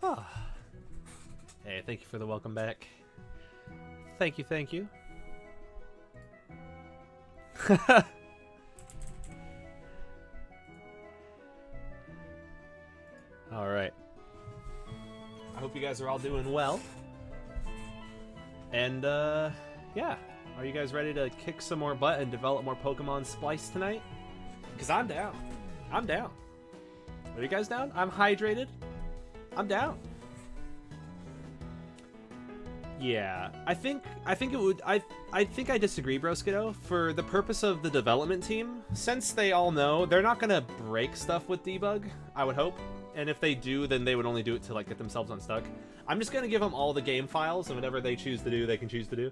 Oh. Hey, thank you for the welcome back. Thank you, thank you. All right. I hope you guys guys are all doing well. And, yeah. Are you guys ready to kick some more butt and develop more Pokemon Splice tonight? Because I'm down. I'm down. Are you guys down? I'm hydrated. I'm down. Yeah, I think it would. I think I disagree, Broskido. For the purpose of the development team, since they all know they're not gonna break stuff with debug, I would hope. And if they do, then they would only do it to like get themselves unstuck. I'm just gonna give them all the game files, and whatever they choose to do, they can choose to do.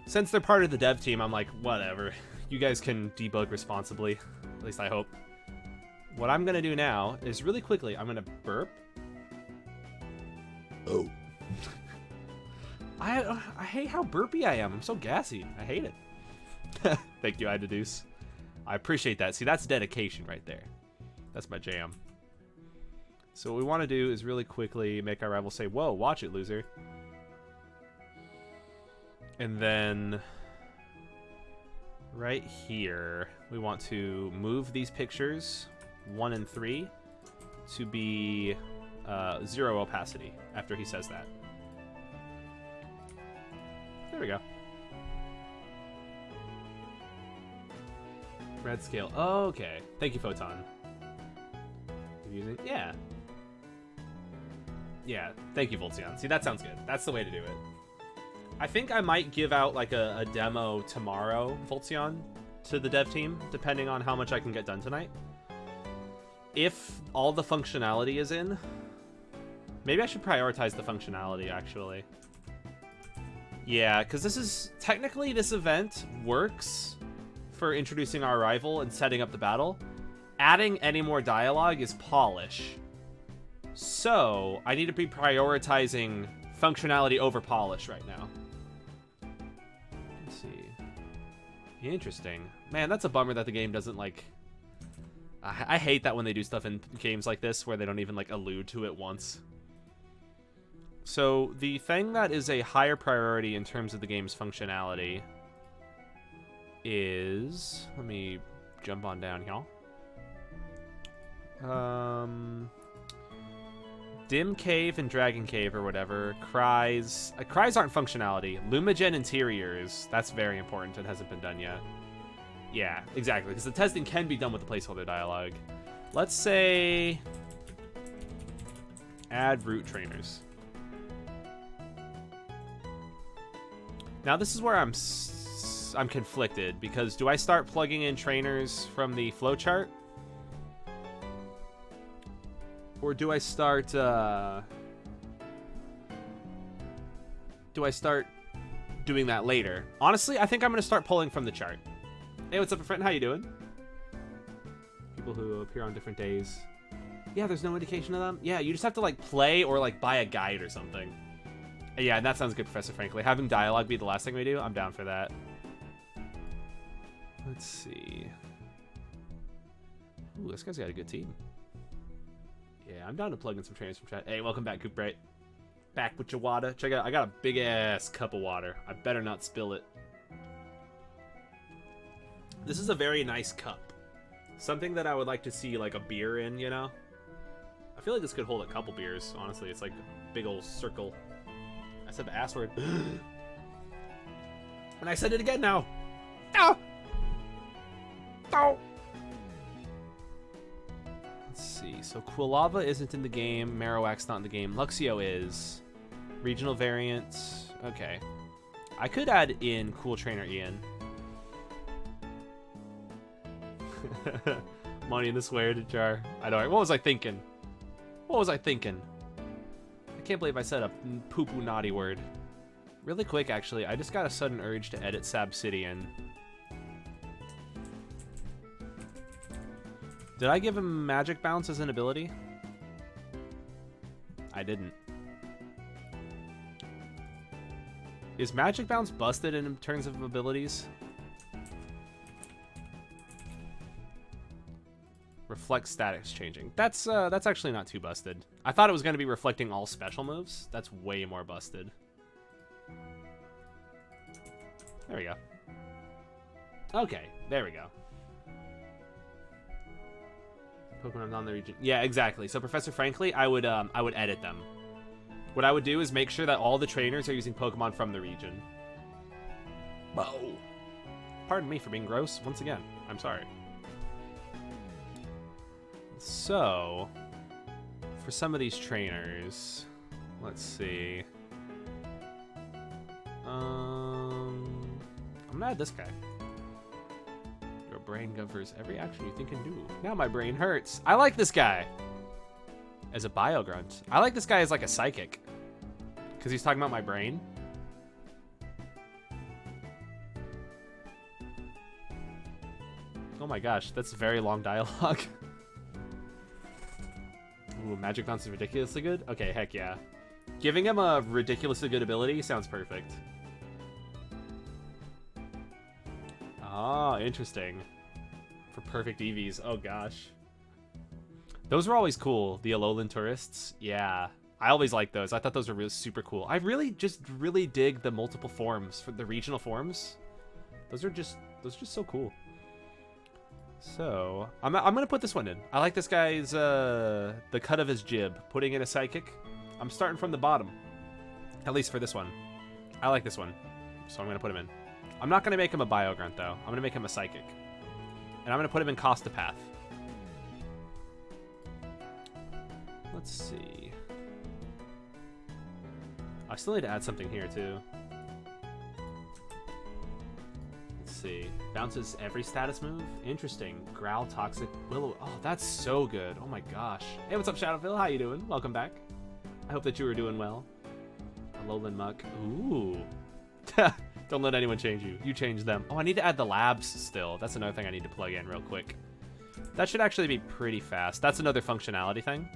Since they're part of the dev team, I'm like, whatever. You guys can debug responsibly. At least I hope. What I'm gonna do now is really quickly, I'm gonna burp. Oh. I hate how burpy I am. I'm so gassy. I hate it. Thank you, I deduce. I appreciate that. See, that's dedication right there. That's my jam. So what we want to do is really quickly make our rival say, whoa, watch it, loser. And then right here, we want to move these pictures 1 and 3 to be 0 opacity after he says that. There we go. Red scale. Oh, okay. Thank you, Photon. Using? Yeah. Yeah. Thank you, Voltzion. See, that sounds good. That's the way to do it. I think I might give out like a demo tomorrow, Voltzion, to the dev team, depending on how much I can get done tonight. If all the functionality is in, maybe I should prioritize the functionality, actually. Yeah, because this is... Technically, this event works for introducing our rival and setting up the battle. Adding any more dialogue is polish. So, I need to be prioritizing functionality over polish right now. Let's see. Interesting. Man, that's a bummer that the game doesn't, like... I hate that when they do stuff in games like this where they don't even, like, allude to it once. So, the thing that is a higher priority in terms of the game's functionality is... Let me jump on down, y'all. Dim Cave and Dragon Cave or whatever. Cries. Cries aren't functionality. Lumigen Interiors. That's very important and hasn't been done yet. Yeah, exactly. Because the testing can be done with the placeholder dialogue. Let's say... Add route trainers. Now this is where I'm conflicted, because do I start plugging in trainers from the flowchart? Or do I start doing that later? Honestly, I think I'm gonna start pulling from the chart. Hey, what's up, friend? How you doing? People who appear on different days. Yeah, there's no indication of them. Yeah, you just have to like play or like buy a guide or something. Yeah, that sounds good, Professor Frankly. Having dialogue be the last thing we do, I'm down for that. Let's see. Ooh, this guy's got a good team. Yeah, I'm down to plug in some trainers from chat. Hey, welcome back, Coop Bright. Back with your water. Check out, I got a big-ass cup of water. I better not spill it. This is a very nice cup. Something that I would like to see, like, a beer in, you know? I feel like this could hold a couple beers, honestly. It's like a big old circle. I said the ass word. And I said it again now. No! No! Let's see. So Quilava isn't in the game. Marowak's not in the game. Luxio is. Regional variants. Okay. I could add in Cool Trainer Ian. Money in the swear jar. I know. What was I thinking? What was I thinking? I can't believe I said a poo-poo naughty word. Really quick, actually, I just got a sudden urge to edit Sabsidian. Did I give him Magic Bounce as an ability? I didn't. Is Magic Bounce busted in terms of abilities? Reflect statics changing. That's actually not too busted. I thought it was going to be reflecting all special moves. That's way more busted. There we go. Okay, there we go. Pokemon on the region. Yeah, exactly. So Professor Frankly, I would edit them. What I would do is make sure that all the trainers are using Pokemon from the region. Whoa. Pardon me for being gross. Once again, I'm sorry. So, for some of these trainers, let's see. I'm gonna add this guy. Your brain governs every action you think and do. Now my brain hurts. I like this guy as a Biogrunt. I like this guy as like a Psychic, because he's talking about my brain. Oh my gosh, that's very long dialogue. Ooh, Magic Bounce is ridiculously good? Okay, heck yeah. Giving him a ridiculously good ability sounds perfect. Ah, interesting. For perfect EVs. Oh gosh. Those were always cool. The Alolan tourists. Yeah. I always liked those. I thought those were really super cool. I really dig the multiple forms, for the regional forms. Those are just so cool. So, I'm gonna put this one in. I like this guy's, the cut of his jib. Putting in a Psychic. I'm starting from the bottom. At least for this one. I like this one. So I'm gonna put him in. I'm not gonna make him a Biogrunt, though. I'm gonna make him a Psychic. And I'm gonna put him in Costapath. Let's see. I still need to add something here, too. See. Bounces every status move. Interesting. Growl, Toxic, Willow. Oh, that's so good. Oh my gosh. Hey, what's up, Shadowville? How you doing? Welcome back. I hope that you were doing well. Alolan Muck. Ooh. Don't let anyone change you. You change them. Oh, I need to add the labs still. That's another thing I need to plug in real quick. That should actually be pretty fast. That's another functionality thing.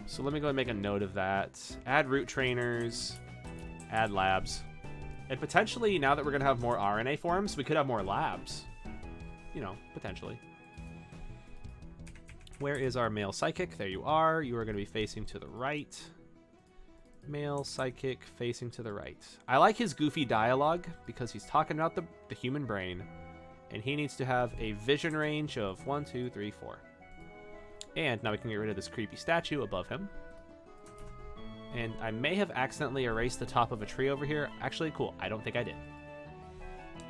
So let me go and make a note of that. Add root trainers. Add labs. And potentially, now that we're going to have more RNA forms, we could have more labs. You know, potentially. Where is our male Psychic? There you are. You are going to be facing to the right. Male Psychic facing to the right. I like his goofy dialogue because he's talking about the human brain. And he needs to have a vision range of 1, 2, 3, 4. And now we can get rid of this creepy statue above him. And I may have accidentally erased the top of a tree over here. Actually, cool. I don't think I did.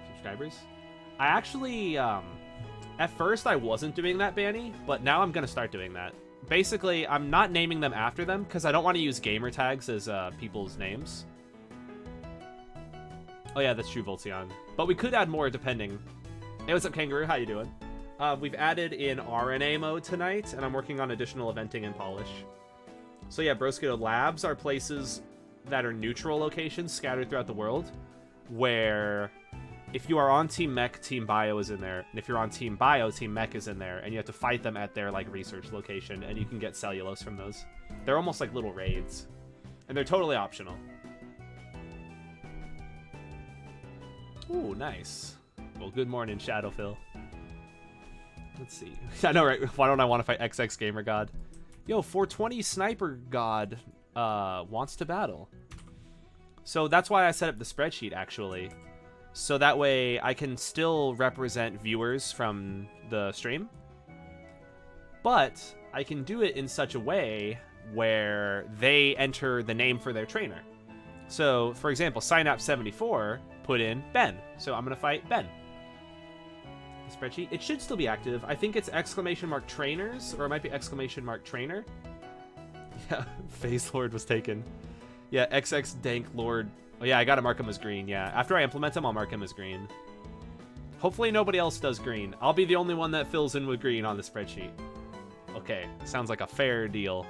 Subscribers. I actually, at first I wasn't doing that, Banny, but now I'm going to start doing that. Basically, I'm not naming them after them because I don't want to use gamer tags as people's names. Oh yeah, that's true, Voltzion. But we could add more depending. Hey, what's up, Kangaroo? How you doing? We've added in RNA mode tonight, and I'm working on additional eventing and polish. So yeah, Broskido Labs are places that are neutral locations scattered throughout the world, where if you are on Team Mech, Team Bio is in there, and if you're on Team Bio, Team Mech is in there, and you have to fight them at their like research location, and you can get cellulose from those. They're almost like little raids, and they're totally optional. Ooh, nice. Well, good morning, Shadowphil. Let's see. I know, right? Why don't I want to fight XX Gamer God? Yo, 420 Sniper God wants to battle. So that's why I set up the spreadsheet, actually. So that way I can still represent viewers from the stream. But I can do it in such a way where they enter the name for their trainer. So, for example, Synapse74 put in Ben. So I'm going to fight Ben. Spreadsheet. It should still be active. I think it's !trainers, or it might be !trainer. Yeah, Phase Lord was taken. Yeah, XX Dank Lord. Oh yeah, I gotta mark him as green, yeah. After I implement him, I'll mark him as green. Hopefully nobody else does green. I'll be the only one that fills in with green on the spreadsheet. Okay, sounds like a fair deal.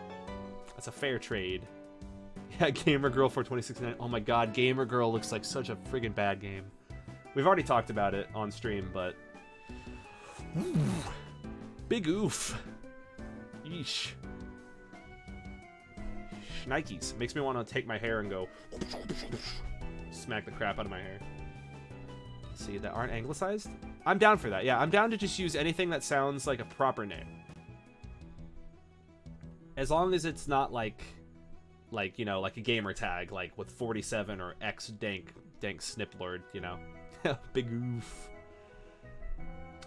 That's a fair trade. Yeah, Gamer Girl 42069. Oh my god, Gamer Girl looks like such a friggin' bad game. We've already talked about it on stream, but... Ooh, big oof. Yeesh. Nikes. Makes me want to take my hair and go... smack the crap out of my hair. Let's see, that aren't anglicized? I'm down for that. Yeah, I'm down to just use anything that sounds like a proper name. As long as it's not like you know, like a gamer tag, like with 47 or X Dank Sniplord, you know. Big oof.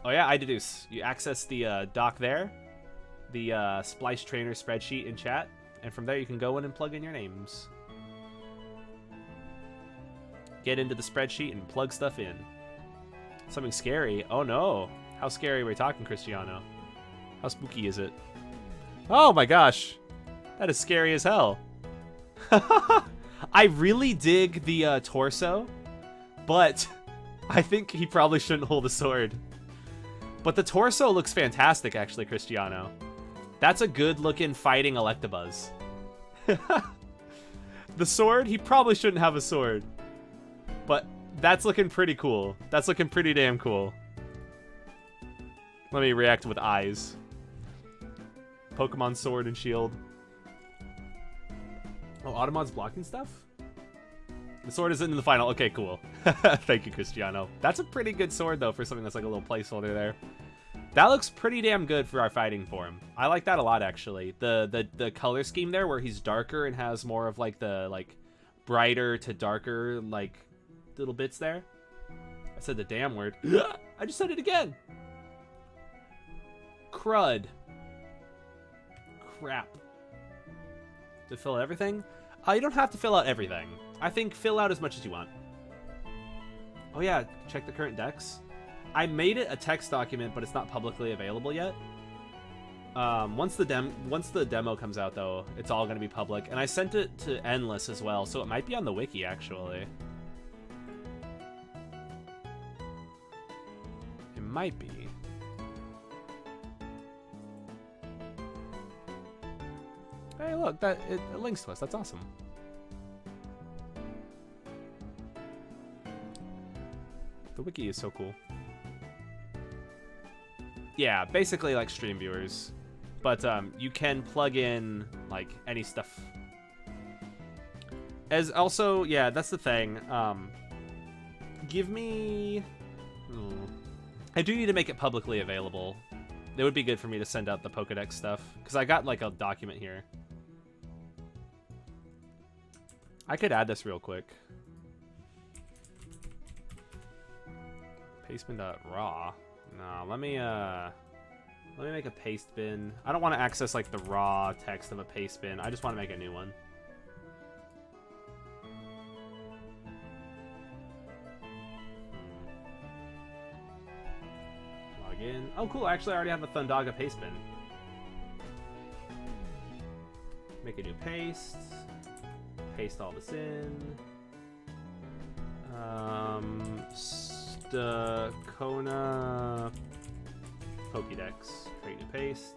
Oh yeah, I deduce. You access the dock there. the Splice Trainer spreadsheet in chat, and from there you can go in and plug in your names. Get into the spreadsheet and plug stuff in. Something scary? Oh no. How scary are we talking, Cristiano? How spooky is it? Oh my gosh. That is scary as hell. I really dig the torso, but I think he probably shouldn't hold a sword. But the torso looks fantastic, actually, Cristiano. That's a good-looking fighting Electabuzz. The sword, he probably shouldn't have a sword. But that's looking pretty cool. That's looking pretty damn cool. Let me react with eyes. Pokemon Sword and Shield. Oh, Automon's blocking stuff? The sword isn't in the final. Okay, cool. Thank you, Cristiano. That's a pretty good sword, though, for something that's like a little placeholder there. That looks pretty damn good for our fighting form. I like that a lot, actually. The color scheme there, where he's darker and has more of like the brighter to darker like little bits there. I said the damn word. I just said it again. Crud. Crap. To fill out everything? You don't have to fill out everything. I think fill out as much as you want. Oh yeah, check the current decks. I made it a text document, but it's not publicly available yet. Once the demo comes out, though, it's all going to be public. And I sent it to Endless as well, so it might be on the wiki, actually. It might be. Hey, look, it links to us. That's awesome. The wiki is so cool. Yeah, basically like stream viewers. But you can plug in like any stuff. As also, yeah, that's the thing. Give me... I do need to make it publicly available. It would be good for me to send out the Pokedex stuff. Because I got like a document here. I could add this real quick. Pastebin.raw. No, let me make a paste bin. I don't want to access like the raw text of a paste bin. I just want to make a new one. Log in. Oh, cool. Actually, I already have a Thundaga paste bin. Make a new paste. Paste all this in. Kona Pokédex. Create new paste.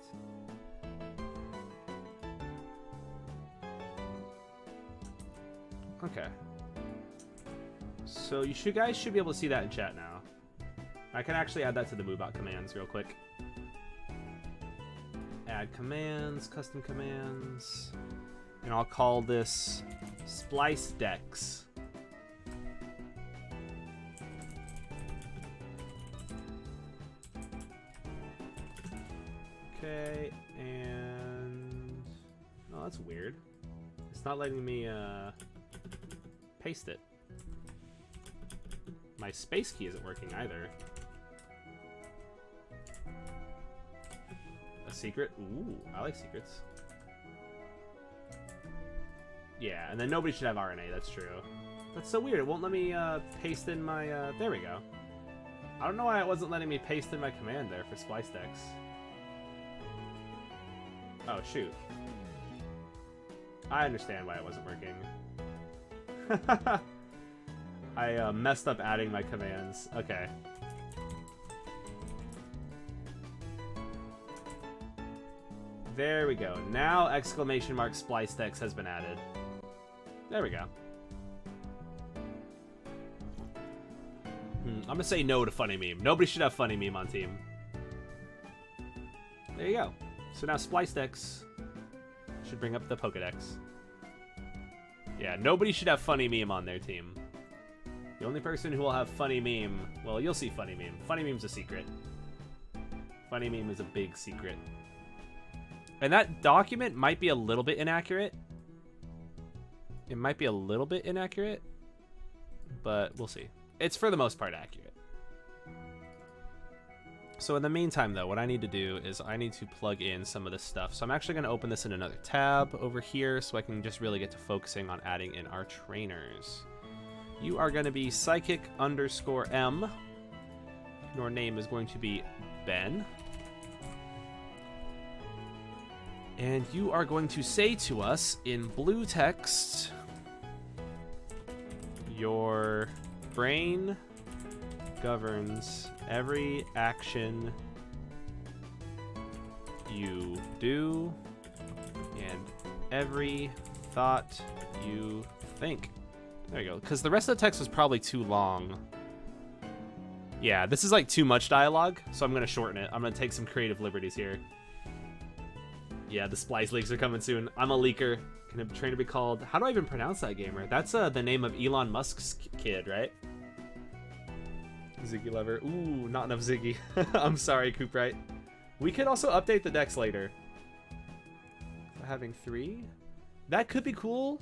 Okay. So you guys should be able to see that in chat now. I can actually add that to the MoveBot commands real quick. Add commands, custom commands. And I'll call this Splice Dex. Okay, and... Oh, that's weird. It's not letting me paste it. My space key isn't working either. A secret? Ooh, I like secrets. Yeah, and then nobody should have RNA, that's true. That's so weird, it won't let me paste in my... there we go. I don't know why it wasn't letting me paste in my command there for Splice Dex. Oh, shoot. I understand why it wasn't working. I messed up adding my commands. Okay. There we go. Now exclamation mark Splice Dex has been added. There we go. I'm gonna say no to Funny Meme. Nobody should have Funny Meme on team. There you go. So now Splice Dex should bring up the Pokedex. Yeah, nobody should have Funny Meme on their team. The only person who will have Funny Meme... Well, you'll see Funny Meme. Funny Meme's a secret. Funny Meme is a big secret. And that document might be a little bit inaccurate. It might be a little bit inaccurate. But we'll see. It's for the most part accurate. So in the meantime, though, what I need to do is I need to plug in some of this stuff. So I'm actually going to open this in another tab over here so I can just really get to focusing on adding in our trainers. You are going to be psychic_M. Your name is going to be Ben. And you are going to say to us in blue text, your brain governs every action you do and every thought you think. There you go. Because the rest of the text was probably too long. Yeah, this is like too much dialogue, so I'm going to shorten it. I'm going to take some creative liberties here. Yeah, the Splice leaks are coming soon. I'm a leaker. Can a trainer be called... How do I even pronounce that, gamer? That's the name of Elon Musk's kid, right? Ziggy Lover. Ooh, not enough Ziggy. I'm sorry, Cooprite. We could also update the decks later. Having 3? That could be cool,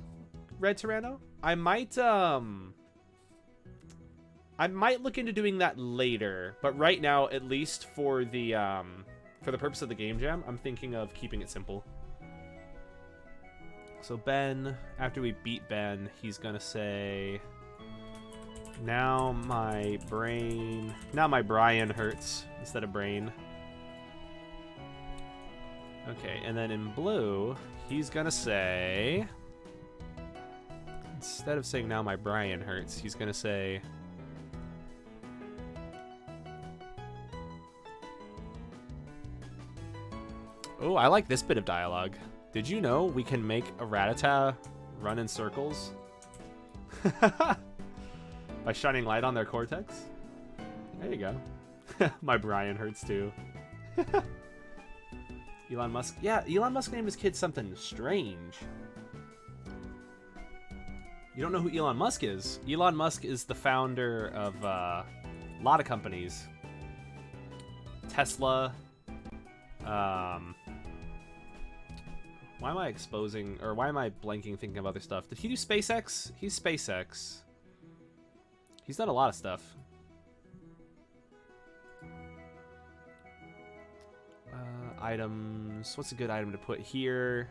Red Tyranno. I might look into doing that later, but right now, at least for the purpose of the game jam, I'm thinking of keeping it simple. So Ben, after we beat Ben, he's gonna say, now my Brian hurts instead of brain. Okay, and then in blue, he's gonna say, instead of saying now my Brian hurts, he's gonna say, oh, I like this bit of dialogue. Did you know we can make a Rattata run in circles? By shining light on their cortex? There you go. My Brian hurts too. Elon Musk. Yeah, Elon Musk named his kid something strange. You don't know who Elon Musk is? Elon Musk is the founder of a lot of companies. Tesla. Why am I exposing, or why am I blanking thinking of other stuff? Did he do SpaceX? He's SpaceX. He's done a lot of stuff. Items. What's a good item to put here?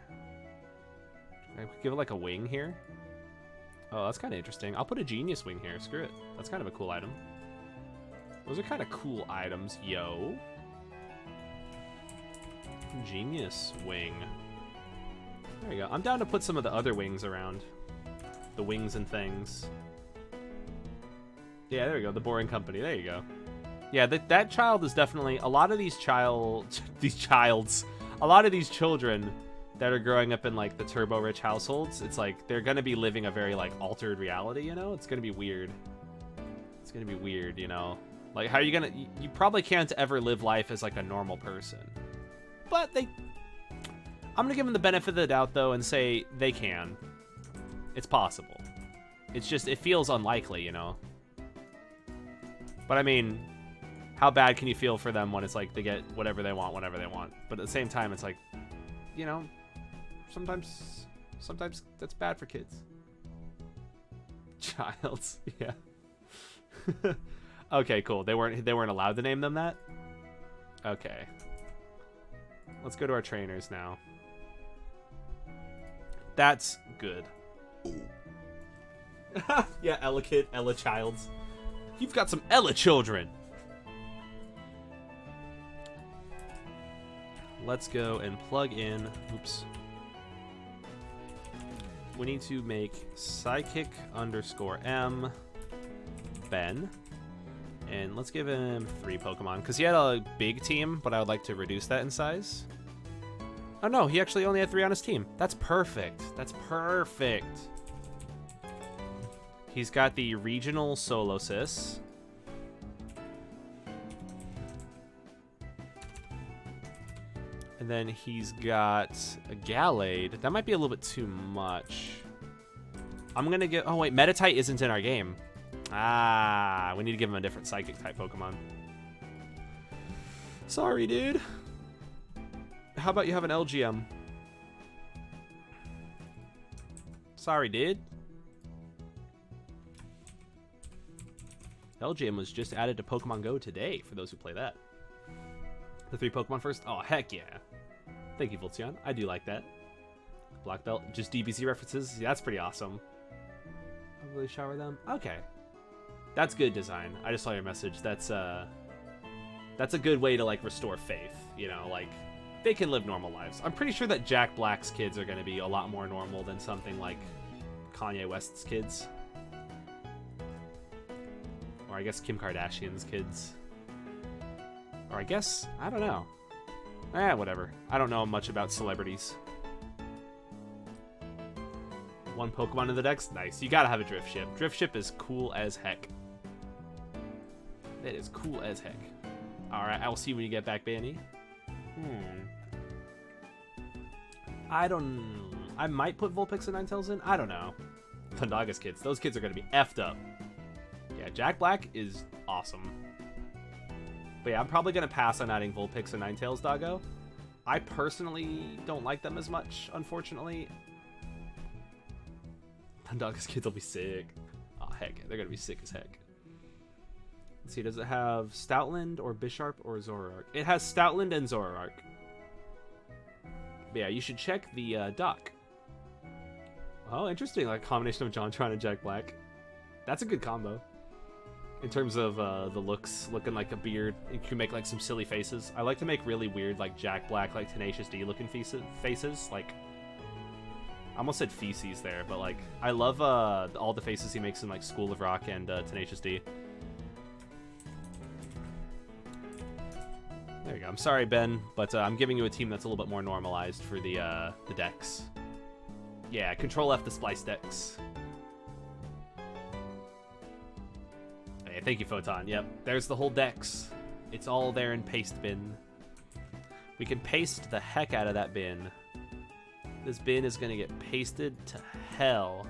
I could give it like a wing here. Oh, that's kind of interesting. I'll put a genius wing here. Screw it. That's kind of a cool item. Those are kind of cool items, yo. Genius wing. There you go. I'm down to put some of the other wings around. The wings and things. Yeah, there we go. The Boring Company. There you go. Yeah, that child is definitely... A lot of these a lot of these children that are growing up in, like, the turbo-rich households, it's like, they're gonna be living a very, like, altered reality, you know? It's gonna be weird. It's gonna be weird, you know? Like, how are you gonna... You probably can't ever live life as, like, a normal person. But they... I'm gonna give them the benefit of the doubt, though, and say they can. It's possible. It's just, it feels unlikely, you know? But, I mean, how bad can you feel for them when it's like they get whatever they want, whenever they want? But at the same time, it's like, you know, sometimes that's bad for kids. Childs, yeah. Okay, cool. They weren't allowed to name them that? Okay. Let's go to our trainers now. That's good. Yeah, Ella Kid, Ella Childs. You've got some Ella children. Let's go and plug in. Oops. We need to make psychic_M Ben. And let's give him 3 Pokemon. Because he had a big team, but I would like to reduce that in size. Oh no, he actually only had 3 on his team. That's perfect. That's perfect. He's got the regional Solosis. And then he's got a Gallade. That might be a little bit too much. I'm gonna get... Oh wait, Meditite isn't in our game. Ah, we need to give him a different Psychic type Pokemon. Sorry, dude. How about you have an LGM? Sorry, dude. LGM was just added to Pokemon Go today, for those who play that. The 3 Pokemon first? Oh, heck yeah. Thank you, Voltion. I do like that. Black Belt, just DBZ references. Yeah, that's pretty awesome. Probably shower them. Okay. That's good design. I just saw your message. That's a good way to, like, restore faith. You know, like, they can live normal lives. I'm pretty sure that Jack Black's kids are going to be a lot more normal than something like Kanye West's kids. Or I guess Kim Kardashian's kids. Or I guess, I don't know. Whatever. I don't know much about celebrities. 1 Pokemon in the dex? Nice. You gotta have a Drift Ship. Drift Ship is cool as heck. It is cool as heck. Alright, I will see when you get back, Banny. I might put Vulpix and Ninetales in. I don't know. Thundaga's kids. Those kids are gonna be effed up. Yeah, Jack Black is awesome. But yeah, I'm probably going to pass on adding Vulpix and Ninetales, Doggo. I personally don't like them as much, unfortunately. Thundaga's kids will be sick. Oh, heck. They're going to be sick as heck. Let's see, does it have Stoutland or Bisharp or Zoroark? It has Stoutland and Zoroark. But yeah, you should check the doc. Oh, interesting. Like a combination of Jontron and Jack Black. That's a good combo. In terms of the looks, looking like a beard, you can make like some silly faces. I like to make really weird, like Jack Black, like Tenacious D looking faces. Like, I almost said feces there, but like, I love all the faces he makes in like School of Rock and Tenacious D. There you go. I'm sorry, Ben, but I'm giving you a team that's a little bit more normalized for the decks. Yeah, Control F the Splice decks. Thank you, Photon. Yep, there's the whole dex. It's all there in paste bin. We can paste the heck out of that bin. This bin is gonna get pasted to hell.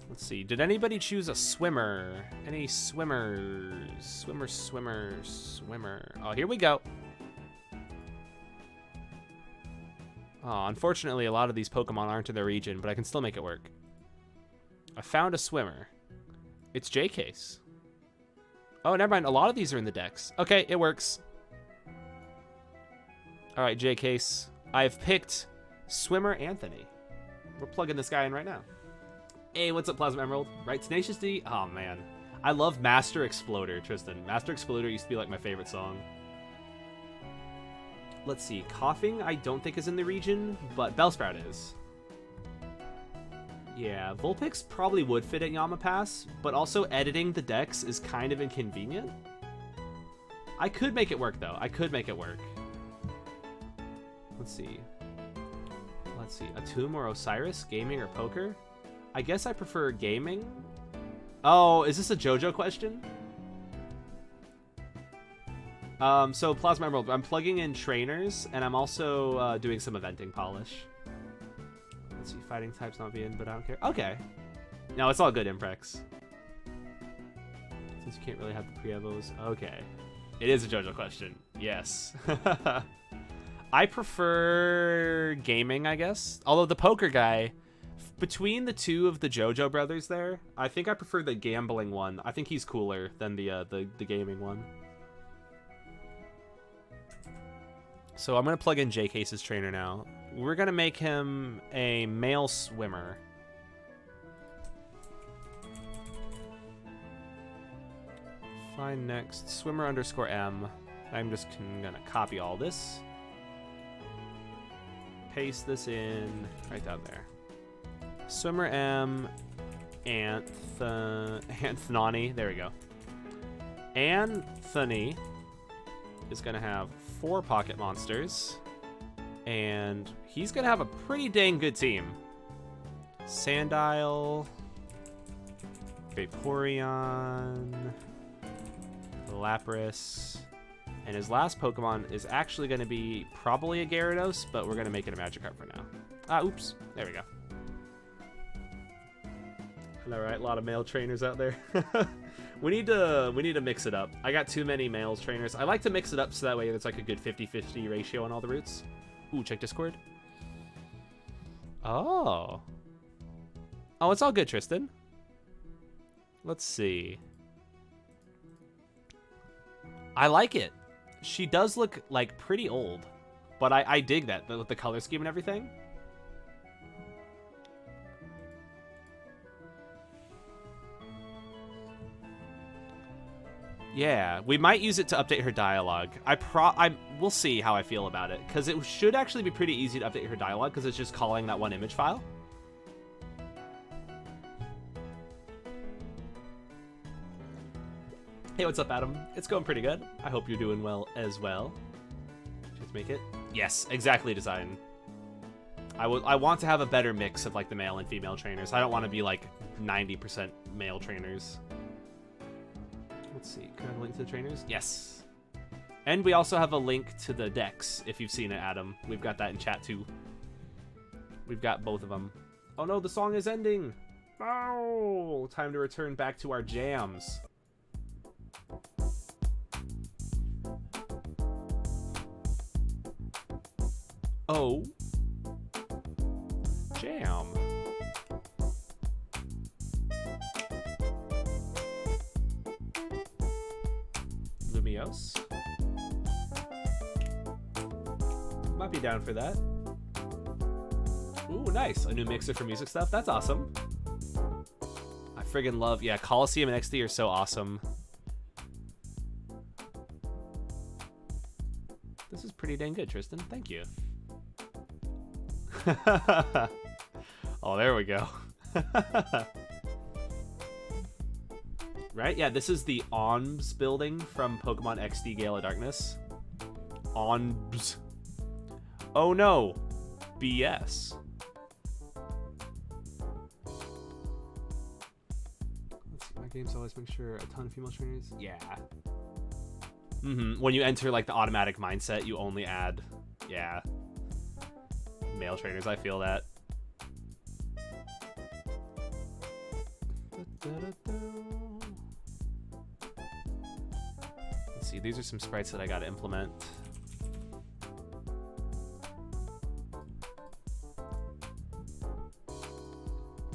Let's see. Did anybody choose a swimmer? Any swimmers? Swimmer. Oh, here we go. Oh, unfortunately, a lot of these Pokemon aren't in their region, but I can still make it work. I found a swimmer. It's J-Case. Oh, never mind. A lot of these are in the decks. Okay, it works. All right, J-Case. I've picked Swimmer Anthony. We're plugging this guy in right now. Hey, what's up, Plasma Emerald? Right, Tenacious D? Oh, man. I love Master Exploder, Tristan. Master Exploder used to be like my favorite song. Let's see. Coughing, I don't think is in the region, but Bellsprout is. Yeah, Vulpix probably would fit at Yamapass, but also editing the decks is kind of inconvenient. I could make it work, though. I could make it work. Let's see. Atum or Osiris? Gaming or poker? I guess I prefer gaming. Oh, is this a JoJo question? So Plasma Emerald, I'm plugging in trainers, and I'm also doing some eventing polish. Let's see, fighting types not being, but I don't care. Okay. No, it's all good, Imprex. Since you can't really have the pre-evos. Okay. It is a JoJo question. Yes. I prefer gaming, I guess. Although the poker guy, between the two of the JoJo brothers there, I think I prefer the gambling one. I think he's cooler than the gaming one. So I'm going to plug in J-Case's trainer now. We're going to make him a male swimmer. Find next. Swimmer _ M. I'm just going to copy all this. Paste this in right down there. Swimmer M. Anthony. There we go. Anthony is going to have 4 pocket monsters. And he's going to have a pretty dang good team. Sandile. Vaporeon. Lapras. And his last Pokemon is actually going to be probably a Gyarados, but we're going to make it a Magikarp for now. Oops. There we go. All right, a lot of male trainers out there. we need to mix it up. I got too many male trainers. I like to mix it up so that way it's like a good 50-50 ratio on all the routes. Ooh, check Discord. Oh, it's all good, Tristan. Let's see. I like it. She does look like pretty old, but I dig that with the color scheme and everything. Yeah, we might use it to update her dialogue. We'll see how I feel about it, because it should actually be pretty easy to update her dialogue, because it's just calling that one image file. Hey, what's up, Adam? It's going pretty good. I hope you're doing well as well. Just make it. Yes, exactly, design. I want to have a better mix of like the male and female trainers. I don't want to be like 90% male trainers. Let's see, can I have a link to the trainers? Yes. And we also have a link to the decks, if you've seen it, Adam. We've got that in chat, too. We've got both of them. Oh, no, the song is ending. Oh, time to return back to our jams. Oh. Jam. Lumios. Might be down for that. Ooh, nice. A new mixer for music stuff. That's awesome. I friggin' love... Yeah, Coliseum and XD are so awesome. This is pretty dang good, Tristan. Thank you. Oh, there we go. Right? Yeah, this is the ONBS building from Pokemon XD Gale of Darkness. ONBS. Oh no. BS. Let's see, my games always make sure a ton of female trainers. Yeah. When you enter like the automatic mindset, you only add, yeah, male trainers. I feel that. Let's see, these are some sprites that I gotta implement.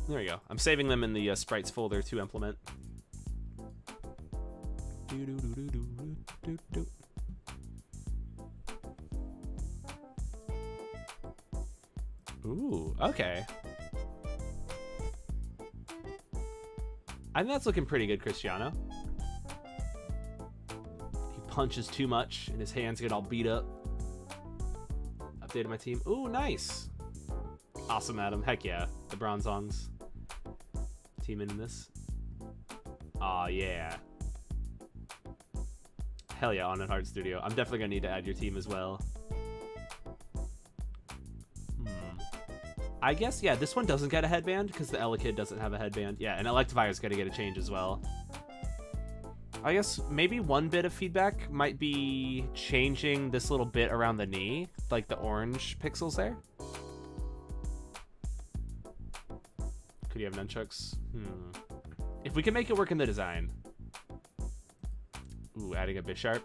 There we go. I'm saving them in the sprites folder to implement. Ooh, okay. I think that's looking pretty good, Cristiano. He punches too much and his hands get all beat up. Updated my team. Ooh, nice. Awesome, Adam. Heck yeah. The Bronzongs. Team in this. Aw, yeah. Hell yeah, On and Heart Studio. I'm definitely gonna need to add your team as well. I guess, yeah, this one doesn't get a headband because the Elekid doesn't have a headband. Yeah, and Electivire's gonna get a change as well. I guess maybe one bit of feedback might be changing this little bit around the knee, like the orange pixels there. Could you have nunchucks? If we can make it work in the design. Ooh, adding a Bisharp.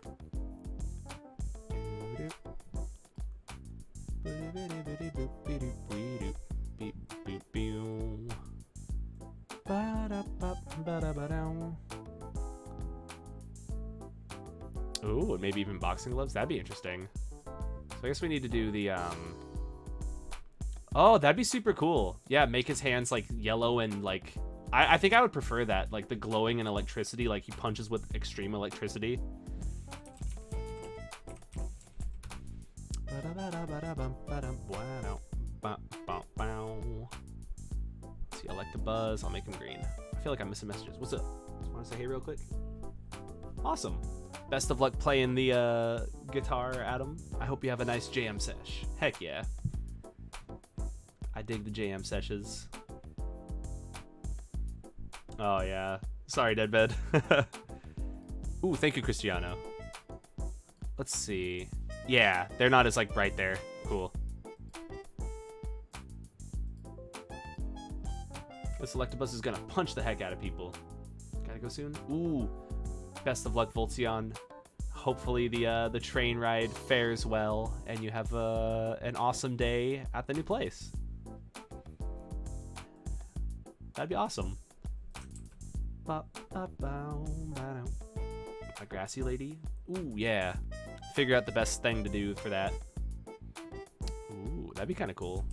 Ooh, and maybe even boxing gloves. That'd be interesting. So I guess we need to do the Oh, that'd be super cool. Yeah, make his hands like yellow and like I think I would prefer that, like the glowing and electricity, like he punches with extreme electricity. Let's see, Electabuzz. I'll make him green. I feel like I'm missing messages. What's up? Just want to say hey real quick. Awesome. Best of luck playing the guitar, Adam. I hope you have a nice jam sesh. Heck yeah. I dig the jam sessions. Oh yeah. Sorry, Deadbed. Ooh, thank you, Cristiano. Let's see. Yeah, they're not as like bright there. Cool. This Electabuzz is gonna punch the heck out of people. Gotta go soon. Ooh. Best of luck, Voltzion. Hopefully the train ride fares well and you have an awesome day at the new place. That'd be awesome. A grassy lady? Ooh, yeah. Figure out the best thing to do for that. Ooh, that'd be kind of cool.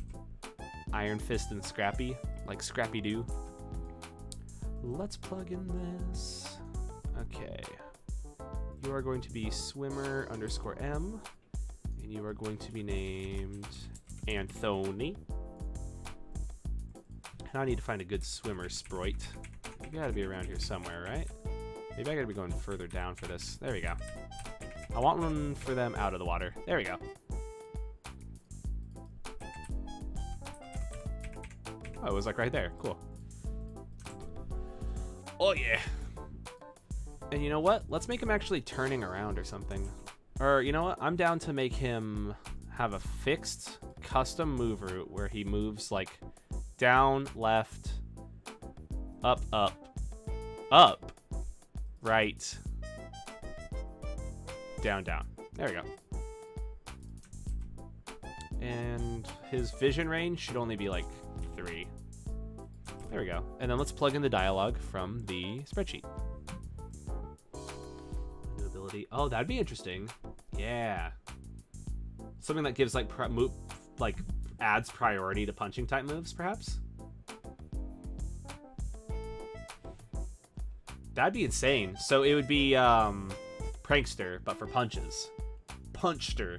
Iron Fist and Scrappy, like Scrappy-Doo. Let's plug in this. Okay. You are going to be swimmer_M, and you are going to be named Anthony. Now I need to find a good swimmer sprite. You gotta be around here somewhere, right? Maybe I gotta be going further down for this. There we go. I want one for them out of the water. There we go. Oh, it was like right there. Cool. Oh, yeah. And you know what? Let's make him actually turning around or something. Or, you know what? I'm down to make him have a fixed custom move route where he moves like down, left, up, right, down. There we go. And his vision range should only be like 3. There we go. And then let's plug in the dialogue from the spreadsheet. New ability. Oh, that'd be interesting. Yeah. Something that gives like adds priority to punching type moves, perhaps. That'd be insane. So it would be Prankster, but for punches. Punchster.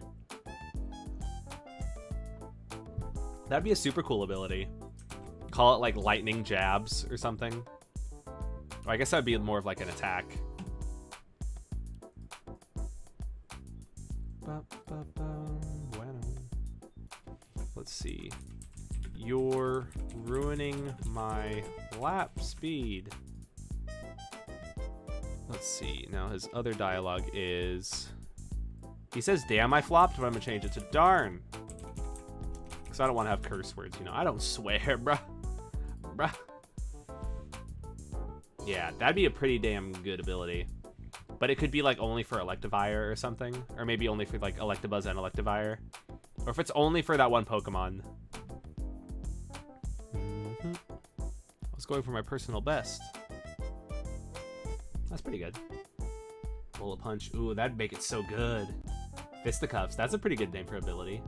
That'd be a super cool ability. Call it like lightning jabs or something. Or I guess that would be more of like an attack. Let's see. You're ruining my lap speed. Let's see. Now his other dialogue is... He says, damn, I flopped, but I'm gonna change it to darn. Because I don't want to have curse words, you know. I don't swear, bruh. Yeah, that'd be a pretty damn good ability. But it could be like only for Electivire or something. Or maybe only for like Electabuzz and Electivire. Or if it's only for that one Pokemon. I was going for my personal best. That's pretty good. Bullet Punch. Ooh, that'd make it so good. Fisticuffs. That's a pretty good name for ability.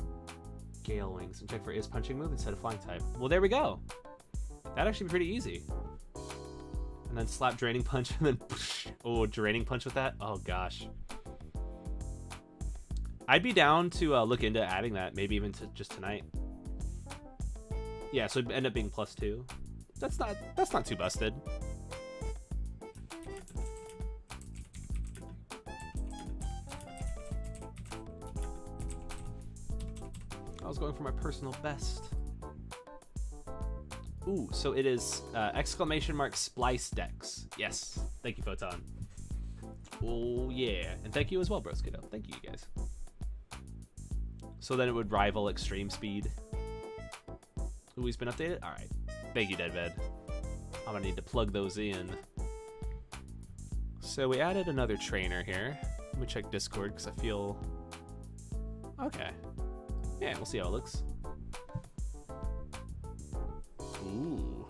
Gale Wings. And check for is punching move instead of flying type. Well, there we go. That'd actually be pretty easy. And then slap Draining Punch and then... Oh, Draining Punch with that? Oh, gosh. I'd be down to look into adding that. Maybe even to just tonight. Yeah, so it'd end up being +2. That's not too busted. I was going for my personal best. Ooh, so it is !Splice Dex. Yes. Thank you, Photon. Oh, yeah. And thank you as well, Broskiddo. Thank you, guys. So then it would rival Extreme Speed. Ooh, he's been updated? Alright. Thank you, Deadbed. I'm gonna need to plug those in. So we added another trainer here. Let me check Discord, because I feel... Okay. Yeah, we'll see how it looks. Ooh.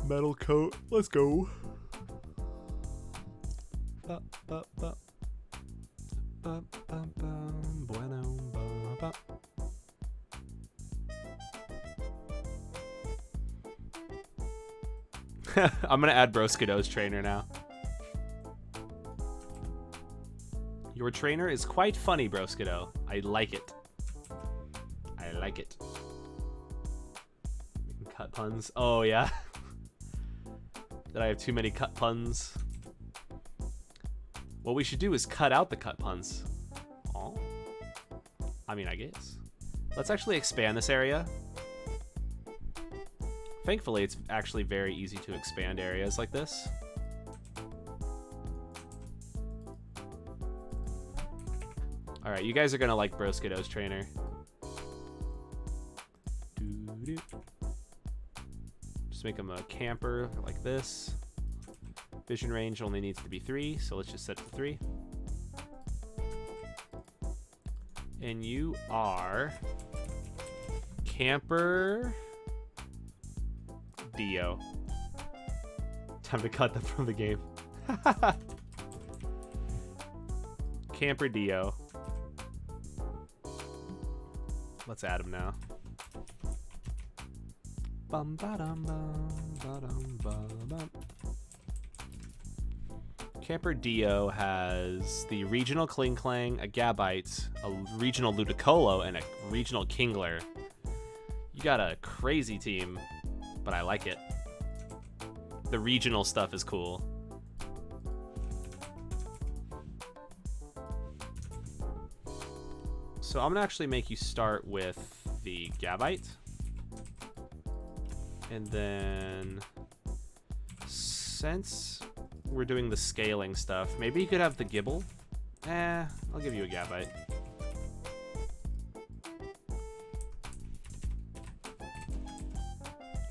Metal coat. Let's go. I'm gonna add Broskiddo's trainer now. Your trainer is quite funny, Broskiddo. I like it. I like it. Cut puns. Oh, yeah. Did I have too many cut puns? What we should do is cut out the cut puns. Oh. I mean, I guess. Let's actually expand this area. Thankfully, it's actually very easy to expand areas like this. Alright, you guys are gonna like Broskiddo's trainer. Just make him a camper like this. Vision range only needs to be 3, so let's just set it to 3. And you are Camper Dio. Time to cut them from the game. Camper Dio. Let's add him now. Bum ba dum bum ba dum bum bum. Camper Dio has the regional Kling Klang, a Gabite, a regional Ludicolo, and a regional Kingler. You got a crazy team, but I like it. The regional stuff is cool. So I'm gonna actually make you start with the Gabite. And then, since we're doing the scaling stuff, maybe you could have the Gibble. I'll give you a Gabite.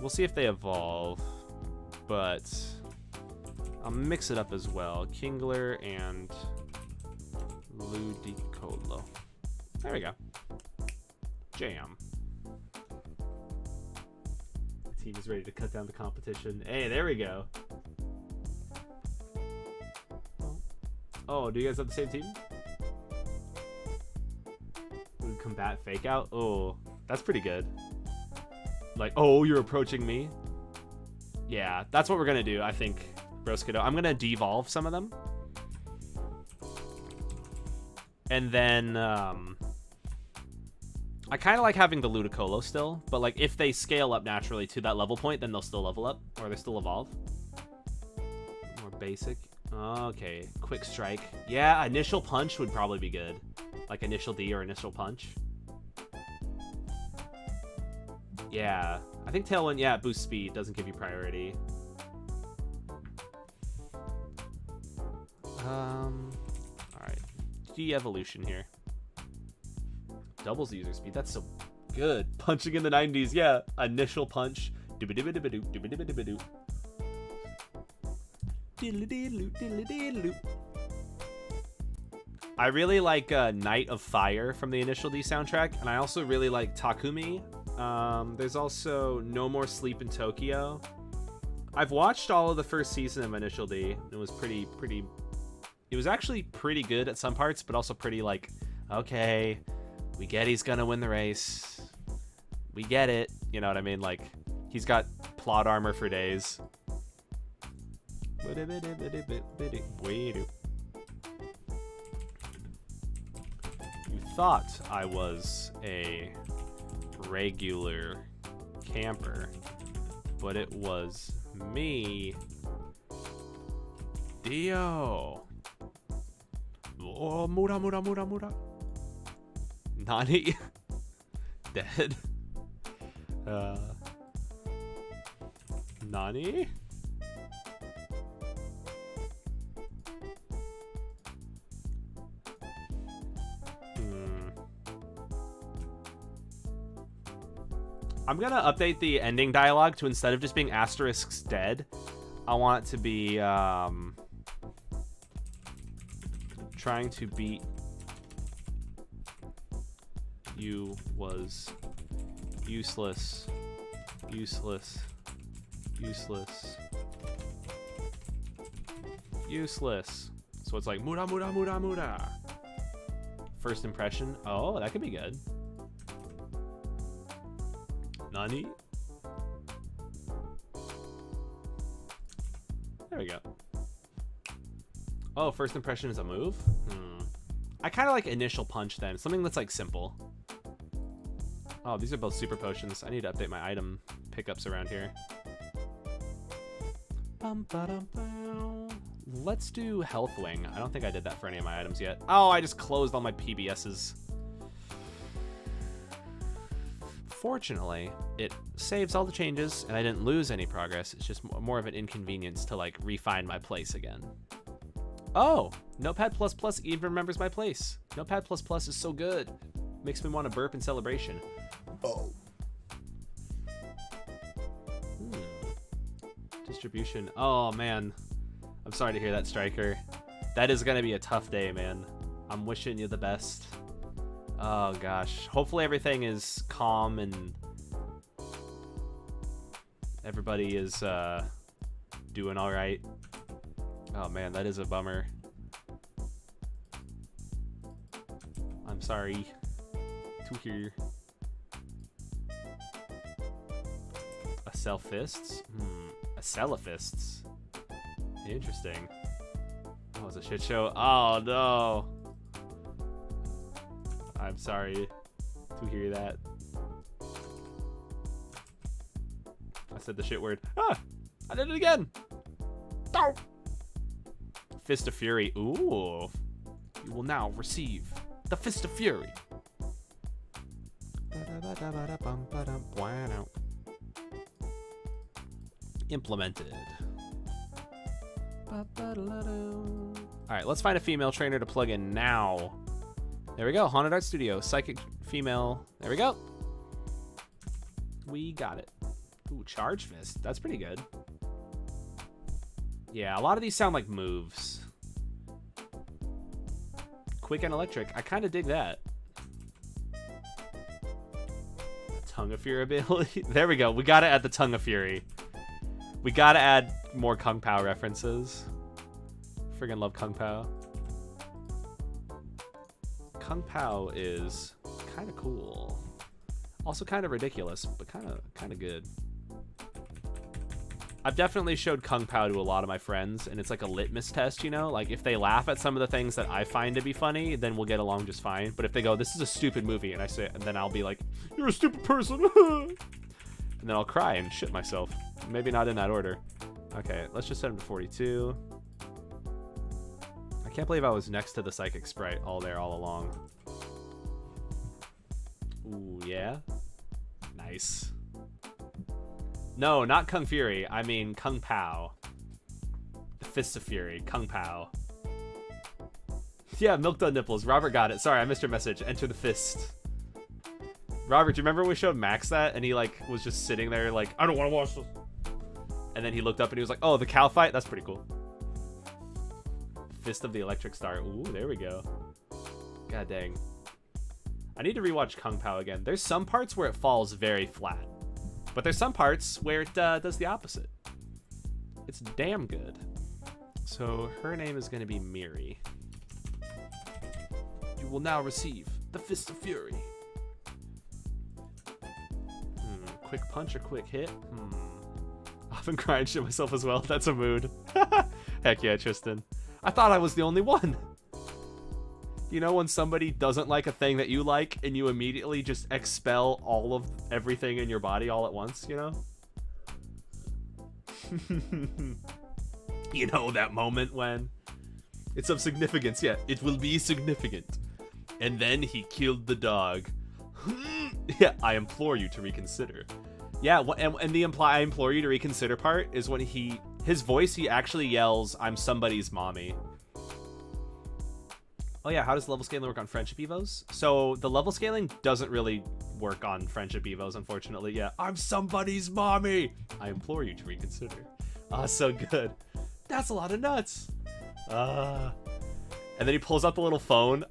We'll see if they evolve, but I'll mix it up as well. Kingler and Ludicolo. There we go. Jam. The team is ready to cut down the competition. Hey, there we go. Oh, do you guys have the same team? Combat fake out? Oh, that's pretty good. Like, oh, you're approaching me? Yeah, that's what we're gonna do, I think, Broskido. I'm gonna devolve some of them. And then, I kind of like having the Ludicolo still, but like if they scale up naturally to that level point, then they'll still level up, or they still evolve. More basic. Okay, quick strike. Yeah, initial punch would probably be good. Like initial D or initial punch. Yeah, I think Tailwind, yeah, boosts speed, doesn't give you priority. Alright, de-evolution here. Doubles the user speed, that's so good. Punching in the 90s, yeah. Initial punch. I really like Night of Fire from the Initial D soundtrack, and I also really like Takumi. There's also No More Sleep in Tokyo. I've watched all of the first season of Initial D. It was pretty... It was actually pretty good at some parts, but also pretty like, okay, we get he's gonna win the race. We get it. You know what I mean? Like, he's got plot armor for days. You thought I was a regular camper, but it was me. Dio. Oh, Mura. Nani? Dead. Nani? I'm gonna update the ending dialogue to, instead of just being asterisks dead, I want it to be trying to beat you was useless. So it's like Mura. First impression. Oh, that could be good. Nani? There we go. Oh, first impression is a move? I kind of like initial punch then. Something that's like simple. Oh, these are both super potions. I need to update my item pickups around here. Let's do Health Wing. I don't think I did that for any of my items yet. Oh, I just closed all my PBSs. Fortunately, it saves all the changes, and I didn't lose any progress. It's just more of an inconvenience to, like, refine my place again. Oh, Notepad++ even remembers my place. Notepad++ is so good. Makes me want to burp in celebration. Oh. Distribution. Oh, man. I'm sorry to hear that, Striker. That is going to be a tough day, man. I'm wishing you the best. Oh, gosh. Hopefully everything is calm and everybody is doing all right. Oh man, that is a bummer. I'm sorry to hear. Acelfists? Acelefists. Interesting. Oh, it's a shit show. Oh no. I'm sorry to hear that. I said the shit word. Ah! I did it again! Oh! Fist of Fury. Ooh. You will now receive the Fist of Fury. Implemented. Alright, let's find a female trainer to plug in now. There we go. Haunted Art Studio. Psychic female. There we go. We got it. Ooh, Charge Fist. That's pretty good. Yeah, a lot of these sound like moves. Quick and electric. I kind of dig that. Tongue of Fury ability. There we go. We got to add the Tongue of Fury. We got to add more Kung Pao references. Friggin' love Kung Pao. Kung Pao is kind of cool. Also kind of ridiculous, but kind of good. I've definitely showed Kung Pao to a lot of my friends, and it's like a litmus test, you know? Like, if they laugh at some of the things that I find to be funny, then we'll get along just fine. But if they go, this is a stupid movie, and then I'll be like, you're a stupid person! And then I'll cry and shit myself. Maybe not in that order. Okay, let's just set him to 42. I can't believe I was next to the Psychic Sprite all along. Ooh, yeah? Nice. No, not Kung Fury. I mean Kung Pao. The Fist of Fury. Kung Pao. Yeah, milk dud nipples. Robert got it. Sorry, I missed your message. Enter the fist. Robert, do you remember when we showed Max that? And he, like, was just sitting there like, I don't want to watch this. And then he looked up and he was like, oh, the cow fight? That's pretty cool. Fist of the Electric Star. Ooh, there we go. God dang. I need to rewatch Kung Pao again. There's some parts where it falls very flat. But there's some parts where it does the opposite. It's damn good. So her name is going to be Miri. You will now receive the Fist of Fury. Quick punch or quick hit? Often cry and shit myself as well. That's a mood. Heck yeah, Tristan. I thought I was the only one. You know when somebody doesn't like a thing that you like and you immediately just expel all of everything in your body all at once, you know? You know that moment when it's of significance. Yeah, it will be significant. And then he killed the dog. Yeah, I implore you to reconsider. Yeah, and the I implore you to reconsider part is when his voice, he actually yells, I'm somebody's mommy. Oh yeah, how does level scaling work on friendship evos? So the level scaling doesn't really work on friendship evos, unfortunately. Yeah, I'm somebody's mommy. I implore you to reconsider. Ah, so good. That's a lot of nuts. And then he pulls out the little phone.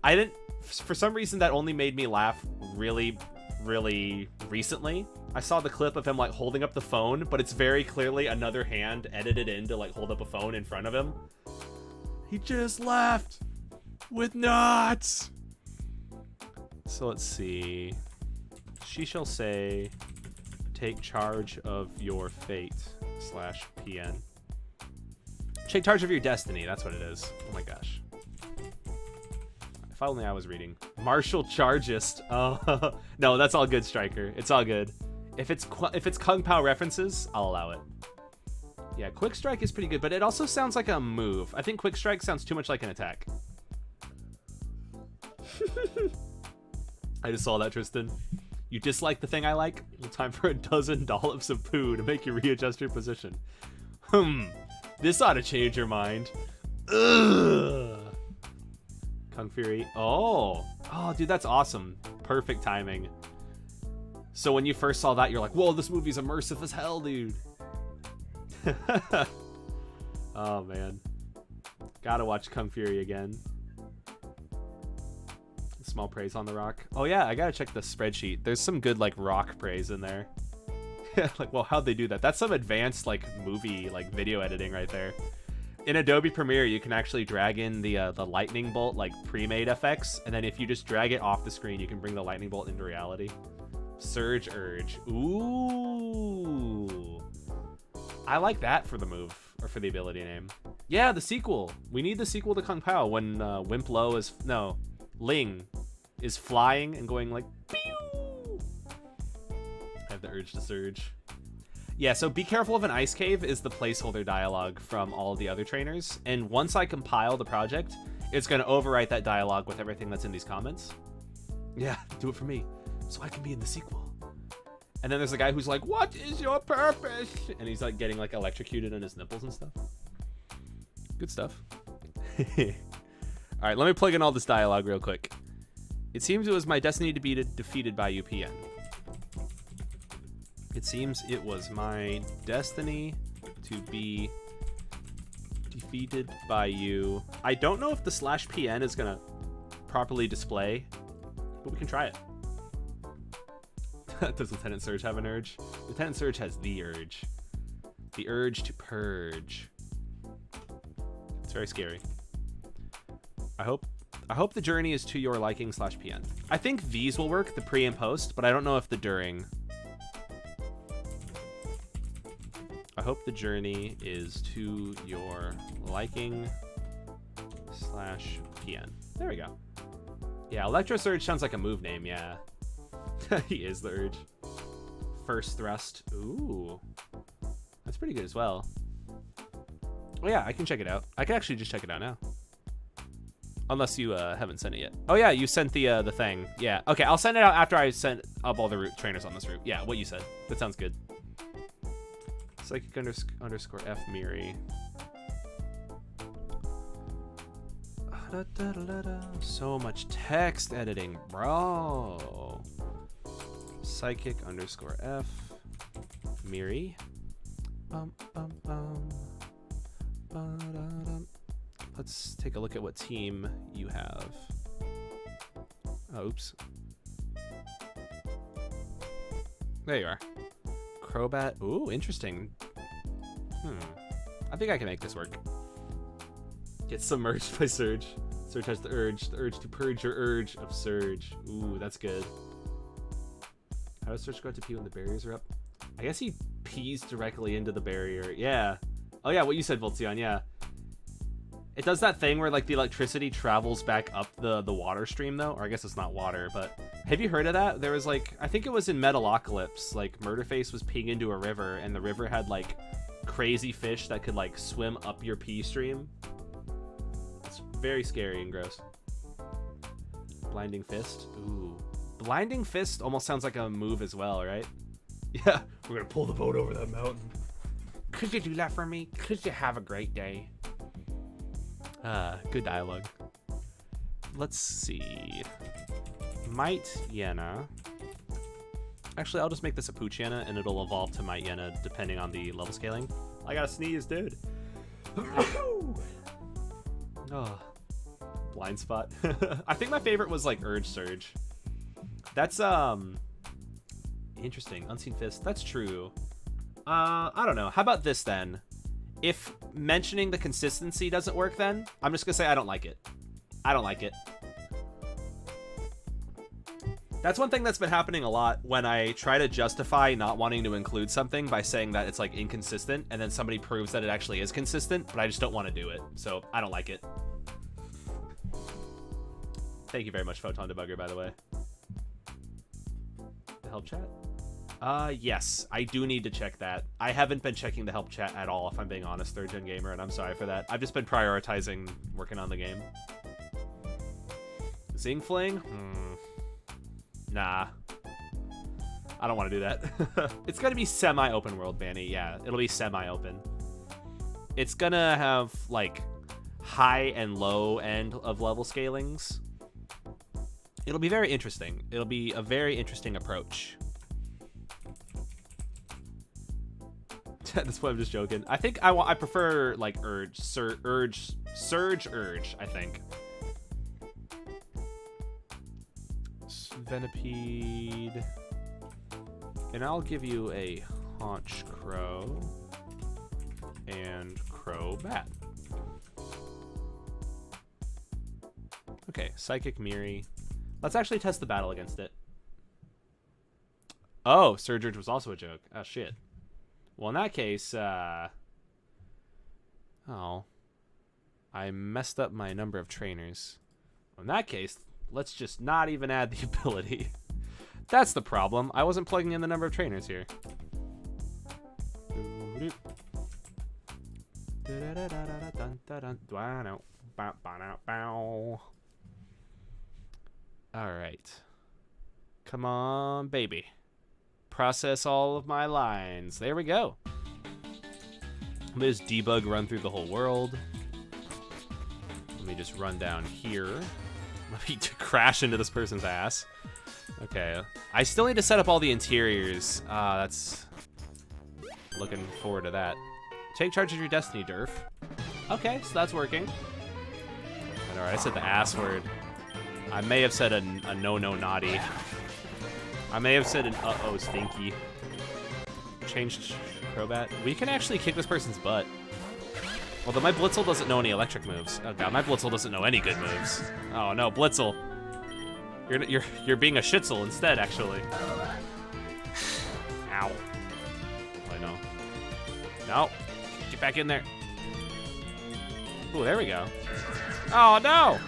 For some reason that only made me laugh really, really recently. I saw the clip of him like holding up the phone, but it's very clearly another hand edited in to like hold up a phone in front of him. He just laughed. With nuts. So let's see. She shall say, take charge of your fate / PN. Take charge of your destiny. That's what it is. Oh my gosh. If only I was reading. Martial Chargist. Oh no, that's all good, Striker. It's all good. If it's Kung Pao references, I'll allow it. Yeah, Quick Strike is pretty good, but it also sounds like a move. I think Quick Strike sounds too much like an attack. I just saw that, Tristan. You dislike the thing I like? Well, time for a dozen dollops of poo to make you readjust your position. This ought to change your mind. Ugh. Kung Fury. Oh, dude, that's awesome. Perfect timing. So when you first saw that, you're like, whoa, this movie's immersive as hell, dude. Oh, man. Gotta watch Kung Fury again. Small praise on the rock. Oh yeah, I gotta check the spreadsheet. There's some good like rock praise in there. Like, well, how'd they do that? That's some advanced like movie like video editing right there. in Adobe Premiere, you can actually drag in the lightning bolt, like pre-made effects, and then if you just drag it off the screen, you can bring the lightning bolt into reality. Surge Urge. Ooh. I like that for the move, or for the ability name. Yeah, the sequel. We need the sequel to Kung Pao when Ling is flying and going like, pew! I have the urge to surge. Yeah, so be careful of an ice cave is the placeholder dialogue from all the other trainers. And once I compile the project, it's going to overwrite that dialogue with everything that's in these comments. Yeah, do it for me, so I can be in the sequel. And then there's a guy who's like, what is your purpose? And he's like getting like electrocuted on his nipples and stuff. Good stuff. All right, let me plug in all this dialogue real quick. It seems it was my destiny to be defeated by UPN. It seems it was my destiny to be defeated by you. I don't know if the /PN is going to properly display, but we can try it. Does Lieutenant Surge have an urge? Lieutenant Surge has the urge. The urge to purge. It's very scary. I hope the journey is to your liking /PN. I think these will work, the pre and post, but I don't know if the during. I hope the journey is to your liking /PN. There we go. Yeah, Electro Surge sounds like a move name, yeah. He is the urge. First thrust. Ooh. That's pretty good as well. Oh yeah, I can check it out. I can actually just check it out now. Unless you haven't sent it yet. Oh yeah, you sent the thing. Yeah. Okay, I'll send it out after I sent up all the route trainers on this route. Yeah, what you said. That sounds good. Psychic _ F Miri. So much text editing, bro. Psychic _ F Miri. Let's take a look at what team you have. Oh, oops. There you are. Crobat. Ooh, interesting. I think I can make this work. Get submerged by Surge. Surge has the urge to purge your urge of Surge. Ooh, that's good. How does Surge go out to pee when the barriers are up? I guess he pees directly into the barrier. Yeah. Oh yeah, what you said, Voltzion, yeah. It does that thing where like the electricity travels back up the water stream though, or I guess it's not water, but have you heard of that? There was like, I think it was in Metalocalypse, like Murderface was peeing into a river and the river had like crazy fish that could like swim up your pee stream. It's very scary and gross. Blinding Fist. Ooh. Blinding Fist almost sounds like a move as well, right? Yeah, we're gonna pull the boat over that mountain. Could you do that for me? Could you have a great day? Good dialogue. Let's see. Might Yena. Actually, I'll just make this a Poochiana and it'll evolve to Might Yena depending on the level scaling. I gotta sneeze, dude. Oh, blind spot. I think my favorite was like Urge Surge. That's interesting. Unseen Fist. That's true. I don't know. How about this then? If mentioning the consistency doesn't work, then I'm just gonna say I don't like it. I don't like it. That's one thing that's been happening a lot when I try to justify not wanting to include something by saying that it's like inconsistent, and then somebody proves that it actually is consistent, but I just don't want to do it. So I don't like it. Thank you very much, Photon Debugger, by the way. The help chat? Yes, I do need to check that. I haven't been checking the help chat at all, if I'm being honest, 3rd Gen Gamer, and I'm sorry for that. I've just been prioritizing working on the game. Zing Fling? Nah. I don't want to do that. It's going to be semi-open world, Banny. Yeah, it'll be semi-open. It's going to have, like, high and low end of level scalings. It'll be very interesting. It'll be a very interesting approach. That's why I'm just joking. I think I prefer like Surge Urge, I think. Venipede. And I'll give you a Haunch Crow and Crobat. Okay, Psychic Miri. Let's actually test the battle against it. Oh, Surge was also a joke. Oh, shit. Well, in that case, oh. I messed up my number of trainers. Well, in that case, let's just not even add the ability. That's the problem. I wasn't plugging in the number of trainers here. Alright. Come on, baby. Process all of my lines. There we go. Let me just debug run through the whole world. Let me just run down here. Let me crash into this person's ass. Okay. I still need to set up all the interiors. That's... Looking forward to that. Take charge of your destiny, Durf. Okay, so that's working. Alright, I said the ass word. I may have said a no-no naughty. I may have said an uh-oh stinky. Changed Crobat. We can actually kick this person's butt. Although my Blitzel doesn't know any electric moves. Oh god, my Blitzel doesn't know any good moves. Oh no, Blitzel. You're being a Shitzel instead, actually. Ow. I know. No. Get back in there. Ooh, there we go. Oh no!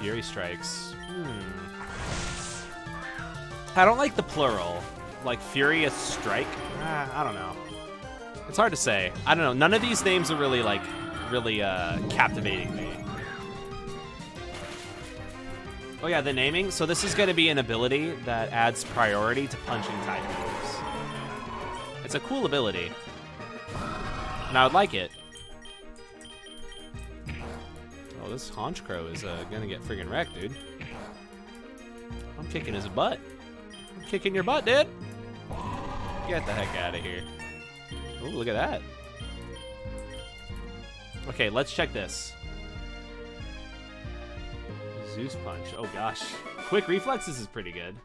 Fury Strikes. I don't like the plural. Like Furious Strike? I don't know. It's hard to say. I don't know. None of these names are really, like, captivating me. Oh yeah, the naming. So this is going to be an ability that adds priority to punching type moves. It's a cool ability. And I would like it. Oh, this Honchcrow is going to get friggin' wrecked, dude. I'm kicking his butt. I'm kicking your butt, dude. Get the heck out of here. Oh, look at that. Okay, let's check this. Zeus Punch. Oh, gosh. Quick Reflexes is pretty good.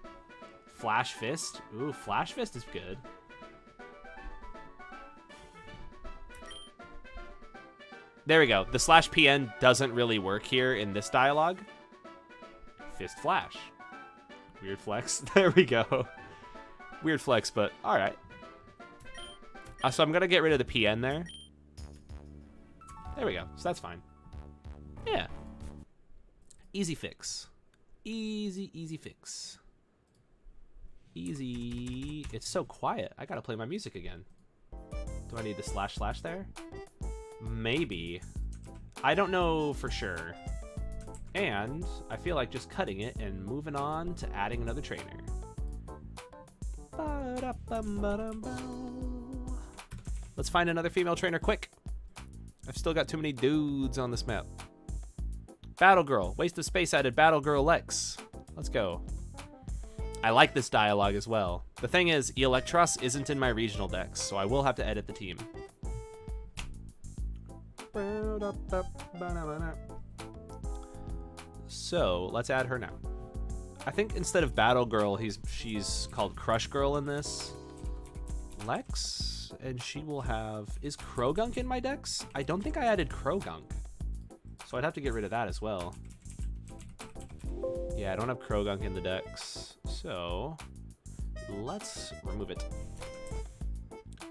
Flash Fist. Ooh, Flash Fist is good. There we go. The slash PN doesn't really work here in this dialogue. Fist Flash. Weird flex. There we go. Weird flex, but all right. So I'm going to get rid of the PN there. There we go. So that's fine. Yeah. Easy fix. Easy, easy fix. Easy. It's so quiet. I got to play my music again. Do I need the slash slash there? Maybe. I don't know for sure. And I feel like just cutting it and moving on to adding another trainer. Let's find another female trainer quick. I've still got too many dudes on this map. Battle Girl. Waste of space added Battle Girl Lex. Let's go. I like this dialogue as well. The thing is, Electros isn't in my regional decks, so I will have to edit the team. So let's add her now. I think instead of Battle Girl, she's called Crush Girl in this. Lex, and she will have... Is Krogunk in my decks? I don't think I added Krogunk. So I'd have to get rid of that as well. Yeah, I don't have Krogunk in the decks. So let's remove it.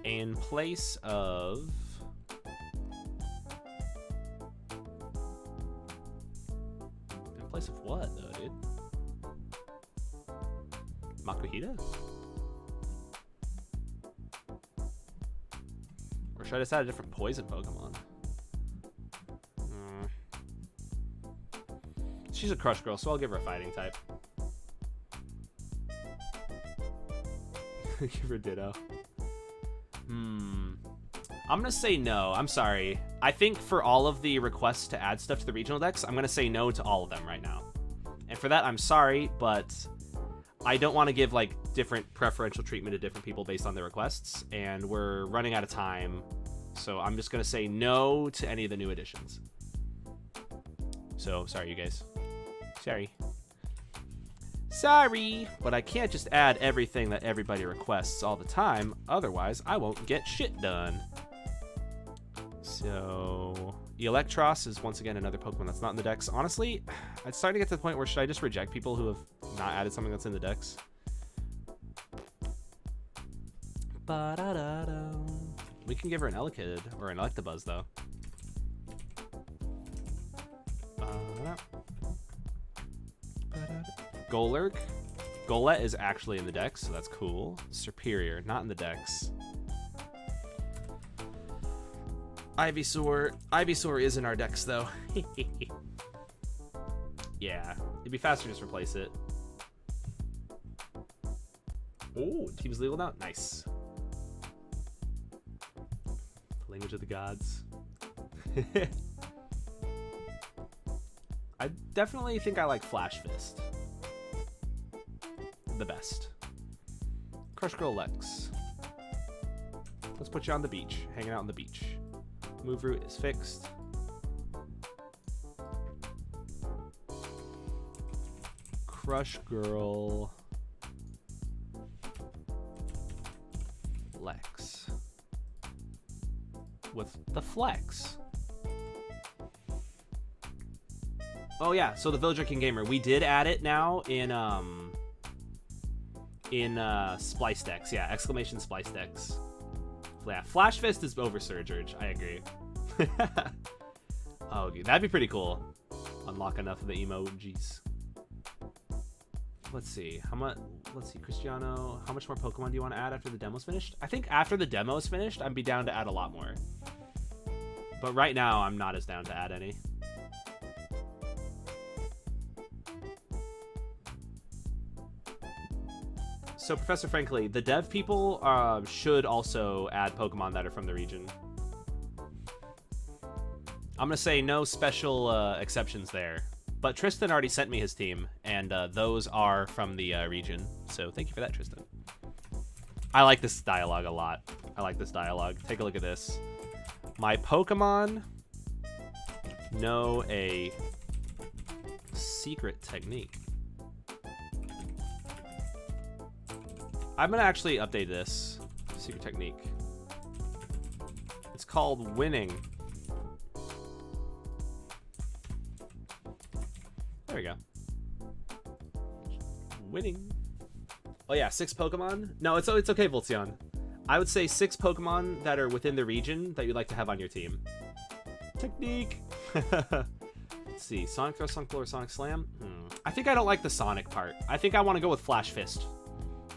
In place of... In place of what, though, dude? Makuhita? Or should I just add a different poison Pokemon? She's a Crush Girl, so I'll give her a fighting type. Give her Ditto. I'm gonna say no. I'm sorry. I think for all of the requests to add stuff to the regional decks, I'm gonna say no to all of them right now. And for that, I'm sorry, but I don't want to give like different preferential treatment to different people based on their requests, and we're running out of time, so I'm just gonna say no to any of the new additions. So sorry, you guys. Sorry, but I can't just add everything that everybody requests all the time, otherwise I won't get shit done. So Electros is once again another Pokemon that's not in the decks. Honestly, it's starting to get to the point where should I just reject people who have not added something that's in the decks? We can give her an Elekid or an Electabuzz though. Golurk. Golett is actually in the decks, so that's cool. Superior, not in the decks. Ivysaur. Ivysaur is in our decks, though. Yeah, it'd be faster to just replace it. Oh, team's legal now? Nice. Language of the gods. I definitely think I like Flash Fist the best. Crush Girl Lex. Let's put you on the beach, hanging out on the beach. Move route is fixed. Crush Girl Lex with the flex. Oh yeah, so the Villager King Gamer, we did add it now in Splice decks. Yeah, exclamation Splice decks. Yeah, Flash Fist is over Surge Urge. I agree. Oh, that'd be pretty cool. Unlock enough of the emojis. Let's see. How much? Let's see, Cristiano. How much more Pokemon do you want to add after the demo's finished? I think after the demo's finished, I'd be down to add a lot more. But right now, I'm not as down to add any. So, Professor Frankly, the dev people should also add Pokemon that are from the region. I'm going to say no special exceptions there. But Tristan already sent me his team, and those are from the region. So thank you for that, Tristan. I like this dialogue a lot. I like this dialogue. Take a look at this. My Pokemon know a secret technique. I'm going to actually update this secret technique. It's called winning. There we go. Winning. Oh yeah, 6 Pokemon? No, it's okay, Voltzion. I would say 6 Pokemon that are within the region that you'd like to have on your team. Technique. Let's see, Sonic Throw, Sonic Blow, or Sonic Slam? I think I don't like the Sonic part. I think I want to go with Flash Fist.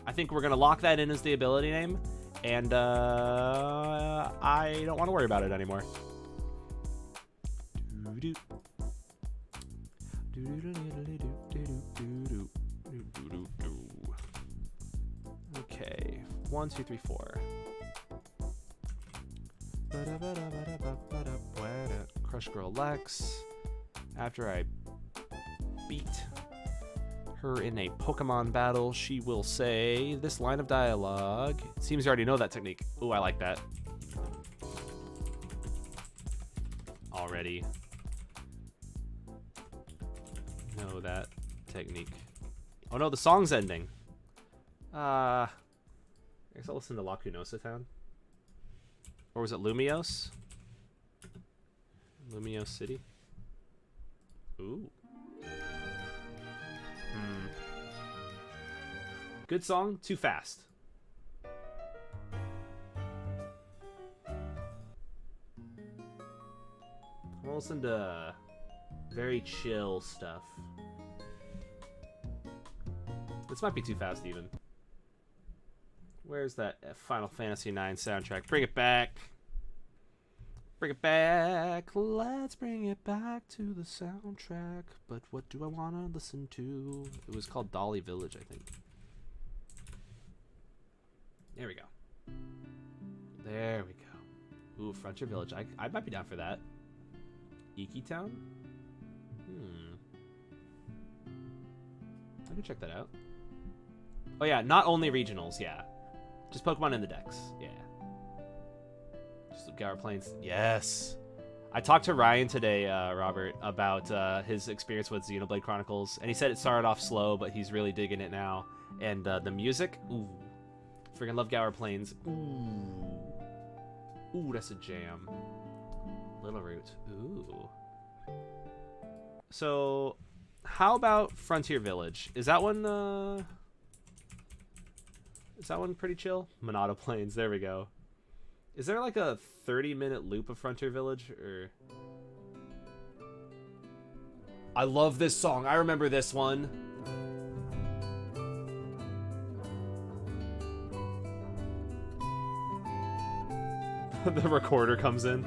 I think we're going to lock that in as the ability name, and I don't want to worry about it anymore. Okay, 1, 2, 3, 4. Crush Girl Lex. After I beat her in a Pokemon battle, she will say this line of dialogue. It seems you already know that technique. Ooh, I like that. Already know that technique. Oh no, the song's ending. I guess I'll listen to Lacunosa Town. Or was it Lumiose? Lumiose City? Ooh. Good song, too fast. I'll listen to very chill stuff. This might be too fast even. Where's that Final Fantasy IX soundtrack? Bring it back. Bring it back. Let's bring it back to the soundtrack. But what do I want to listen to? It was called Dolly Village, I think. There we go. There we go. Ooh, Frontier Village. I might be down for that. Iki Town? I can check that out. Oh yeah, not only regionals, yeah. Just Pokemon in the decks, yeah. Just Gaur Plains, yes. I talked to Ryan today, Robert, about his experience with Xenoblade Chronicles, and he said it started off slow, but he's really digging it now. And the music, ooh. Freaking love Gaur Plains. Ooh. Ooh, that's a jam. Little Root. Ooh. So, how about Frontier Village? Is that one pretty chill? Monado Plains. There we go. Is there like a 30-minute loop of Frontier Village, or? I love this song. I remember this one. The recorder comes in.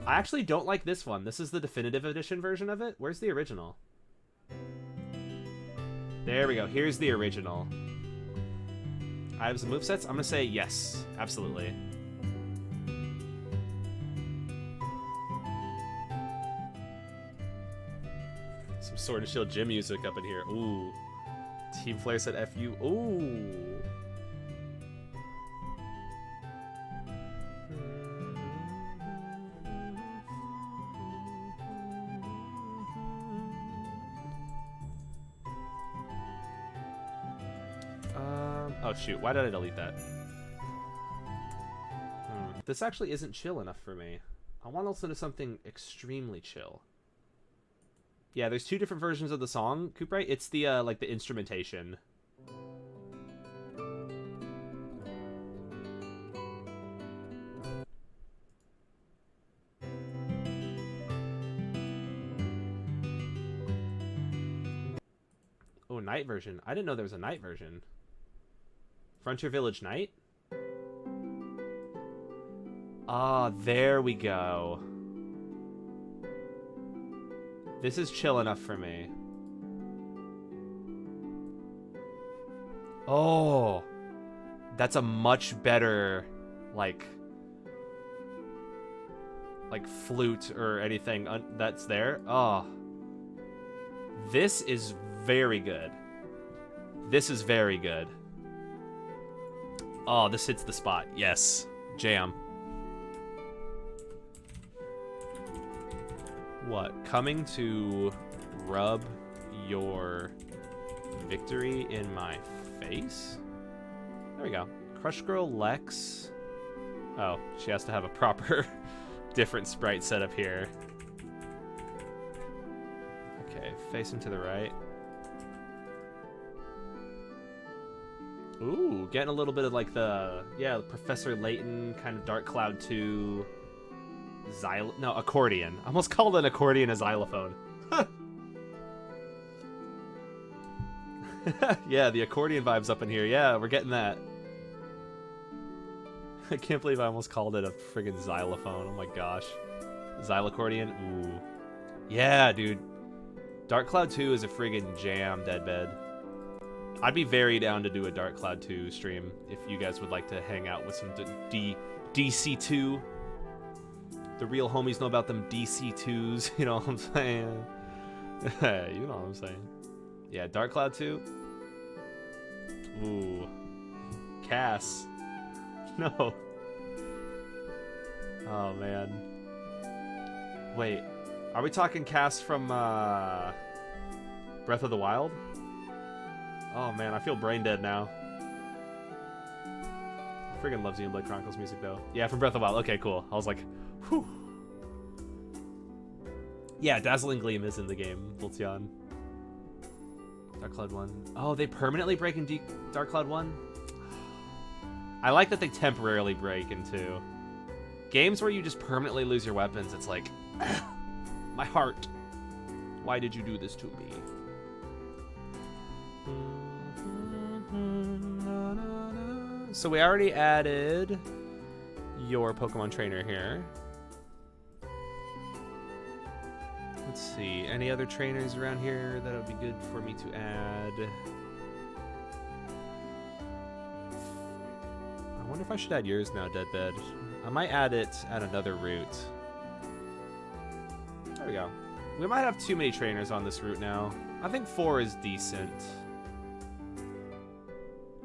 I actually don't like this one. This is the definitive edition version of it. Where's the original? There we go. Here's the original. I have some movesets. I'm gonna say yes. Absolutely. Some Sword and Shield gym music up in here. Ooh. Team Flare said F you. Ooh. Oh shoot, why did I delete that? This actually isn't chill enough for me. I want to listen to something extremely chill. Yeah, there's two different versions of the song, Coop, right? It's the, like, the instrumentation. Oh, night version. I didn't know there was a night version. Frontier Village Night? Ah, there we go. This is chill enough for me. Oh, that's a much better, like flute or anything that's there. Oh, this is very good. This is very good. Oh, this hits the spot. Yes. Jam. What? Coming to rub your victory in my face? There we go. Crush Girl Lex. Oh, she has to have a proper different sprite setup here. Okay, facing to the right. Ooh, getting a little bit of like the, yeah, Professor Layton kind of Dark Cloud 2 accordion. I almost called an accordion a xylophone. Yeah, the accordion vibes up in here. Yeah, we're getting that. I can't believe I almost called it a friggin' xylophone. Oh my gosh. Xylaccordion? Ooh. Yeah, dude. Dark Cloud 2 is a friggin' jam, Deadbed. I'd be very down to do a Dark Cloud 2 stream if you guys would like to hang out with some DC2. The real homies know about them DC2s, you know what I'm saying? You know what I'm saying. Yeah, Dark Cloud 2. Ooh. Cass. No. Oh, man. Wait. Are we talking Cass from Breath of the Wild? Oh man, I feel brain dead now. I friggin' love Xenoblade Chronicles music though. Yeah, from Breath of the Wild. Okay, cool. I was like, whew. Yeah, Dazzling Gleam is in the game, Voltion. Dark Cloud 1. Oh, they permanently break in Dark Cloud 1? I like that they temporarily break in 2. Games where you just permanently lose your weapons, it's like, my heart. Why did you do this to me? So we already added your Pokemon trainer here. Let's see, any other trainers around here that would be good for me to add? I wonder if I should add yours now, Deadbed. I might add it at another route. There we go. We might have too many trainers on this route now. I think 4 is decent.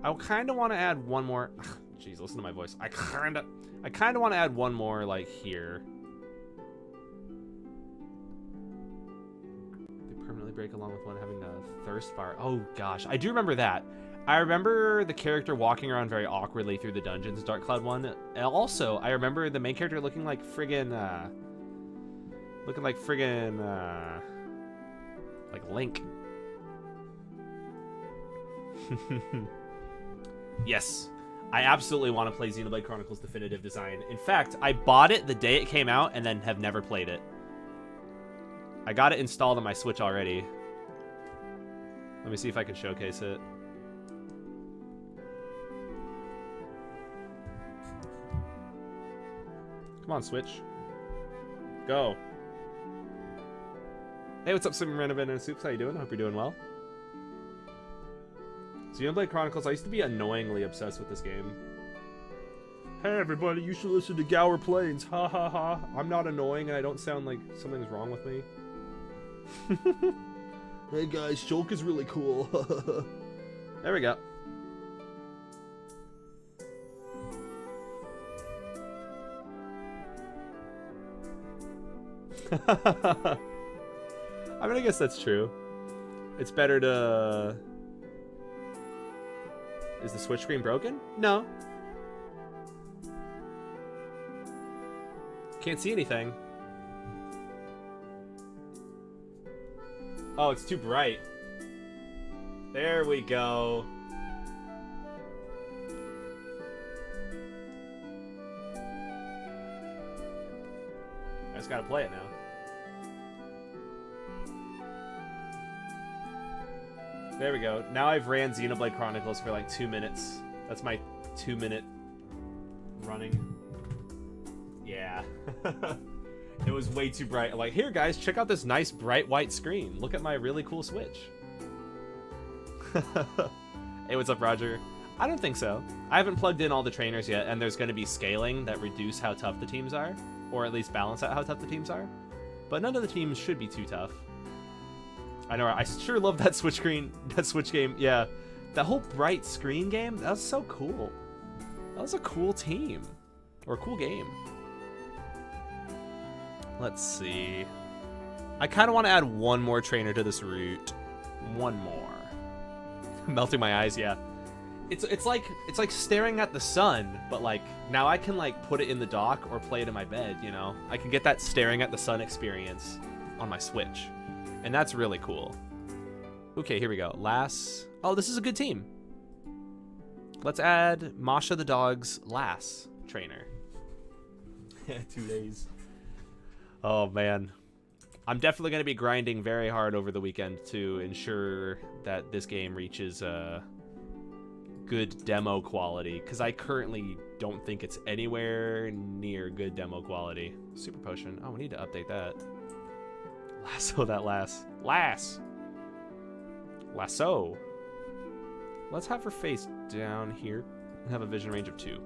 I kind of want to add one more. Jeez, listen to my voice. I kind of want to add one more, like, here. They permanently break along with one having a thirst bar. Oh, gosh. I do remember that. I remember the character walking around very awkwardly through the dungeons, Dark Cloud 1. And also, I remember the main character looking like friggin', like Link. Yes, I absolutely want to play Xenoblade Chronicles Definitive Design. In fact, I bought it the day it came out and then have never played it. I got it installed on my Switch already. Let me see if I can showcase it. Come on, Switch. Go. Hey, what's up, Super Random and Soups? How you doing? I hope you're doing well. Xenoblade Chronicles, I used to be annoyingly obsessed with this game. Hey everybody, you should listen to Gower Plains. Ha ha ha. I'm not annoying and I don't sound like something's wrong with me. Hey guys, Shulk is really cool. There we go. I mean, I guess that's true. It's better to... Is the Switch screen broken? No. Can't see anything. Oh, it's too bright. There we go. I just gotta play it now. There we go. Now I've ran Xenoblade Chronicles for like 2 minutes. That's my 2-minute running. Yeah. It was way too bright. I'm like, here guys, check out this nice bright white screen. Look at my really cool Switch. Hey, what's up, Roger? I don't think so. I haven't plugged in all the trainers yet, and there's going to be scaling that reduce how tough the teams are, or at least balance out how tough the teams are. But none of the teams should be too tough. I know, I sure love that Switch screen, that Switch game. Yeah, that whole bright screen game, that was so cool. That was a cool team, or a cool game. Let's see. I kind of want to add one more trainer to this route. One more. Melting my eyes, yeah. It's like staring at the sun, but like now I can like put it in the dock or play it in my bed, you know? I can get that staring at the sun experience on my Switch. And that's really cool. Okay, here we go. Lass. Oh, this is a good team. Let's add Masha the dog's Lass trainer. 2 days. Oh, man. I'm definitely going to be grinding very hard over the weekend to ensure that this game reaches good demo quality, because I currently don't think it's anywhere near good demo quality. Super Potion. Oh, we need to update that. Lasso that Lass. Lass! Lasso. Let's have her face down here and have a vision range of 2.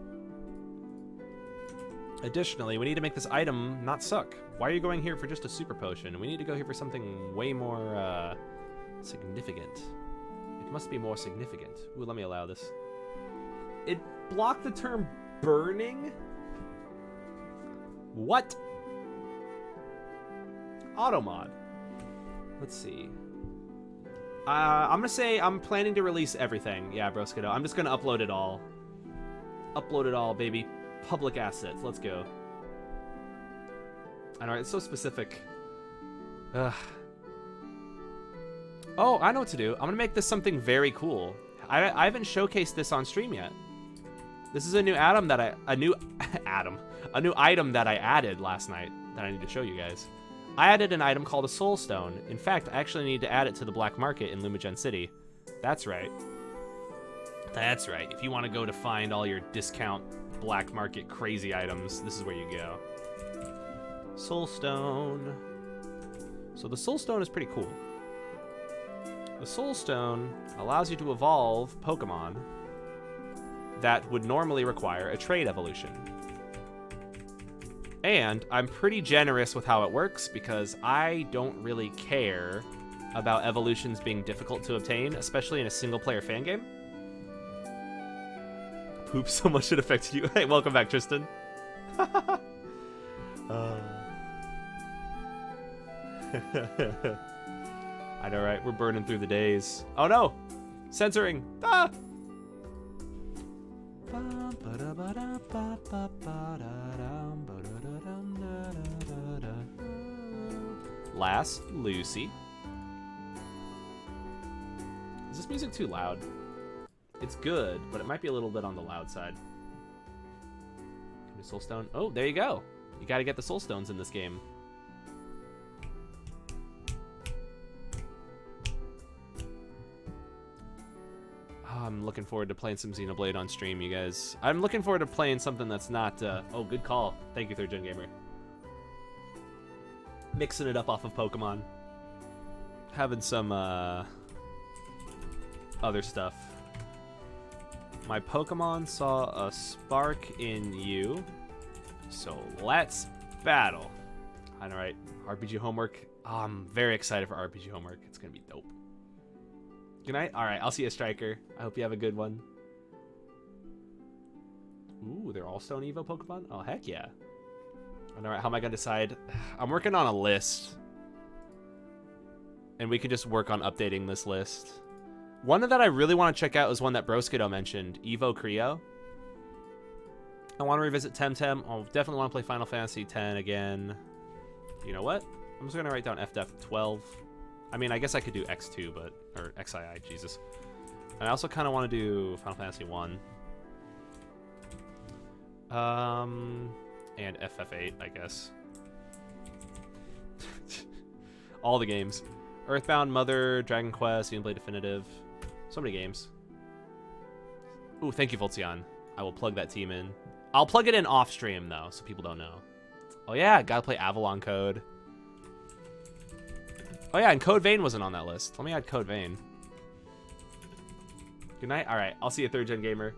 Additionally, we need to make this item not suck. Why are you going here for just a super potion? We need to go here for something way more significant. It must be more significant. Ooh, let me allow this. It blocked the term burning? What? Automod. Let's see. I'm gonna say I'm planning to release everything. Yeah, Broskido. I'm just gonna upload it all. Upload it all, baby. Public assets. Let's go. I know, it's so specific. Ugh. Oh, I know what to do. I'm gonna make this something very cool. I haven't showcased this on stream yet. This is a new item that a new item that I added last night that I need to show you guys. I added an item called a Soul Stone. In fact, I actually need to add it to the black market in Lumagen City. That's right. That's right. If you want to go to find all your discount black market crazy items, this is where you go. Soul Stone. So the Soul Stone is pretty cool. The Soul Stone allows you to evolve Pokemon that would normally require a trade evolution. And I'm pretty generous with how it works because I don't really care about evolutions being difficult to obtain, especially in a single-player fan game. Poop, so much it affected you. Hey, welcome back, Tristan. I know, right? We're burning through the days. Oh no! Censoring! Ah! Last Lucy. Is this music too loud? It's good, but it might be a little bit on the loud side. Soulstone. Oh, there you go. You gotta get the Soulstones in this game. Oh, I'm looking forward to playing some Xenoblade on stream, you guys. I'm looking forward to playing something that's not... Oh, good call. Thank you, 3rd Gen Gamer. Mixing it up off of Pokemon. Having some, other stuff. My Pokemon saw a spark in you, so let's battle. All right, RPG homework. Oh, I'm very excited for RPG homework. It's gonna be dope. Good night. All right, I'll see you, Striker. I hope you have a good one. Ooh, they're all Stone Evo Pokemon? Oh, heck yeah. All right, how am I gonna decide? I'm working on a list, and we can just work on updating this list. One that I really want to check out is one that Broskido mentioned, Evo Creo. I want to revisit Temtem. I'll definitely want to play Final Fantasy X again. You know what? I'm just going to write down FDF 12. I mean, I guess I could do X2, but... Or XII, Jesus. And I also kind of want to do Final Fantasy 1. And FF8, I guess. All the games. Earthbound, Mother, Dragon Quest, Xenoblade Definitive. So many games. Ooh, thank you, Voltzion. I will plug that team in. I'll plug it in off stream, though, so people don't know. Oh, yeah, gotta play Avalon Code. Oh, yeah, and Code Vein wasn't on that list. Let me add Code Vein. Good night. All right, I'll see you, 3rd Gen Gamer.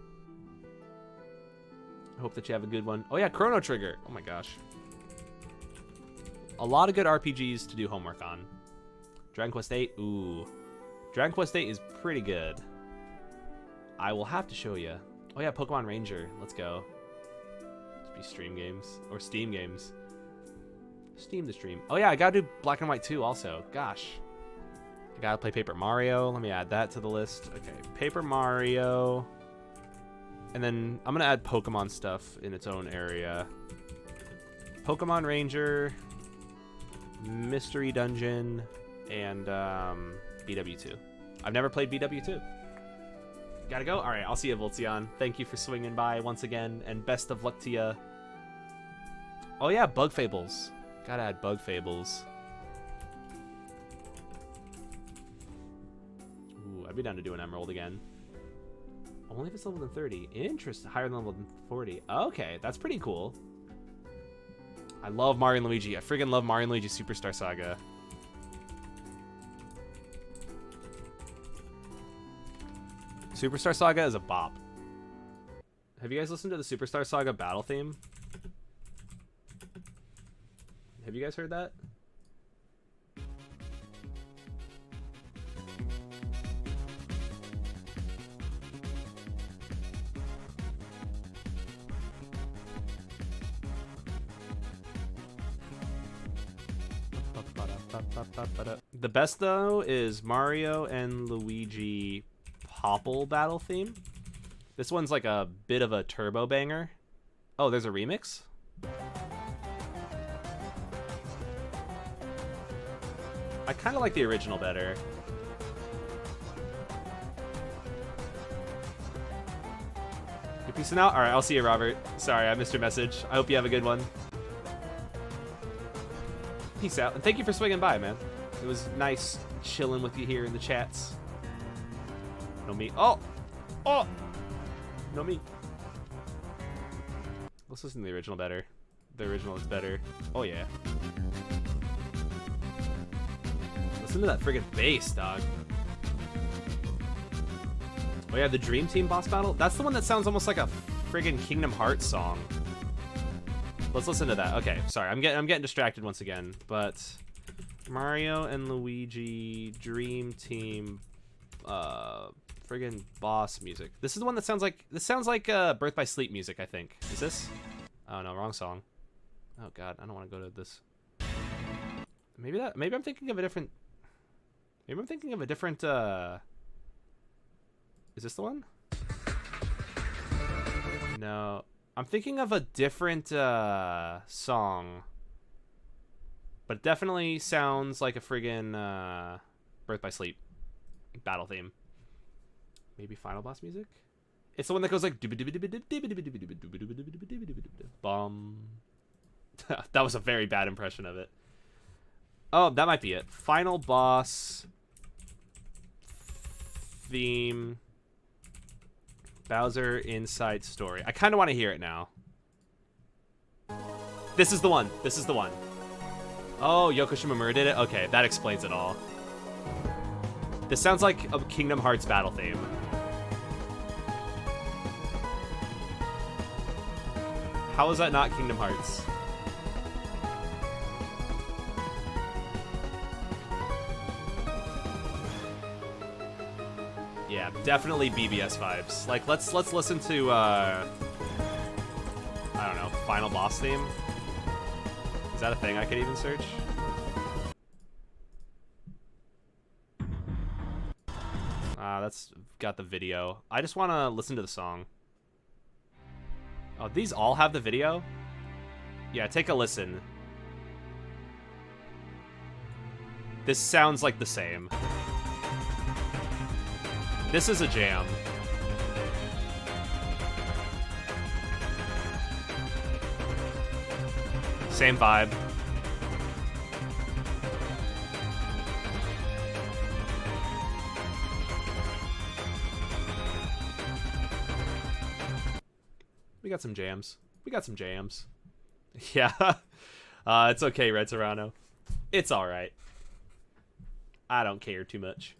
I hope that you have a good one. Oh, yeah, Chrono Trigger. Oh, my gosh. A lot of good RPGs to do homework on. Dragon Quest 8. Ooh. Dragon Quest 8 is pretty good. I will have to show you. Oh yeah, Pokemon Ranger. Let's go. Let's be stream games. Or Steam games. Steam the stream. Oh yeah, I gotta do Black and White 2 also. Gosh. I gotta play Paper Mario. Let me add that to the list. Okay, Paper Mario. And then I'm gonna add Pokemon stuff in its own area. Pokemon Ranger. Mystery Dungeon. And BW2. I've never played BW2. Gotta go? Alright, I'll see you, Voltzion. Thank you for swinging by once again, and best of luck to you. Oh yeah, Bug Fables. Gotta add Bug Fables. Ooh, I'd be down to do an Emerald again. Only if it's level than 30. Interesting. Higher than level than 40. Okay, that's pretty cool. I love Mario and Luigi. I friggin' love Mario and Luigi Superstar Saga. Superstar Saga is a bop. Have you guys listened to the Superstar Saga battle theme? Have you guys heard that? The best though is Mario and Luigi Popple battle theme. This one's like a bit of a turbo banger. Oh, there's a remix? I kind of like the original better. You peacing out? Alright, I'll see you, Robert. Sorry, I missed your message. I hope you have a good one. Peace out. And thank you for swinging by, man. It was nice chilling with you here in the chats. No me. Oh! Oh! No me. Let's listen to the original better. The original is better. Oh, yeah. Listen to that friggin' bass, dog. Oh, yeah, the Dream Team boss battle? That's the one that sounds almost like a friggin' Kingdom Hearts song. Let's listen to that. Okay, sorry. I'm getting distracted once again. But Mario and Luigi Dream Team friggin' boss music. This is the one that sounds like Birth by Sleep music, I think. Is this? Oh no, wrong song. Oh god, I don't want to go to this. Maybe I'm thinking of a different. Maybe I'm thinking of a different. Is this the one? No, I'm thinking of a different song. But it definitely sounds like a friggin' Birth by Sleep battle theme. Maybe final boss music? It's the one that goes like... Bum. That was a very bad impression of it. Oh, that might be it. Final boss theme. Bowser Inside Story. I kind of want to hear it now. This is the one. This is the one. Oh, Yoko Shimomura did it? Okay, that explains it all. This sounds like a Kingdom Hearts battle theme. How is that not Kingdom Hearts? Yeah, definitely BBS vibes. Like, let's listen to, I don't know, Final Boss theme? Is that a thing I could even search? That's got the video. I just want to listen to the song. Oh, these all have the video? Yeah, take a listen. This sounds like the same. This is a jam. Same vibe. We got some jams. We got some jams. Yeah. It's okay, Red Serrano. It's alright. I don't care too much.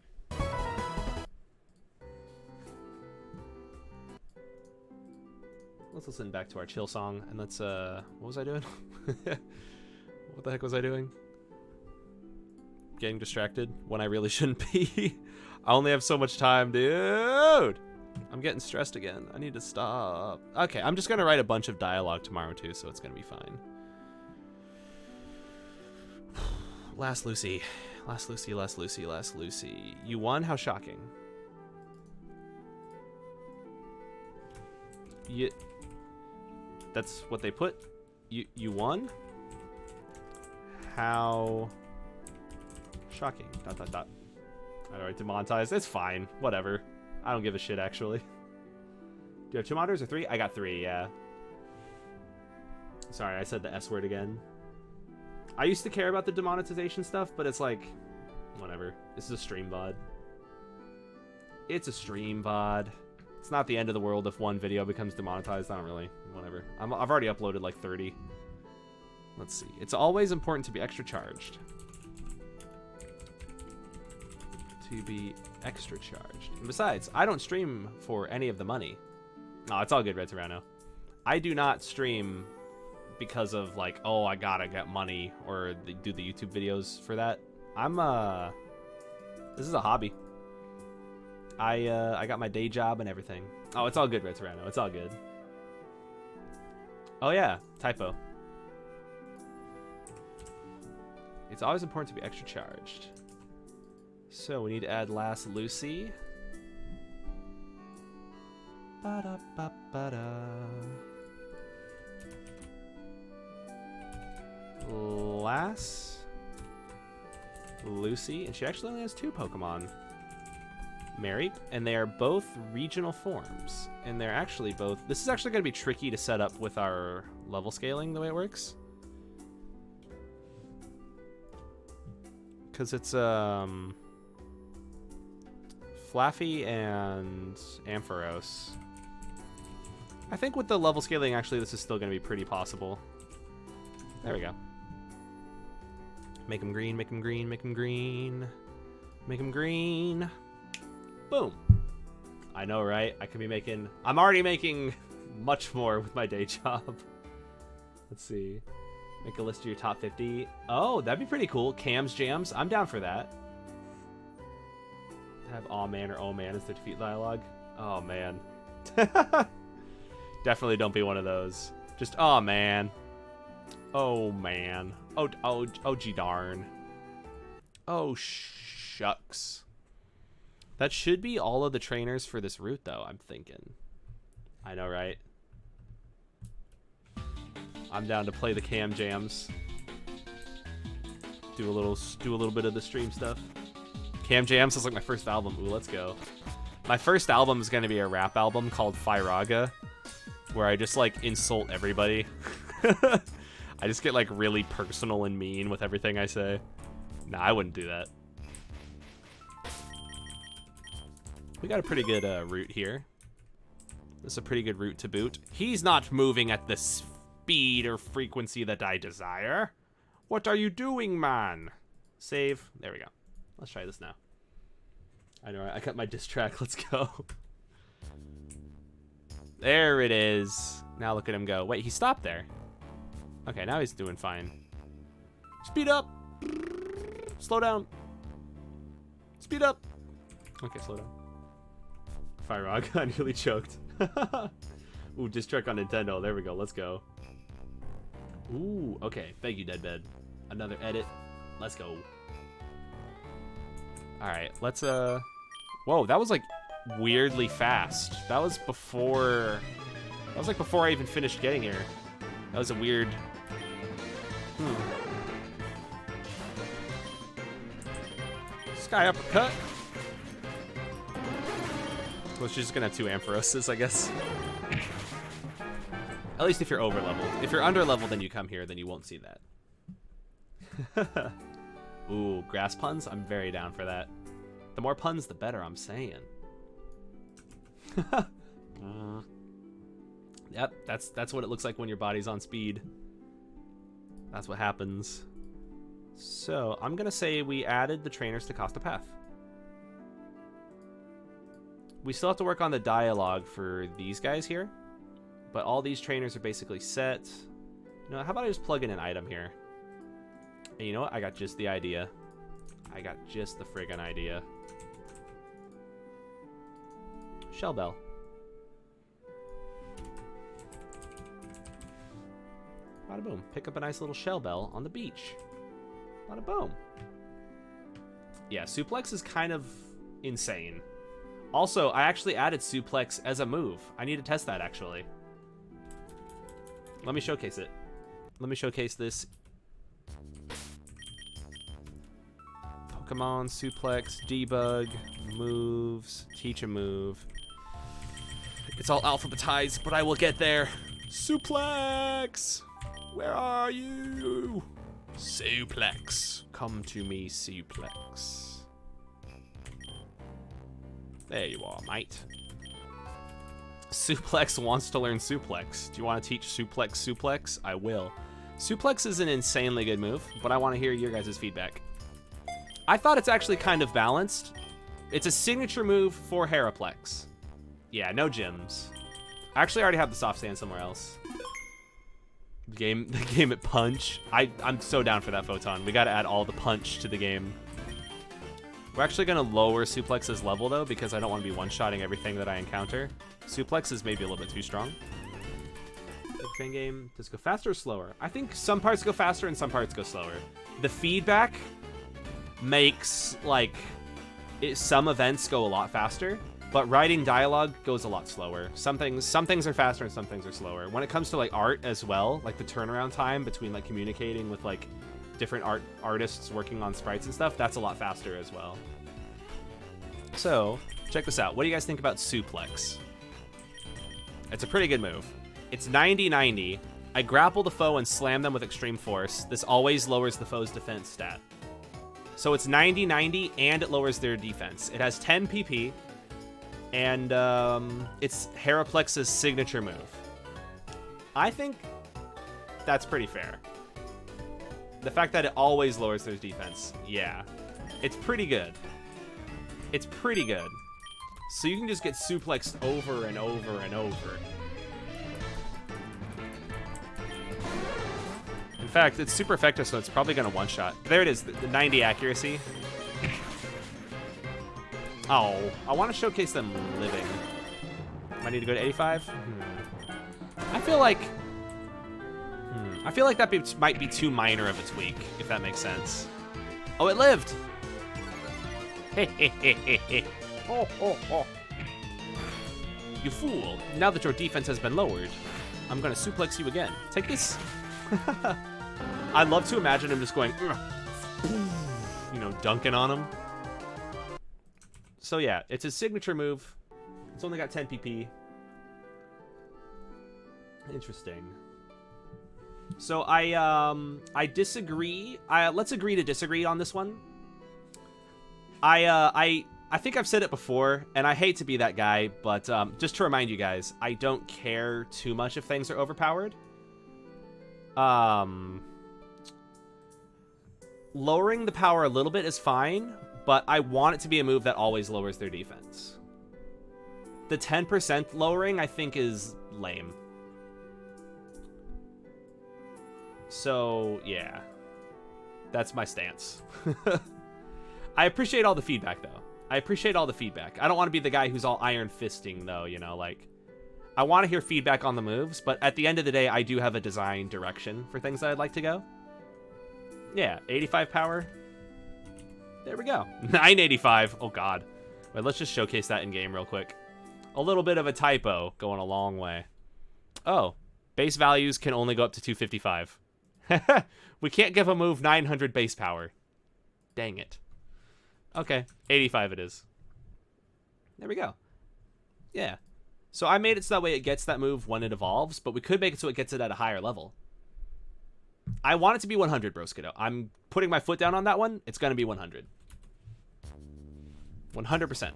Let's listen back to our chill song, and let's, what was I doing? What the heck was I doing? Getting distracted when I really shouldn't be. I only have so much time, dude! I'm getting stressed again. I need to stop. Okay, I'm just gonna write a bunch of dialogue tomorrow, too, so it's gonna be fine. Last Lucy. Last Lucy, last Lucy, last Lucy. You won? How shocking. Yeah. That's what they put. You won? How shocking. ... Alright, demonetized. It's fine. Whatever. I don't give a shit, actually. Do you have 2 monitors or 3? I got 3, yeah. Sorry, I said the S word again. I used to care about the demonetization stuff, but it's like, whatever. This is a stream VOD. It's a stream VOD. It's not the end of the world if one video becomes demonetized. I don't really, whatever. I've already uploaded like 30. Let's see. It's always important to be extra charged. To be extra charged. And besides, I don't stream for any of the money. No, it's all good, Red Serrano. I do not stream because of like, oh, I gotta get money or do the YouTube videos for that. This is a hobby. I got my day job and everything. Oh, it's all good, Red Serrano. It's all good. Oh yeah, typo. It's always important to be extra charged. So we need to add Last Lucy. Ba-da-ba-ba-da. Last Lucy, and she actually only has 2 Pokemon. Mary, and they are both regional forms, and they're actually both... This is actually going to be tricky to set up with our level scaling, the way it works. Because it's, Flaffy and Ampharos. I think with the level scaling, actually, this is still going to be pretty possible. There we go. Make them green, make them green, make them green. Make them green. Boom. I know, right? I could be making... I'm already making much more with my day job. Let's see. Make a list of your top 50. Oh, that'd be pretty cool. Cam's Jams. I'm down for that. Have Aw Man or Oh Man as the defeat dialogue. Oh, man. Definitely don't be one of those. Just, oh, man. Oh, man. Oh, gee darn. Oh, shucks. That should be all of the trainers for this route, though, I'm thinking. I know, right? I'm down to play the Cam Jams. Do a little bit of the stream stuff. Cam Jam sounds like my first album. Ooh, let's go. My first album is gonna be a rap album called Thundaga, where I just like insult everybody. I just get like really personal and mean with everything I say. Nah, I wouldn't do that. We got a pretty good route here. This is a pretty good route to boot. He's not moving at the speed or frequency that I desire. What are you doing, man? Save. There we go. Let's try this now. I know, I got my diss track. Let's go. There it is. Now look at him go. Wait, he stopped there. Okay, now he's doing fine. Speed up. Slow down. Speed up. Okay, slow down. Fire Rock. I nearly choked. Ooh, diss track on Nintendo. There we go. Let's go. Ooh, okay. Thank you, Deadbed. Another edit. Let's go. Alright, let's, Whoa, that was, like, weirdly fast. That was before... That was, like, before I even finished getting here. That was a weird... Sky uppercut. Well, she's just gonna have 2 Amphiroses, I guess. At least if you're over leveled. If you're under leveled and you come here, then you won't see that. Ooh, grass puns? I'm very down for that. The more puns, the better, I'm saying. Yep, that's what it looks like when your body's on speed. That's what happens. So, I'm gonna say we added the trainers to Costa Path. We still have to work on the dialogue for these guys here. But all these trainers are basically set. You know, how about I just plug in an item here? And you know what? I got just the idea. I got just the friggin' idea. Shell bell. Bada boom. Pick up a nice little shell bell on the beach. Bada boom. Yeah, suplex is kind of insane. Also, I actually added suplex as a move. I need to test that, actually. Let me showcase it. Let me showcase this. Pokemon, suplex, debug, moves, teach a move. It's all alphabetized, but I will get there. Suplex! Where are you? Suplex. Come to me, suplex. There you are, mate. Suplex wants to learn suplex. Do you want to teach suplex? I will. Suplex is an insanely good move, but I want to hear your guys' feedback. I thought it's actually kind of balanced. It's a signature move for Heraplex. Yeah, no gyms. I actually already have the soft stand somewhere else. The game at punch. I'm so down for that photon. We gotta add all the punch to the game. We're actually gonna lower Suplex's level though, because I don't want to be one-shotting everything that I encounter. Suplex is maybe a little bit too strong. Big Fan Game, does it go faster or slower? I think some parts go faster and some parts go slower. The feedback makes, like, some events go a lot faster, but writing dialogue goes a lot slower. Some things are faster and some things are slower. When it comes to, like, art as well, like the turnaround time between, like, communicating with, like, different artists working on sprites and stuff, that's a lot faster as well. So, check this out. What do you guys think about Suplex? It's a pretty good move. It's 90-90. I grapple the foe and slam them with extreme force. This always lowers the foe's defense stat. So it's 90-90 and it lowers their defense. It has 10 PP and it's Heraplex's signature move. I think that's pretty fair. The fact that it always lowers their defense, yeah. It's pretty good. It's pretty good. So you can just get suplexed over and over and over. In fact, it's super effective, so it's probably gonna one-shot. There it is, the 90 accuracy. Oh, I want to showcase them living. I need to go to 85? I feel like that might be too minor of a tweak, if that makes sense. Oh, it lived! You fool. Now that your defense has been lowered, I'm gonna suplex you again. Take this. I'd love to imagine him just going, you know, dunking on him. So yeah, it's his signature move. It's only got 10 PP. Interesting. So I disagree. Let's agree to disagree on this one. I think I've said it before, and I hate to be that guy, but just to remind you guys, I don't care too much if things are overpowered. Lowering the power a little bit is fine, but I want it to be a move that always lowers their defense. The 10% lowering, I think, is lame. So, yeah. That's my stance. I appreciate all the feedback, though. I appreciate all the feedback. I don't want to be the guy who's all iron fisting, though, you know, like... I want to hear feedback on the moves, but at the end of the day, I do have a design direction for things that I'd like to go. Yeah, 85 power. There we go. 985. Oh, God. Wait, let's just showcase that in-game real quick. A little bit of a typo going a long way. Oh, base values can only go up to 255. We can't give a move 900 base power. Dang it. Okay, 85 it is. There we go. Yeah. So I made it so that way it gets that move when it evolves, but we could make it so it gets it at a higher level. I want it to be 100, Broskido. I'm putting my foot down on that one. It's going to be 100. 100%.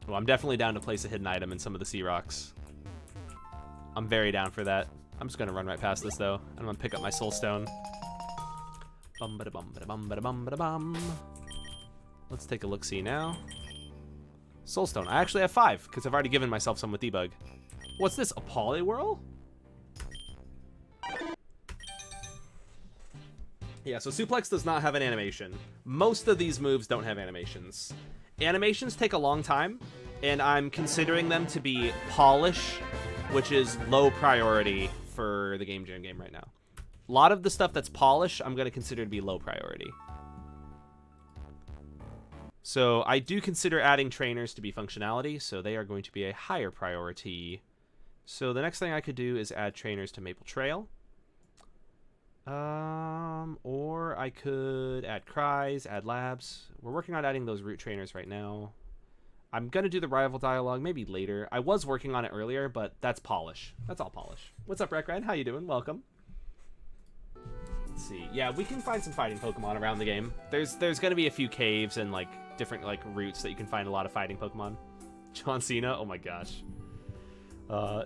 Well, I'm definitely down to place a hidden item in some of the sea rocks. I'm very down for that. I'm just going to run right past this, though. I'm going to pick up my soul stone. Bum-ba-da-bum-ba-da-bum-ba-da-bum-ba-da-bum. Let's take a look-see now. Soul stone. I actually have 5, because I've already given myself some with debug. What's this? A Poliwhirl? Yeah, so Suplex does not have an animation. Most of these moves don't have animations. Animations take a long time, and I'm considering them to be Polish, which is low priority for the Game Jam game right now. A lot of the stuff that's Polish, I'm going to consider to be low priority. So I do consider adding trainers to be functionality, so they are going to be a higher priority. So the next thing I could do is add trainers to Maple Trail. Or I could add cries, add labs. We're working on adding those root trainers right now. I'm going to do the rival dialogue maybe later. I was working on it earlier, but that's polish. That's all polish. What's up, Rekrad? How you doing? Welcome. Let's see. Yeah, we can find some fighting Pokemon around the game. There's going to be a few caves and like different like routes that you can find a lot of fighting Pokemon. John Cena? Oh my gosh.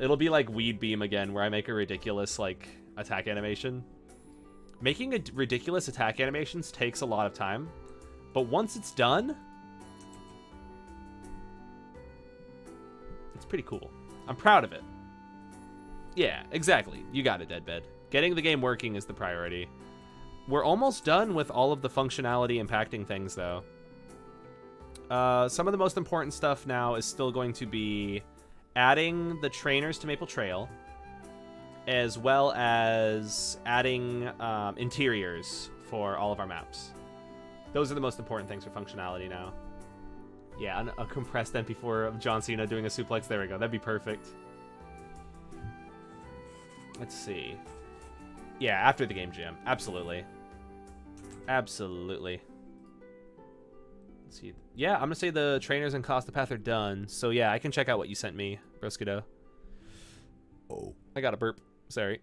It'll be like Weed Beam again, where I make a ridiculous like attack animation. Making ridiculous attack animations takes a lot of time, but once it's done, it's pretty cool. I'm proud of it. Yeah, exactly. You got it, Deadbed. Getting the game working is the priority. We're almost done with all of the functionality impacting things, though. Some of the most important stuff now is still going to be adding the trainers to Maple Trail, as well as adding interiors for all of our maps. Those are the most important things for functionality now. Yeah, a compressed MP4 of John Cena doing a suplex. There we go. That'd be perfect. Let's see. Yeah, after the game jam. Absolutely. Absolutely. Let's see. Yeah, I'm going to say the trainers and Costa Path are done. So yeah, I can check out what you sent me, Broskido. Oh. I got a burp. Sorry.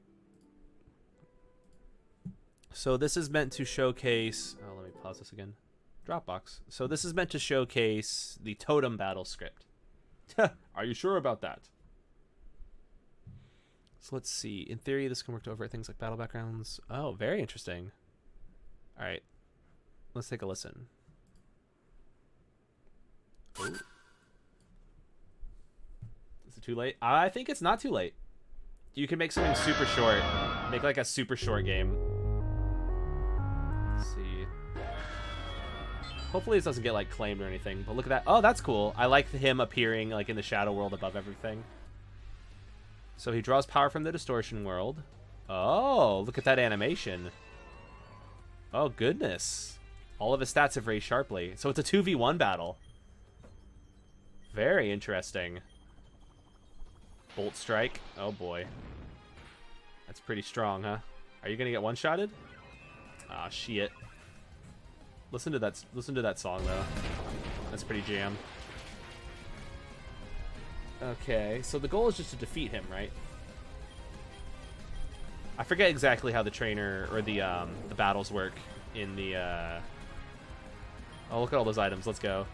So this is meant to showcase... Oh, let me pause this again. Dropbox. So this is meant to showcase the Totem Battle script. Are you sure about that? So let's see. In theory, this can work to overwrite things like battle backgrounds. Oh, very interesting. All right. Let's take a listen. Ooh. Is it too late? I think it's not too late. You can make something super short. Make like a super short game. Let's see. Hopefully this doesn't get like claimed or anything, but look at that. Oh, that's cool. I like him appearing like in the shadow world above everything. So he draws power from the distortion world. Oh, look at that animation. Oh, goodness. All of his stats have raised sharply. So it's a 2v1 battle. Very interesting. Bolt Strike. Oh, boy. That's pretty strong, huh? Are you going to get one-shotted? Ah, shit. Listen to that song though. That's pretty jam. Okay, so the goal is just to defeat him, right? I forget exactly how the trainer or the battles work in the Oh, look at all those items. Let's go.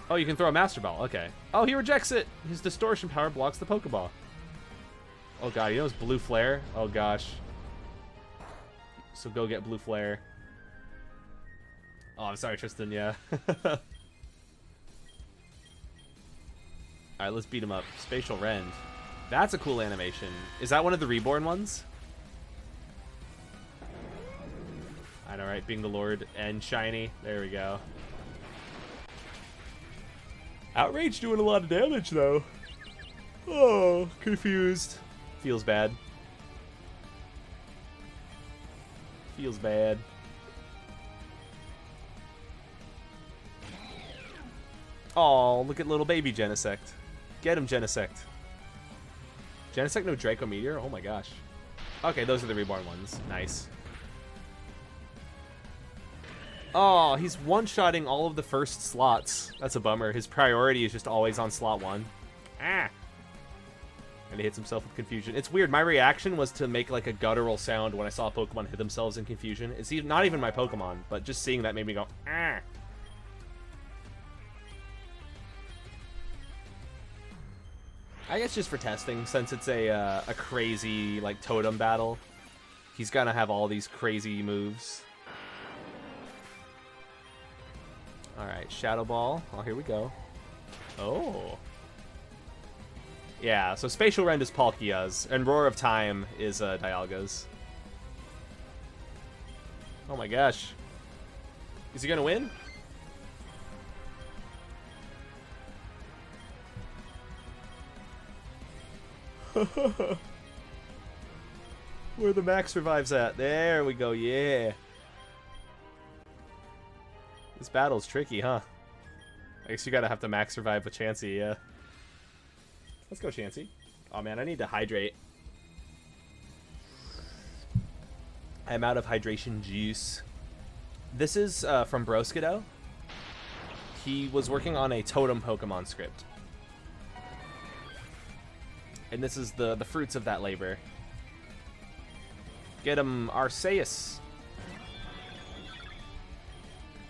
Oh, you can throw a Master Ball. Okay. Oh, he rejects it. His distortion power blocks the Pokeball. Oh god, you know his blue flare? Oh gosh. So go get blue flare. Oh, I'm sorry, Tristan, yeah. Alright, let's beat him up. Spatial Rend. That's a cool animation. Is that one of the reborn ones? I know, right? Being the Lord and shiny. There we go. Outrage doing a lot of damage, though. Oh, confused. Feels bad. Feels bad. Oh, look at little baby Genesect. Get him, Genesect. Genesect no Draco Meteor? Oh my gosh. Okay, those are the reborn ones. Nice. Oh, he's one-shotting all of the first slots. That's a bummer. His priority is just always on slot 1. Ah! And he hits himself with confusion. It's weird. My reaction was to make like a guttural sound when I saw a Pokemon hit themselves in confusion. It's not even my Pokemon, but just seeing that made me go, ah! I guess just for testing, since it's a crazy like totem battle, he's gonna have all these crazy moves. All right, Shadow Ball. Oh, here we go. Oh, yeah. So Spatial Rend is Palkia's, and Roar of Time is Dialga's. Oh my gosh, is he gonna win? Where the max revives at? There we go, yeah. This battle's tricky, huh? I guess you gotta have to max revive with Chansey, yeah. Let's go, Chansey. Oh man, I need to hydrate. I'm out of hydration juice. This is from Broskido. He was working on a totem Pokemon script. And this is the fruits of that labor. Get him, Arceus.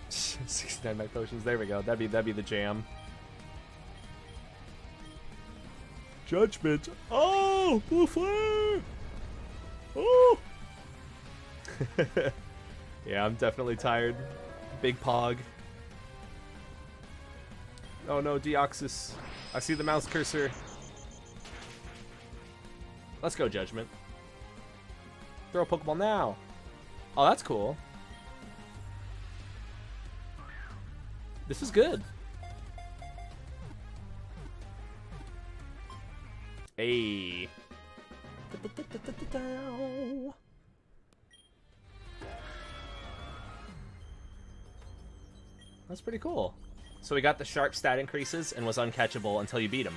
69 Night Potions. There we go. That'd be the jam. Judgment. Oh, blue flare. Oh. Yeah, I'm definitely tired. Big Pog. Oh no, Deoxys. I see the mouse cursor. Let's go, Judgment. Throw a Pokeball now. Oh, that's cool. This is good. Hey. That's pretty cool. So we got the sharp stat increases and was uncatchable until you beat him.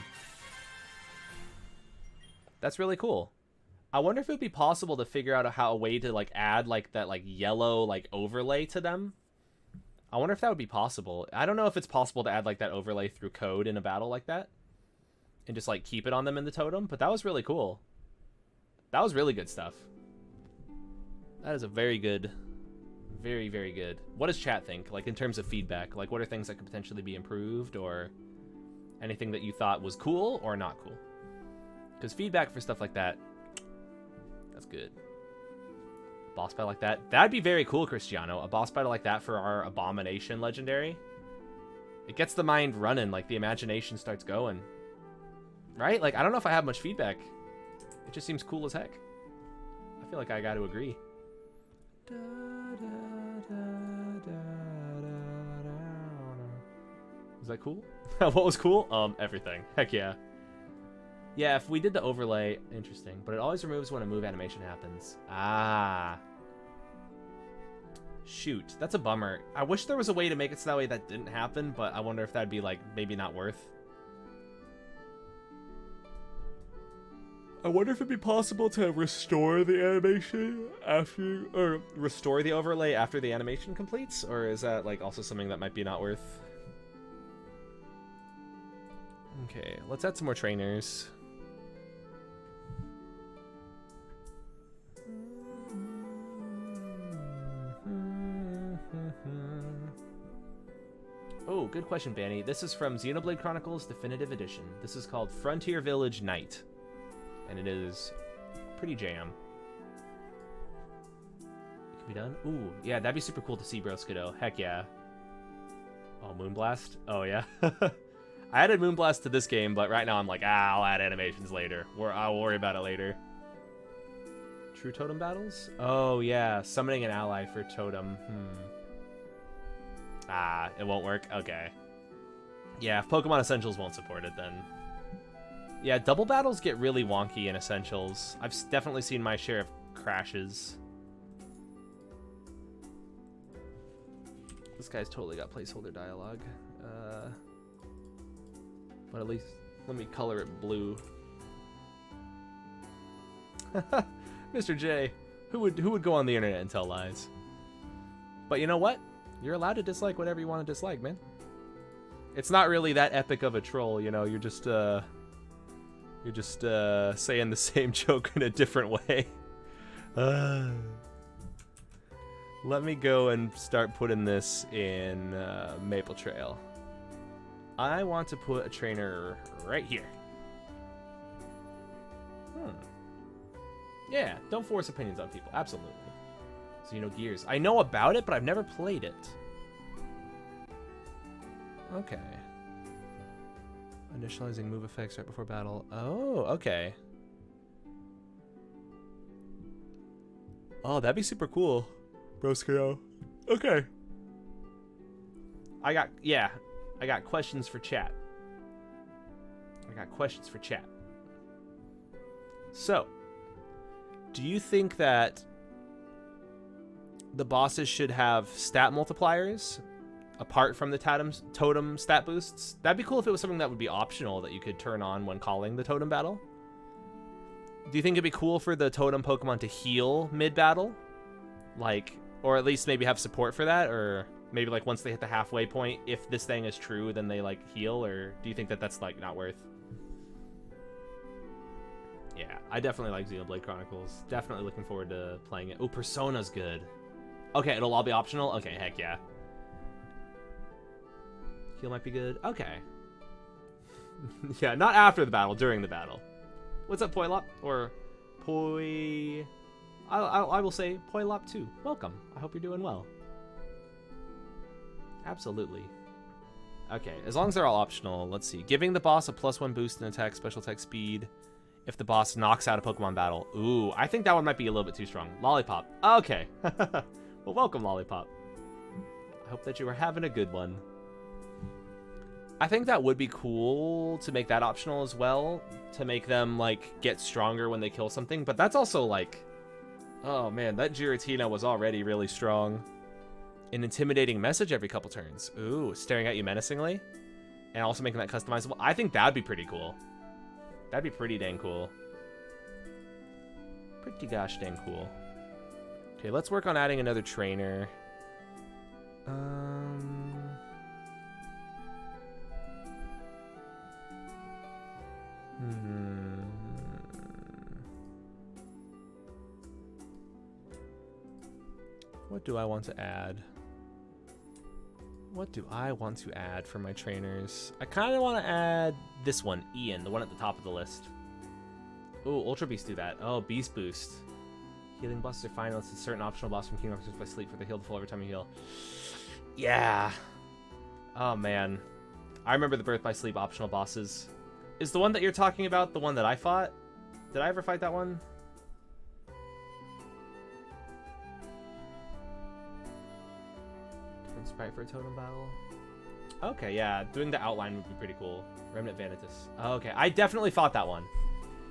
That's really cool. I wonder if it would be possible to figure out a way to like add like that like yellow like overlay to them. I wonder if that would be possible. I don't know if it's possible to add like that overlay through code in a battle like that and just like keep it on them in the totem, but that was really cool. That was really good stuff. That is a very good, very, very good. What does chat think? Like in terms of feedback, like what are things that could potentially be improved or anything that you thought was cool or not cool? Because feedback for stuff like that, that's good. Boss battle like that. That'd be very cool, Cristiano. A boss battle like that for our Abomination legendary. It gets the mind running, like the imagination starts going. Right? Like, I don't know if I have much feedback. It just seems cool as heck. I feel like I got to agree. Was that cool? What was cool? Everything. Heck yeah. Yeah, if we did the overlay, interesting. But it always removes when a move animation happens. Ah. Shoot, that's a bummer. I wish there was a way to make it so that way that didn't happen, but I wonder if that'd be, like, maybe not worth. I wonder if it'd be possible to restore the animation after, or restore the overlay after the animation completes, or is that like also something that might be not worth? Okay, let's add some more trainers. Oh, good question, Banny. This is from Xenoblade Chronicles Definitive Edition. This is called Frontier Village Night. And it is pretty jam. It can be done? Ooh, yeah, that'd be super cool to see, bro, Skiddo. Heck yeah. Oh, Moonblast? Oh, yeah. I added Moonblast to this game, but right now I'm like, I'll add animations later. I'll worry about it later. True Totem battles? Oh, yeah. Summoning an ally for Totem. It won't work? Okay. Yeah, if Pokemon Essentials won't support it, then... Yeah, double battles get really wonky in Essentials. I've definitely seen my share of crashes. This guy's totally got placeholder dialogue. But at least let me color it blue. Mr. J, who would go on the internet and tell lies? But you know what? You're allowed to dislike whatever you want to dislike, man. It's not really that epic of a troll, you know. You're just saying the same joke in a different way. Let me go and start putting this in Maple Trail. I want to put a trainer right here. Yeah, don't force opinions on people. Absolutely. Xenogears. I know about it, but I've never played it. Okay. Initializing move effects right before battle. Oh, okay. Oh, that'd be super cool. Broskio. Okay. I got questions for chat. So, do you think that the bosses should have stat multipliers apart from the totem stat boosts? That'd be cool if it was something that would be optional that you could turn on when calling the totem battle. Do you think it'd be cool for the totem Pokemon to heal mid-battle? Like, or at least maybe have support for that? Or maybe like once they hit the halfway point, if this thing is true, then they like heal? Or do you think that that's like not worth? Yeah, I definitely like Xenoblade Chronicles. Definitely looking forward to playing it. Oh, Persona's good. Okay, it'll all be optional? Okay, heck yeah. Heal might be good. Okay. Yeah, not after the battle, during the battle. What's up, Poilop? Or Poi... I will say Poilop too. Welcome. I hope you're doing well. Absolutely. Okay, as long as they're all optional, let's see. Giving the boss a +1 boost in attack, special attack speed if the boss knocks out a Pokemon battle. Ooh, I think that one might be a little bit too strong. Lollipop. Okay. Well, welcome, Lollipop. I hope that you are having a good one. I think that would be cool to make that optional as well, to make them, like, get stronger when they kill something. But that's also, like... Oh, man, that Giratina was already really strong. An intimidating message every couple turns. Ooh, staring at you menacingly. And also making that customizable. I think that'd be pretty cool. That'd be pretty dang cool. Pretty gosh dang cool. Okay, let's work on adding another trainer. What do I want to add? What do I want to add for my trainers? I kind of want to add this one, Ian, the one at the top of the list. Ooh, Ultra Beast do that. Oh, Beast Boost. Healing bosses are fine unless it's a certain optional boss from Kingdom Hearts by sleep for the heal to full every time you heal. Yeah. Oh, man. I remember the Birth by Sleep optional bosses. Is the one that you're talking about the one that I fought? Did I ever fight that one? Different sprite for a totem battle? Okay, yeah. Doing the outline would be pretty cool. Remnant Vanitas. Okay, I definitely fought that one.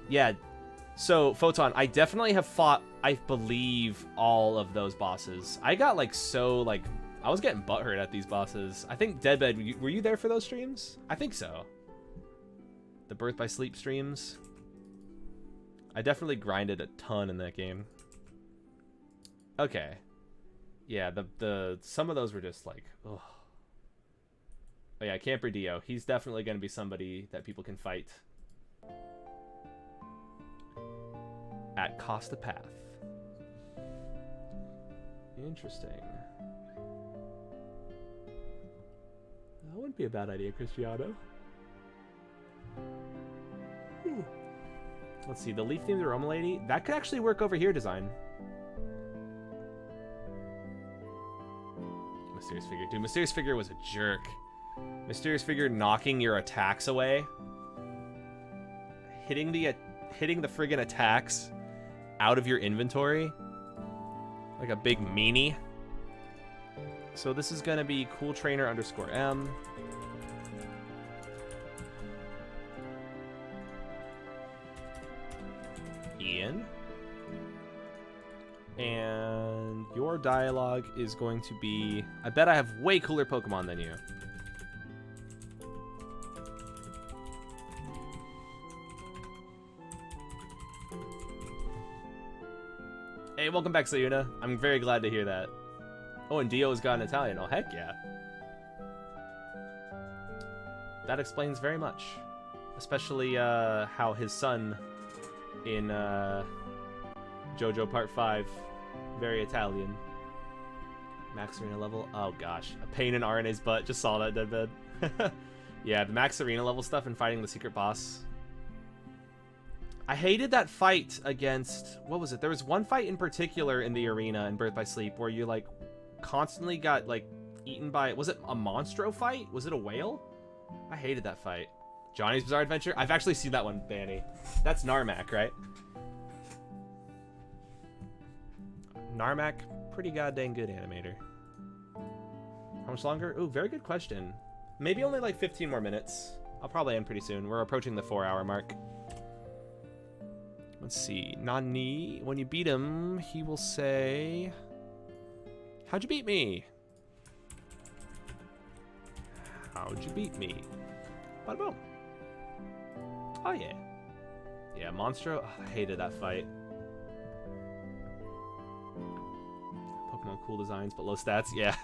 Yeah. So, Photon, I definitely have fought, I believe, all of those bosses. I got, like, so, like... I was getting butthurt at these bosses. I think Deadbed, were you there for those streams? I think so. The Birth by Sleep streams. I definitely grinded a ton in that game. Okay. Yeah, the some of those were just like, ugh. Oh yeah, Camper Dio. He's definitely going to be somebody that people can fight. At Costa Path. Interesting. That wouldn't be a bad idea, Cristiano. Let's see, the leaf themed Aroma Lady. That could actually work over here, design. Mysterious Figure. Dude, Mysterious Figure was a jerk. Mysterious Figure knocking your attacks away. Hitting the friggin' attacks out of your inventory. Like a big meanie. So this is gonna be Cool Trainer _M. Ian. And your dialogue is going to be... I bet I have way cooler Pokemon than you. Hey, welcome back, Sayuna. I'm very glad to hear that. Oh, and Dio has gotten Italian. Oh, heck yeah. That explains very much. Especially how his son in JoJo Part 5, very Italian. Max Arena level? Oh gosh, a pain in RNA's butt. Just saw that, Deadbed. Yeah, the Max Arena level stuff and fighting the secret boss. I hated that fight against... What was it? There was one fight in particular in the arena in Birth by Sleep where you, like, constantly got, like, eaten by... Was it a Monstro fight? Was it a whale? I hated that fight. Johnny's Bizarre Adventure? I've actually seen that one, Danny. That's Narmak, right? Narmak, pretty goddamn good animator. How much longer? Ooh, very good question. Maybe only like 15 more minutes. I'll probably end pretty soon. We're approaching the 4-hour mark. Let's see. Nani, when you beat him, he will say... How'd you beat me? How'd you beat me? Bada boom. Oh, yeah. Yeah, Monstro. Oh, I hated that fight. Pokemon cool designs, but low stats. Yeah.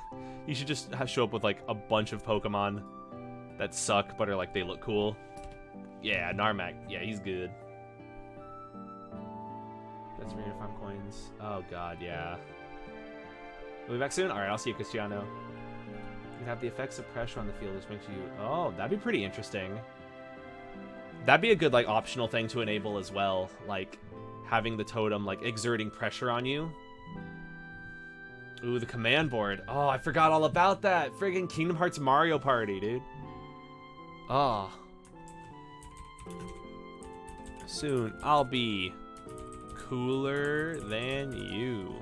You should just show up with, like, a bunch of Pokemon that suck, but are, like, they look cool. Yeah, Narmak. Yeah, he's good. That's rare farm coins. Oh, God, yeah. We'll be back soon? Alright, I'll see you, Cristiano. You can have the effects of pressure on the field, which makes you... Oh, that'd be pretty interesting. That'd be a good, like, optional thing to enable as well. Like, having the totem, like, exerting pressure on you. Ooh, the command board. Oh, I forgot all about that. Friggin' Kingdom Hearts Mario Party, dude. Oh. Soon, I'll be cooler than you.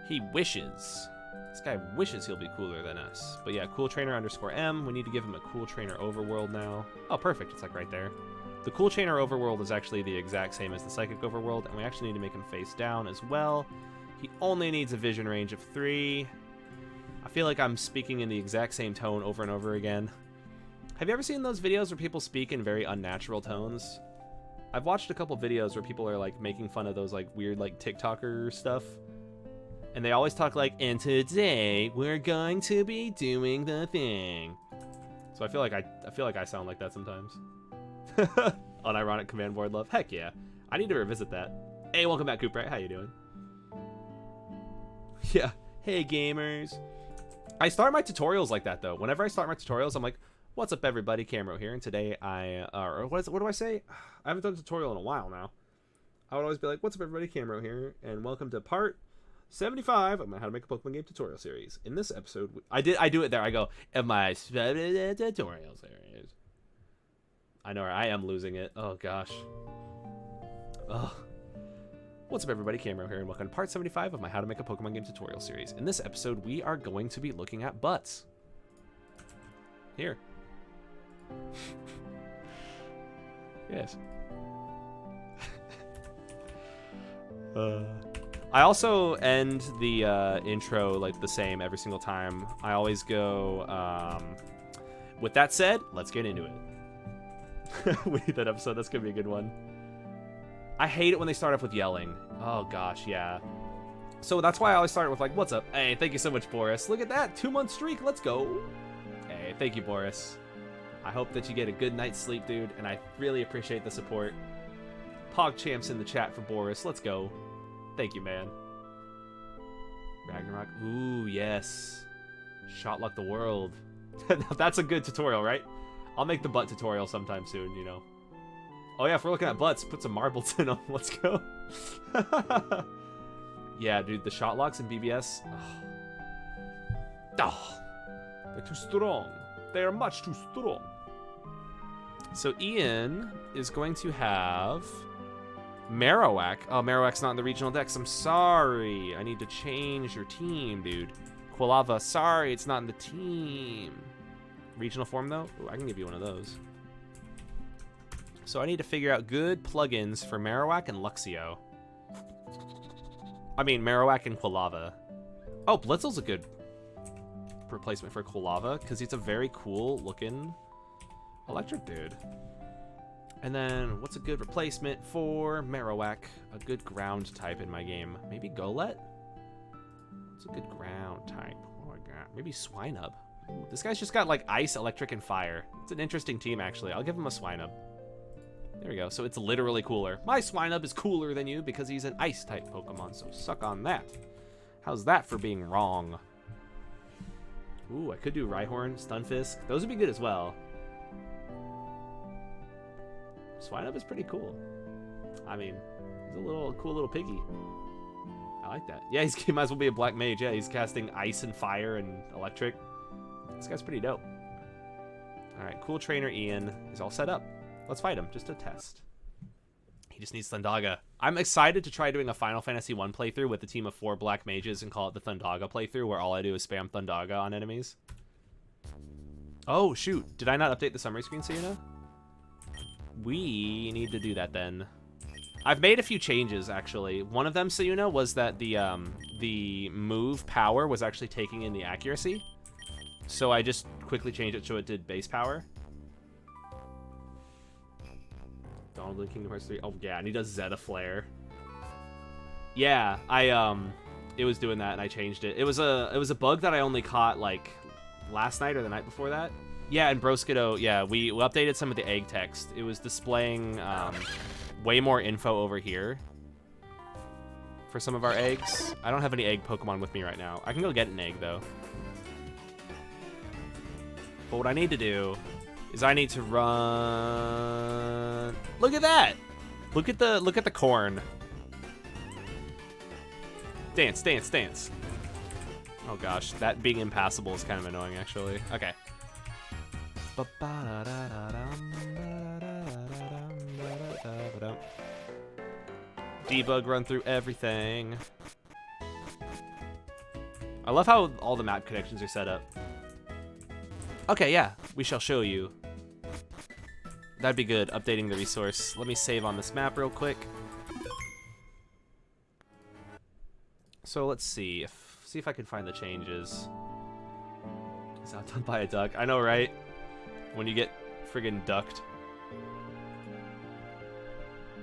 He wishes. This guy wishes he'll be cooler than us. But yeah, Cool Trainer _M. We need to give him a Cool Trainer Overworld now. Oh, perfect. It's like right there. The Cool Trainer Overworld is actually the exact same as the Psychic Overworld, and we actually need to make him face down as well. He only needs a vision range of 3. I feel like I'm speaking in the exact same tone over and over again. Have you ever seen those videos where people speak in very unnatural tones? I've watched a couple videos where people are like making fun of those like weird like TikToker stuff. And they always talk like, and today we're going to be doing the thing. So I feel like I sound like that sometimes. Unironic command board love. Heck yeah. I need to revisit that. Hey, welcome back, Cooper. How you doing? Yeah. Hey, gamers. I start my tutorials like that, though. Whenever I start my tutorials, I'm like, what's up, everybody? Camero here. And today what do I say? I haven't done a tutorial in a while now. I would always be like, what's up, everybody? Camero here. And welcome to part 75 of my How to Make a Pokemon Game tutorial series. In this episode, I do it there. I go, of my tutorial series. I know, I am losing it. Oh, gosh. Ugh. What's up, everybody? Camero here, and welcome to part 75 of my How to Make a Pokemon Game tutorial series. In this episode, we are going to be looking at butts. Here. Yes. I also end the intro like the same every single time. I always go, with that said, let's get into it. We need that episode. That's going to be a good one. I hate it when they start off with yelling. Oh, gosh, yeah. So that's why I always start with, like, what's up? Hey, thank you so much, Boris. Look at that. 2-month streak. Let's go. Hey, thank you, Boris. I hope that you get a good night's sleep, dude, and I really appreciate the support. PogChamps in the chat for Boris. Let's go. Thank you, man. Ragnarok. Ooh, yes. Shotluck the world. That's a good tutorial, right? I'll make the butt tutorial sometime soon, you know. Oh yeah, if we're looking at butts, put some marbles in them. Let's go. Yeah, dude, the shotlocks in BBS. Oh. They're too strong. They are much too strong. So Ian is going to have Marowak. Oh, Marowak's not in the regional decks. I'm sorry. I need to change your team, dude. Quilava, sorry, it's not in the team. Regional form, though? Ooh, I can give you one of those. So I need to figure out good plugins for Marowak and Luxio. I mean, Marowak and Quilava. Oh, Blitzel's a good replacement for Quilava, because he's a very cool-looking electric dude. And then, what's a good replacement for Marowak? A good ground type in my game. Maybe Golett? What's a good ground type? Oh my god. Maybe Swinub. Ooh, this guy's just got, like, ice, electric, and fire. It's an interesting team, actually. I'll give him a Swinub. There we go. So it's literally cooler. My Swinub is cooler than you because he's an ice-type Pokemon, so suck on that. How's that for being wrong? Ooh, I could do Rhyhorn, Stunfisk. Those would be good as well. Swinub is pretty cool. I mean, he's a little cool little piggy. I like that. Yeah, he might as well be a black mage. Yeah, he's casting ice and fire and electric. This guy's pretty dope. All right, cool trainer Ian is all set up. Let's fight him, just to test. He just needs Thundaga. I'm excited to try doing a Final Fantasy 1 playthrough with a team of 4 black mages and call it the Thundaga playthrough, where all I do is spam Thundaga on enemies. Oh, shoot. Did I not update the summary screen so you know? We need to do that then. I've made a few changes, actually. One of them, so you know, was that the move power was actually taking in the accuracy. So I just quickly changed it so it did base power. Donald in Kingdom Hearts 3. Oh yeah, and he does Zeta Flare. Yeah, it was doing that and I changed it. It was a bug that I only caught like last night or the night before that. Yeah, and Broskido, yeah, we updated some of the egg text. It was displaying way more info over here for some of our eggs. I don't have any egg Pokemon with me right now. I can go get an egg though. But what I need to do is I need to run. Look at that! Look at the corn. Dance, dance, dance. Oh gosh, that being impassable is kind of annoying actually. Okay. Debug run through everything. I love how all the map connections are set up. Okay, yeah, we shall show you. That'd be good, updating the resource. Let me save on this map real quick. So let's see if I can find the changes. Is outdone by a duck? I know, right? When you get friggin' ducked.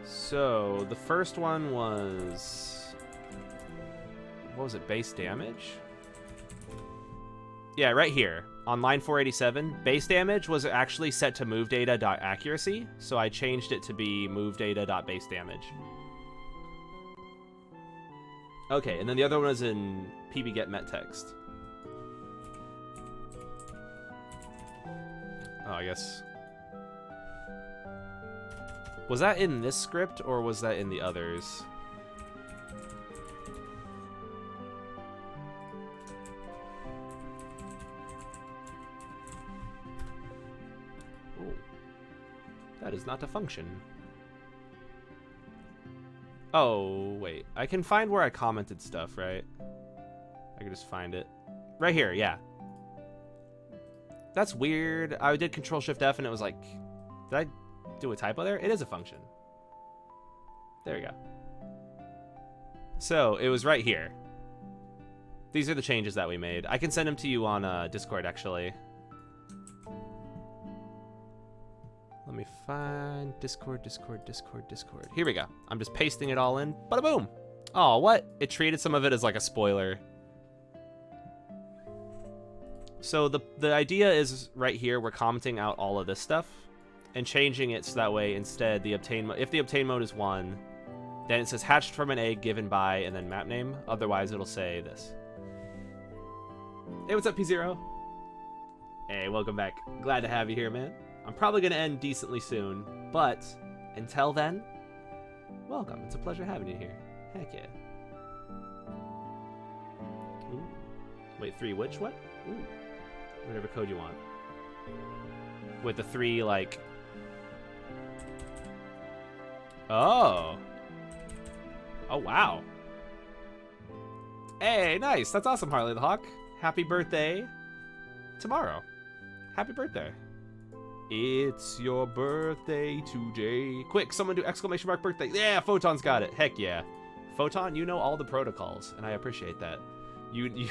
So the first one was, what was it? Base damage? Yeah, right here. On line 487, base damage was actually set to move data.accuracy, so I changed it to be move data.base damage. Okay, and then the other one is in PB get met text. Oh, I guess. Was that in this script or was that in the others? That is not a function. Oh, wait. I can find where I commented stuff, right? I can just find it. Right here, yeah. That's weird. I did Control-Shift-F and it was like... Did I do a typo there? It is a function. There we go. So, it was right here. These are the changes that we made. I can send them to you on Discord, actually. Let me find Discord. Here we go. I'm just pasting it all in. Bada boom. Oh, what? It treated some of it as like a spoiler. So the idea is right here, we're commenting out all of this stuff and changing it so that way instead if the obtain mode is 1, then it says hatched from an egg given by and then map name. Otherwise it'll say this. Hey, what's up, P0? Hey, welcome back. Glad to have you here, man. I'm probably going to end decently soon, but until then, welcome. It's a pleasure having you here. Heck yeah. Ooh. Wait, 3 which? What? Ooh. Whatever code you want. With the 3, like... Oh. Oh, wow. Hey, nice. That's awesome, Harley the Hawk. Happy birthday tomorrow. Happy birthday. It's your birthday today. Quick, someone do exclamation mark birthday. Yeah, Photon's got it. Heck yeah. Photon, you know all the protocols, and I appreciate that. You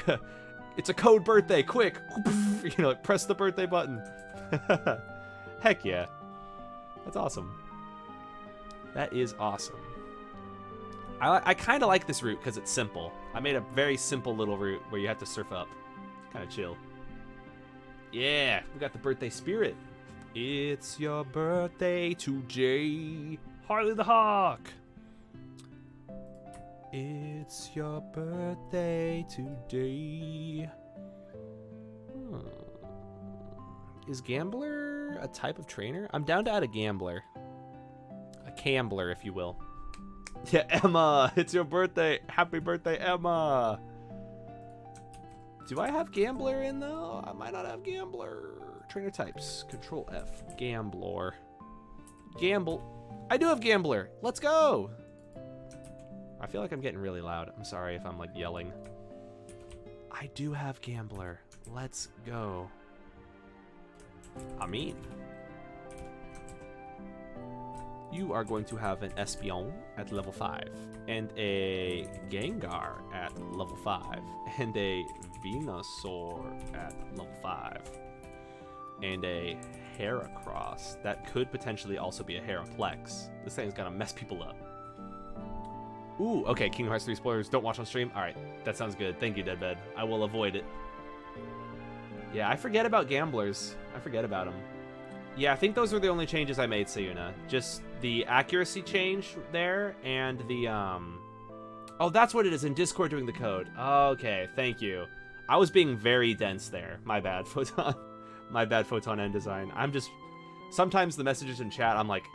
it's a code birthday. Quick. You know, press the birthday button. Heck yeah. That's awesome. That is awesome. I kind of like this route because it's simple. I made a very simple little route where you have to surf up. Kind of chill. Yeah, we got the birthday spirit. It's your birthday today, Harley the Hawk. It's your birthday today. Is Gambler a type of trainer? I'm down to add a Gambler. A Cambler, if you will. Yeah, Emma, it's your birthday. Happy birthday, Emma. Do I have Gambler in, though? I might not have Gambler. Trainer types. Control F. Gambler. Gamble. I do have Gambler. Let's go. I feel like I'm getting really loud. I'm sorry if I'm, like, yelling. I do have Gambler. Let's go. I mean, you are going to have an Espion at level 5, and a Gengar at level 5, and a Venusaur at level 5, and a Heracross. That could potentially also be a Heraplex. This thing's gonna mess people up. Ooh, okay, Kingdom Hearts 3 spoilers, don't watch on stream? Alright, that sounds good. Thank you, Deadbed. I will avoid it. Yeah, I forget about Gamblers. I forget about them. Yeah, I think those were the only changes I made, Sayuna. Just the accuracy change there, and the, Oh, that's what it is in Discord doing the code. Okay, thank you. I was being very dense there. My bad, Photon. My bad, Photon End Design. I'm just... Sometimes the messages in chat, I'm like,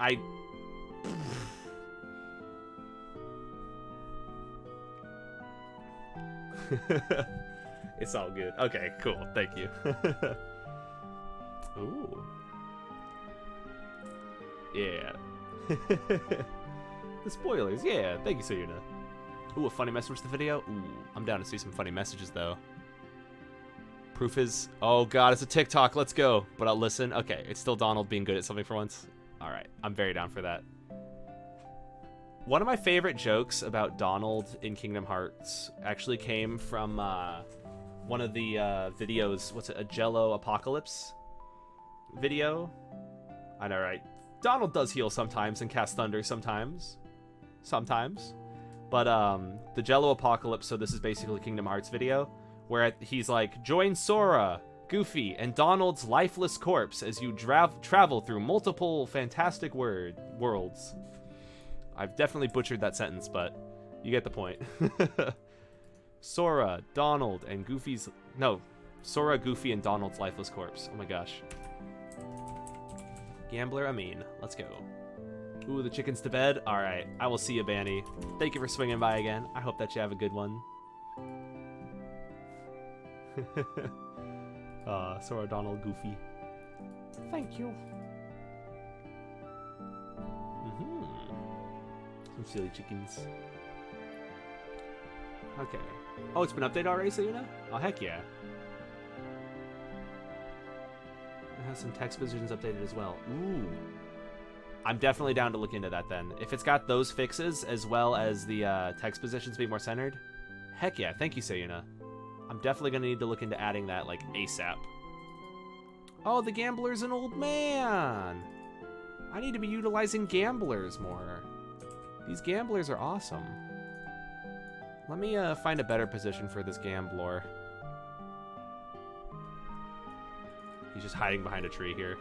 It's all good. Okay, cool. Thank you. Ooh. Yeah. The spoilers. Yeah. Thank you, Sayuna. Ooh, a funny message to the video. Ooh, I'm down to see some funny messages, though. Proof is... Oh, God, it's a TikTok. Let's go. But I'll listen. Okay, it's still Donald being good at something for once. All right. I'm very down for that. One of my favorite jokes about Donald in Kingdom Hearts actually came from one of the videos. What's it? A Jello Apocalypse video? I know, right? Donald does heal sometimes and cast thunder sometimes. But the Jello Apocalypse, so this is basically a Kingdom Hearts video, where he's like, join Sora, Goofy, and Donald's lifeless corpse as you travel through multiple fantastic worlds. I've definitely butchered that sentence, but you get the point. Sora, Donald, and Goofy's... No, Sora, Goofy, and Donald's lifeless corpse. Oh my gosh. Gambler Amin. Let's go. Ooh, the chicken's to bed? Alright, I will see you, Banny. Thank you for swinging by again. I hope that you have a good one. Sora, Donald, Goofy. Thank you. Some silly chickens. Okay. Oh, it's been updated already, Sayuna? Oh, heck yeah. It has some text positions updated as well. Ooh. I'm definitely down to look into that then. If it's got those fixes as well as the text positions being more centered, heck yeah. Thank you, Sayuna. I'm definitely going to need to look into adding that, like, ASAP. Oh, the Gambler's an old man. I need to be utilizing gamblers more. These gamblers are awesome. Let me find a better position for this gambler. He's just hiding behind a tree here.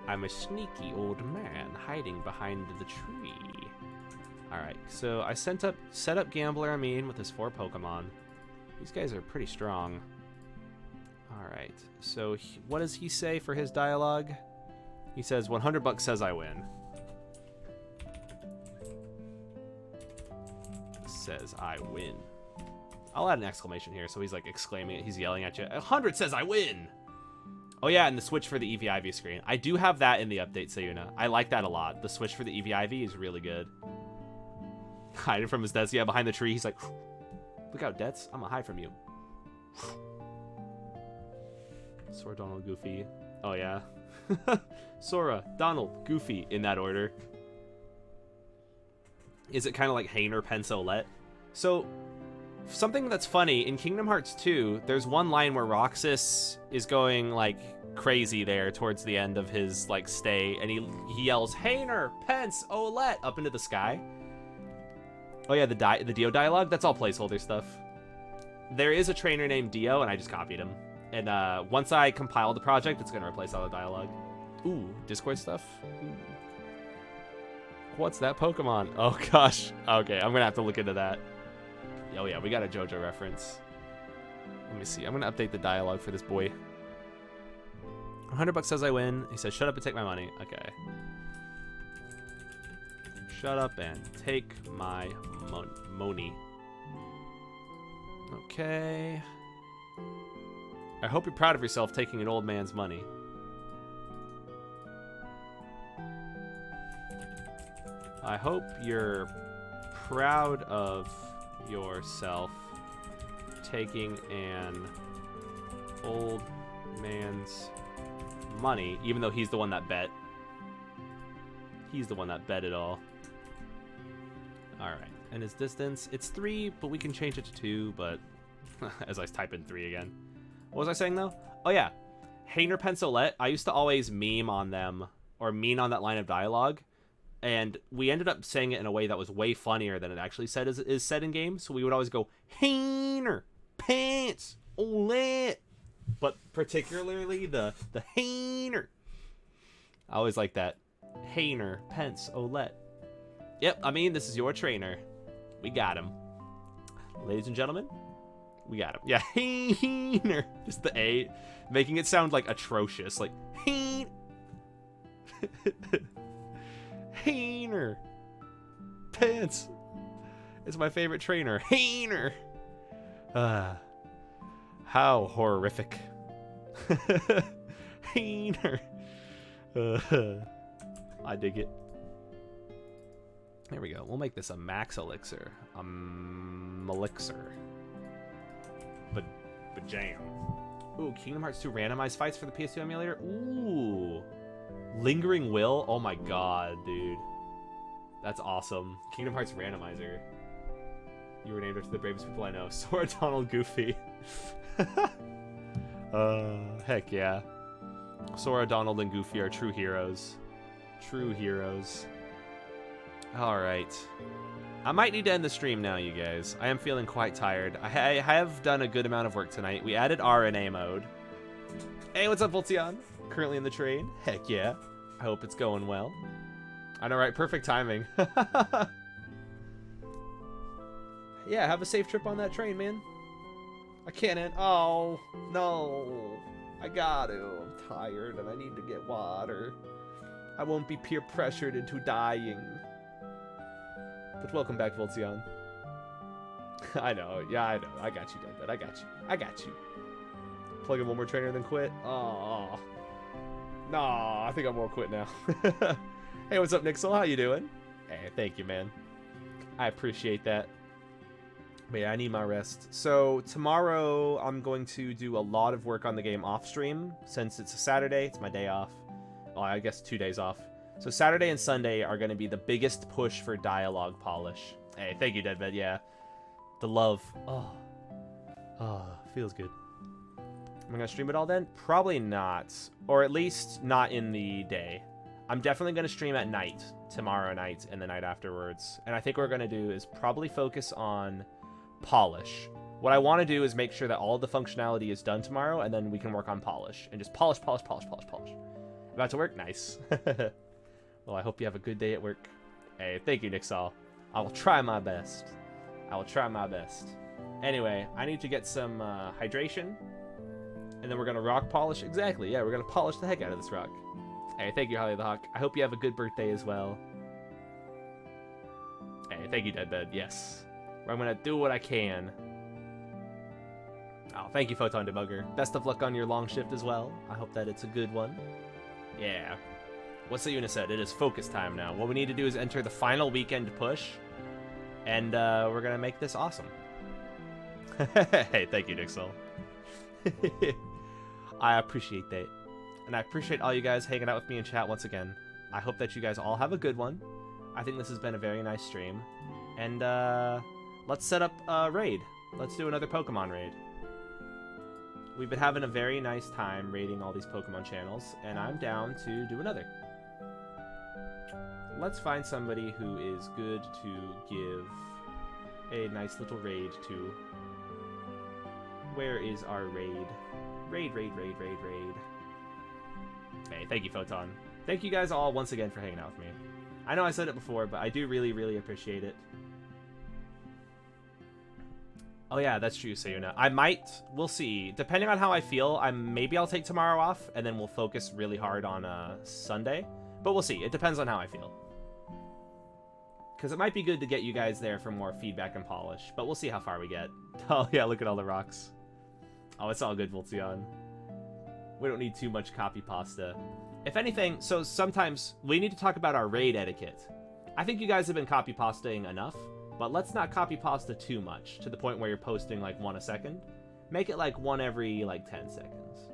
I'm a sneaky old man hiding behind the tree. Alright, so I set up Gambler Amin with his 4 Pokemon. These guys are pretty strong. Alright, so what does he say for his dialogue? He says, 100 bucks says I win. Says I win. I'll add an exclamation here, so he's like exclaiming it. He's yelling at you. 100 says I win! Oh yeah, and the switch for the EV-IV screen. I do have that in the update, so you know. I like that a lot. The switch for the EV-IV is really good. Hiding from his Dez. Yeah, behind the tree. He's like, look out, Dez. I'm gonna hide from you. Sora, Donald, Goofy. Oh yeah. Sora, Donald, Goofy, in that order. Is it kind of like Hainer, Pensolette? So, something that's funny, in Kingdom Hearts 2, there's one line where Roxas is going, like, crazy there towards the end of his, like, stay, and he yells, Hainer, Pence, Olette, up into the sky. Oh yeah, the Dio dialogue, that's all placeholder stuff. There is a trainer named Dio, and I just copied him. And once I compile the project, it's going to replace all the dialogue. Ooh, Discord stuff? Ooh. What's that Pokemon? Oh gosh. Okay, I'm going to have to look into that. Oh yeah, we got a JoJo reference. Let me see. I'm going to update the dialogue for this boy. 100 bucks says I win. He says, shut up and take my money. Okay. Shut up and take my money. Okay. I hope you're proud of yourself taking an old man's money. I hope you're proud of yourself taking an old man's money, even though he's the one that bet. He's the one that bet it all. Alright, and his distance, it's 3, but we can change it to 2, but as I type in 3 again. What was I saying though? Oh yeah, Hainer, Pensolette, I used to always meme on them, or mean on that line of dialogue, and we ended up saying it in a way that was way funnier than it actually is said in game, so we would always go, Hainer, Pants, Olette, but particularly the Hainer. I always like that. Hainer, Pence, Olette. Yep, I mean, this is your trainer. We got him. Ladies and gentlemen, we got him. Yeah, Hainer. Just the A, making it sound like atrocious. Like, Hainer. Pants. It's my favorite trainer. Hainer. How horrific. Hainer. I dig it. There we go. We'll make this a max elixir. Elixir. But jam. Ooh, Kingdom Hearts 2 randomized fights for the PS2 emulator. Ooh. Lingering Will. Oh my god, dude. That's awesome. Kingdom Hearts randomizer. You were named after the bravest people I know. Sora, Donald, Goofy. Heck yeah. Sora, Donald, and Goofy are true heroes. True heroes. Alright. I might need to end the stream now, you guys. I am feeling quite tired. I have done a good amount of work tonight. We added RNA mode. Hey, what's up, Voltion? Currently in the train. Heck yeah. I hope it's going well. I know, right? Perfect timing. Yeah, have a safe trip on that train, man. I can't end. Oh, no. I got to. I'm tired and I need to get water. I won't be peer pressured into dying. But welcome back, Voltion. I know. Yeah, I know. I got you, Deadbed. I got you. I got you. Plug in one more trainer, then quit. Oh. Nah, I think I'm gonna quit now. Hey, what's up, Nixel? How you doing? Hey, thank you, man. I appreciate that. But yeah, I need my rest. So tomorrow, I'm going to do a lot of work on the game off stream. Since it's a Saturday, it's my day off. Well, I guess 2 days off. So Saturday and Sunday are going to be the biggest push for dialogue polish. Hey, thank you, Deadbed. Yeah. The love. Oh, feels good. Am I going to stream it all then? Probably not. Or at least not in the day. I'm definitely going to stream at night, tomorrow night, and the night afterwards. And I think what we're going to do is probably focus on polish. What I want to do is make sure that all of the functionality is done tomorrow, and then we can work on polish. And just polish, polish, polish, polish, polish. About to work? Nice. Well, I hope you have a good day at work. Hey, thank you, Nixall. I will try my best. I will try my best. Anyway, I need to get some hydration. And then we're going to rock polish. Exactly, yeah, we're going to polish the heck out of this rock. Hey, thank you, Holly the Hawk. I hope you have a good birthday as well. Hey, thank you, Deadbed. Yes. I'm going to do what I can. Oh, thank you, Photon Debugger. Best of luck on your long shift as well. I hope that it's a good one. Yeah. What's the unit said? It is focus time now. What we need to do is enter the final weekend push. And we're going to make this awesome. Hey, thank you, Nixel. I appreciate that. And I appreciate all you guys hanging out with me in chat once again. I hope that you guys all have a good one. I think this has been a very nice stream. And let's set up a raid. Let's do another Pokemon raid. We've been having a very nice time raiding all these Pokemon channels, and I'm down to do another. Let's find somebody who is good to give a nice little raid to. Where is our raid? Raid. Hey, thank you, Photon. Thank you guys all once again for hanging out with me. I know I said it before, but I do really, really appreciate it. Oh yeah, that's true, Sayuna. I might, we'll see. Depending on how I feel, maybe I'll take tomorrow off, and then we'll focus really hard on Sunday. But we'll see. It depends on how I feel. Because it might be good to get you guys there for more feedback and polish, but we'll see how far we get. Oh yeah, look at all the rocks. Oh, it's all good, Voltzion. We don't need too much copy pasta. If anything, so sometimes we need to talk about our raid etiquette. I think you guys have been copy pastaing enough, but let's not copy pasta too much to the point where you're posting like 1 a second. Make it like 1 every like 10 seconds.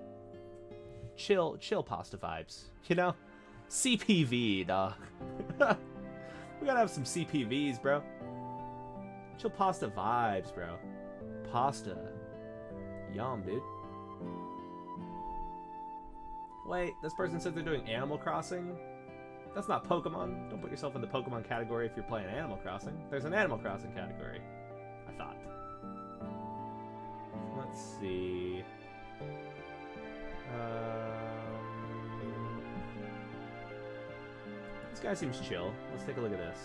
Chill pasta vibes, you know? CPV, dog. We gotta have some CPVs, bro. Chill pasta vibes, bro. Pasta. Yum, dude. Wait, this person said they're doing Animal Crossing? That's not Pokemon. Don't put yourself in the Pokemon category if you're playing Animal Crossing. There's an Animal Crossing category. I thought. Let's see. This guy seems chill. Let's take a look at this.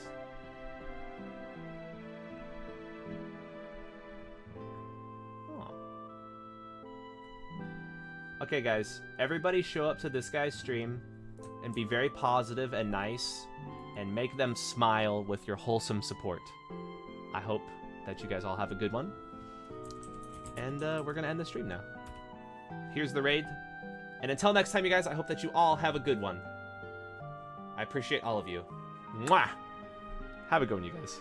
Okay, guys, everybody show up to this guy's stream and be very positive and nice and make them smile with your wholesome support. I hope that you guys all have a good one. And we're going to end the stream now. Here's the raid. And until next time, you guys, I hope that you all have a good one. I appreciate all of you. Mwah! Have a good one, you guys.